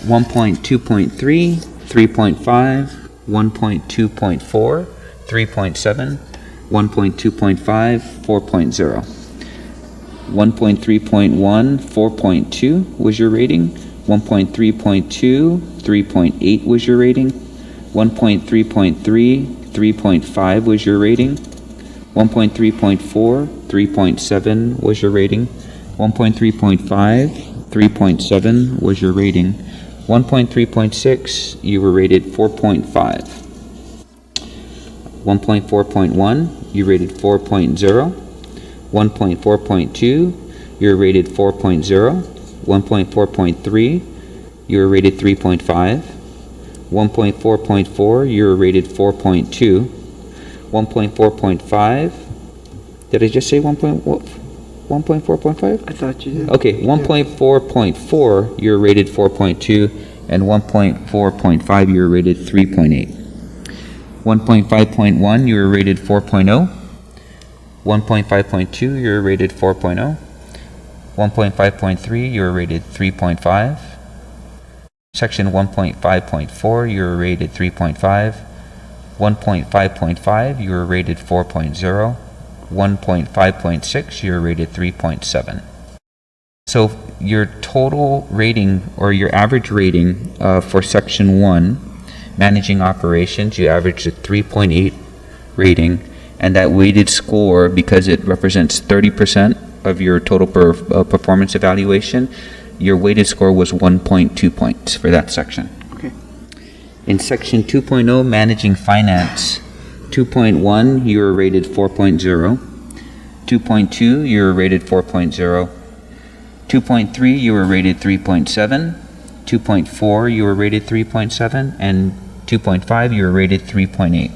Speaker 2: 1.2.3, 3.5, 1.2.4, 3.7, 1.2.5, 4.0. 1.3.1, 4.2 was your rating. 1.3.2, 3.8 was your rating. 1.3.3, 3.5 was your rating. 1.3.4, 3.7 was your rating. 1.3.5, 3.7 was your rating. 1.3.6, you were rated 4.5. 1.4.1, you rated 4.0. 1.4.2, you're rated 4.0. 1.4.3, you're rated 3.5. 1.4.4, you're rated 4.2. 1.4.5, did I just say 1.4.5?
Speaker 4: I thought you did.
Speaker 2: Okay, 1.4.4, you're rated 4.2, and 1.4.5, you're rated 3.8. 1.5.1, you were rated 4.0. 1.5.2, you were rated 4.0. 1.5.3, you were rated 3.5. Section 1.5.4, you were rated 3.5. 1.5.5, you were rated 4.0. 1.5.6, you were rated 3.7. So your total rating, or your average rating for Section 1, managing operations, you averaged a 3.8 rating, and that weighted score, because it represents 30% of your total performance evaluation, your weighted score was 1.2 points for that section.
Speaker 4: Okay.
Speaker 2: In Section 2.0, managing finance, 2.1, you were rated 4.0. 2.2, you were rated 4.0. 2.3, you were rated 3.7. 2.4, you were rated 3.7. And 2.5, you were rated 3.8.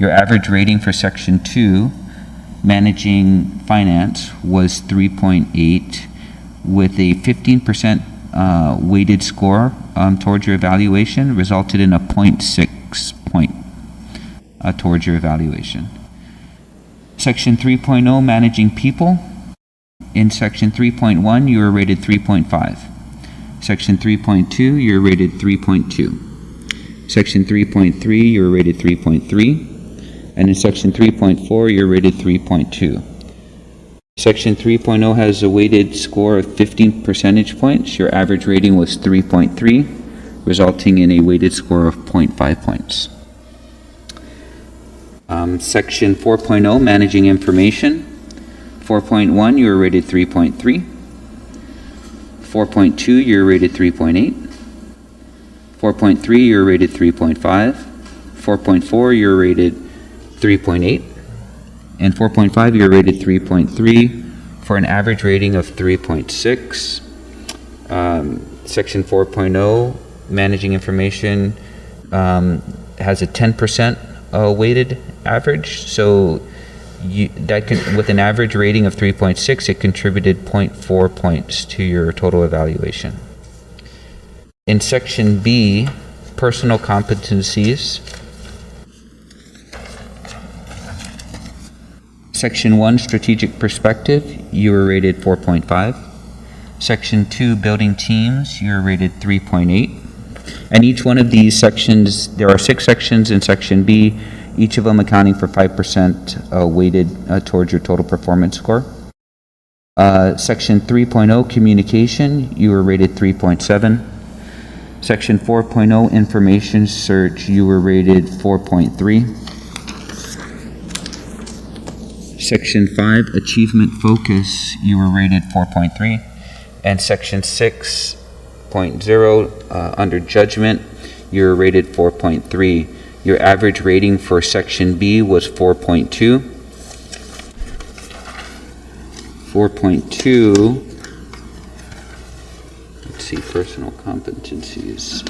Speaker 2: Your average rating for Section 2, managing finance, was 3.8, with a 15% weighted score towards your evaluation, resulted in a 0.6 point towards your evaluation. Section 3.0, managing people. In Section 3.1, you were rated 3.5. Section 3.2, you're rated 3.2. Section 3.3, you're rated 3.3. And in Section 3.4, you're rated 3.2. Section 3.0 has a weighted score of 15 percentage points. Your average rating was 3.3, resulting in a weighted score of 0.5 points. Section 4.0, Managing Information. 4.1, you were rated 3.3. 4.2, you're rated 3.8. 4.3, you're rated 3.5. 4.4, you're rated 3.8. And 4.5, you're rated 3.3 for an average rating of 3.6. Section 4.0, Managing Information, has a 10% weighted average. So with an average rating of 3.6, it contributed 0.4 points to your total evaluation. In Section B, Personal Competencies, Section 1, Strategic Perspective, you were rated 4.5. Section 2, Building Teams, you were rated 3.8. And each one of these sections, there are 6 sections in Section B, each of them accounting for 5% weighted towards your total performance score. Section 3.0, Communication, you were rated 3.7. Section 4.0, Information Search, you were rated 4.3. Section 5, Achievement Focus, you were rated 4.3. And Section 6.0, under Judgment, you were rated 4.3. Your average rating for Section B was 4.2. 4.2, let's see, personal competencies.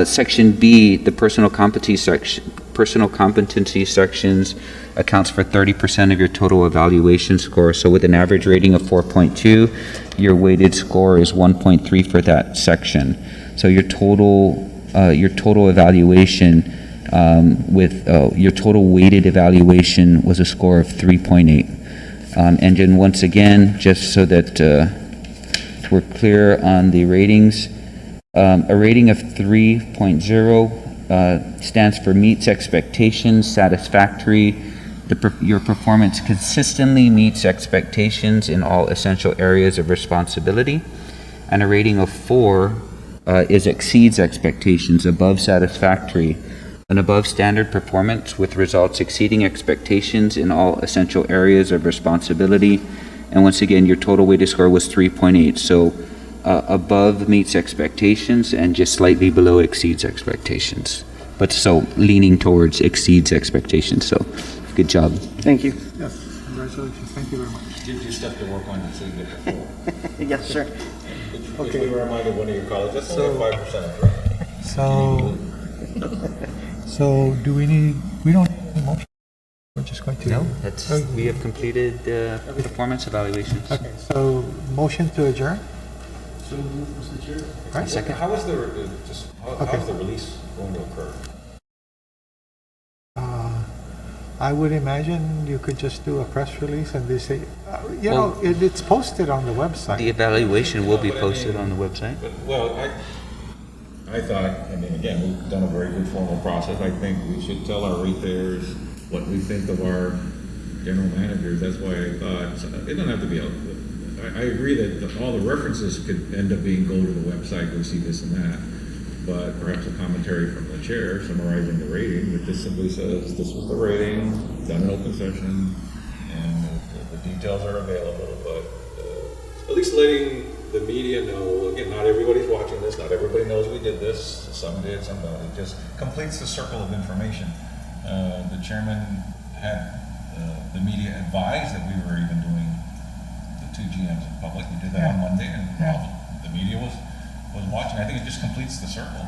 Speaker 2: Section B, the personal competency sections accounts for 30% of your total evaluation score. So with an average rating of 4.2, your weighted score is 1.3 for that section. So your total evaluation your total weighted evaluation was a score of 3.8. And then once again, just so that we're clear on the ratings, a rating of 3.0 stands for meets expectations, satisfactory. Your performance consistently meets expectations in all essential areas of responsibility. And a rating of 4 is exceeds expectations, above satisfactory. An above standard performance with results exceeding expectations in all essential areas of responsibility. And once again, your total weighted score was 3.8. So above meets expectations and just slightly below exceeds expectations. But so leaning towards exceeds expectations. So good job.
Speaker 4: Thank you.
Speaker 1: Yes, congratulations. Thank you very much.
Speaker 3: Did you step to work on it so you get the 4?
Speaker 4: Yes, sir.
Speaker 3: Which we reminded one of your colleagues, that's
Speaker 1: So-
Speaker 3: only 5%.
Speaker 1: So do we don't need a motion? We're just going to.
Speaker 2: No, we have completed performance evaluations.
Speaker 1: Okay, so motion to adjourn?
Speaker 5: So, Mr. Chair?
Speaker 1: Right.
Speaker 2: Second.
Speaker 3: How is the release going to occur?
Speaker 1: I would imagine you could just do a press release and they say, it's posted on the website.
Speaker 2: The evaluation will be posted on the website.
Speaker 3: Well, I thought, again, we've done a very good formal process. I think we should tell our ratepayers what we think of our general managers. That's why I thought, it doesn't have to be, I agree that all the references could end up being go to the website, go see this and that. But perhaps a commentary from the chair summarizing the rating, that just simply says, this was the rating, done in open session, and the details are available. But at least letting the media know, again, not everybody's watching this, not everybody knows we did this, some did, some don't. It just completes the circle of information. The chairman had the media advised that we were even doing the 2 GMs in public. We did that on Monday, and the media was watching. I think it just completes the circle,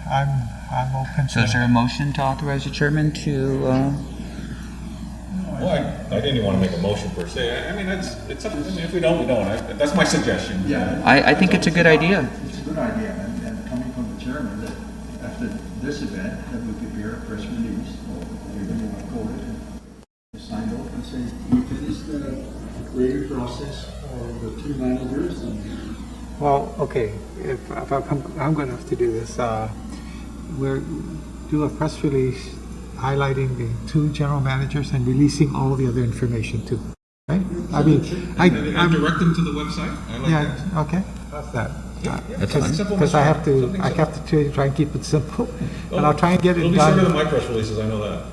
Speaker 1: I'm open
Speaker 2: So is there a motion to authorize the chairman to,
Speaker 3: Well, I didn't even want to make a motion per se. It's up, if we don't, we don't. That's my suggestion.
Speaker 6: Yeah.
Speaker 2: I think it's a good idea.
Speaker 6: It's a good idea, and coming from the chairman, that after this event, that we prepare a press release, or whatever you want to call it, and sign off and say, we finished the rating process for the 2 managers, and
Speaker 1: Well, okay, if I'm going to have to do this. We're do a press release highlighting the two general managers and releasing all the other information too, right? I mean, I'm
Speaker 3: direct them to the website? I like
Speaker 1: yeah, okay, how's that?
Speaker 2: That's fine.
Speaker 1: Because I have to try and keep it simple, and I'll try and get it done.
Speaker 3: my press releases, I know that.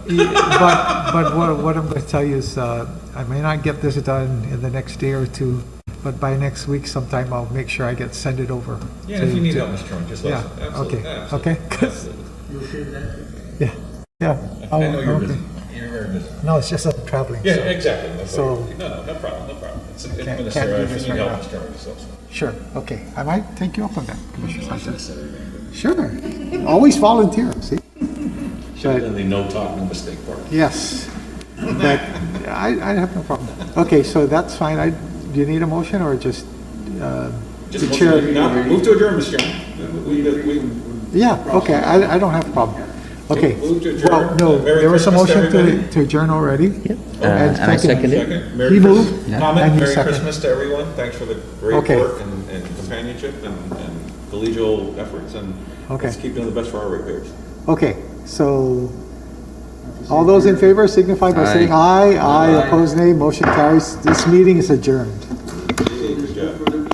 Speaker 1: But what I'm going to tell you is, I may not get this done in the next day or two, but by next week sometime I'll make sure I send it over.
Speaker 3: Yeah, if you need help, Mr. Chairman, just let
Speaker 1: Yeah,
Speaker 3: us know. Absolutely,
Speaker 1: okay,
Speaker 3: absolutely,
Speaker 1: okay.
Speaker 3: absolutely.
Speaker 6: You okay with that?
Speaker 1: Yeah, yeah.
Speaker 3: I know you're
Speaker 1: okay.
Speaker 3: busy. You're very busy.
Speaker 1: No, it's just I'm traveling.
Speaker 3: Yeah,
Speaker 1: so-
Speaker 3: exactly. That's
Speaker 1: So-
Speaker 3: what- no problem, no problem. It's
Speaker 1: Can't do
Speaker 3: administrative. If
Speaker 1: this
Speaker 3: you need
Speaker 1: right
Speaker 3: help,
Speaker 1: now.
Speaker 3: Mr. Chairman, just let us know.
Speaker 1: Sure, okay. I might take you up on that, Commissioner Sanchez. Sure. Always volunteer, see? But,
Speaker 3: And the no talk, no mistake part.
Speaker 1: yes, but I have no problem. Okay, so that's fine. Do you need a motion or just
Speaker 3: Just
Speaker 1: the chair?
Speaker 3: move to adjourn, Mr. Chairman. We-
Speaker 1: Yeah, okay, I don't have a problem. Okay.
Speaker 3: Move to adjourn.
Speaker 1: Well, no,
Speaker 3: Merry
Speaker 1: there was a
Speaker 3: Christmas to
Speaker 1: motion
Speaker 3: everybody.
Speaker 1: to adjourn already.
Speaker 2: And I second it.
Speaker 3: Second, Merry
Speaker 1: He
Speaker 3: Christmas.
Speaker 1: moved,
Speaker 3: Comment,
Speaker 1: and you
Speaker 3: Merry
Speaker 1: second.
Speaker 3: Christmas to everyone. Thanks for the great
Speaker 1: Okay.
Speaker 3: work and companionship and collegial efforts, and
Speaker 1: Okay.
Speaker 3: let's keep doing the best for our ratepayers.
Speaker 1: Okay, so all those in favor signify by saying aye. Aye, opposed nay, motion carries. This meeting is adjourned.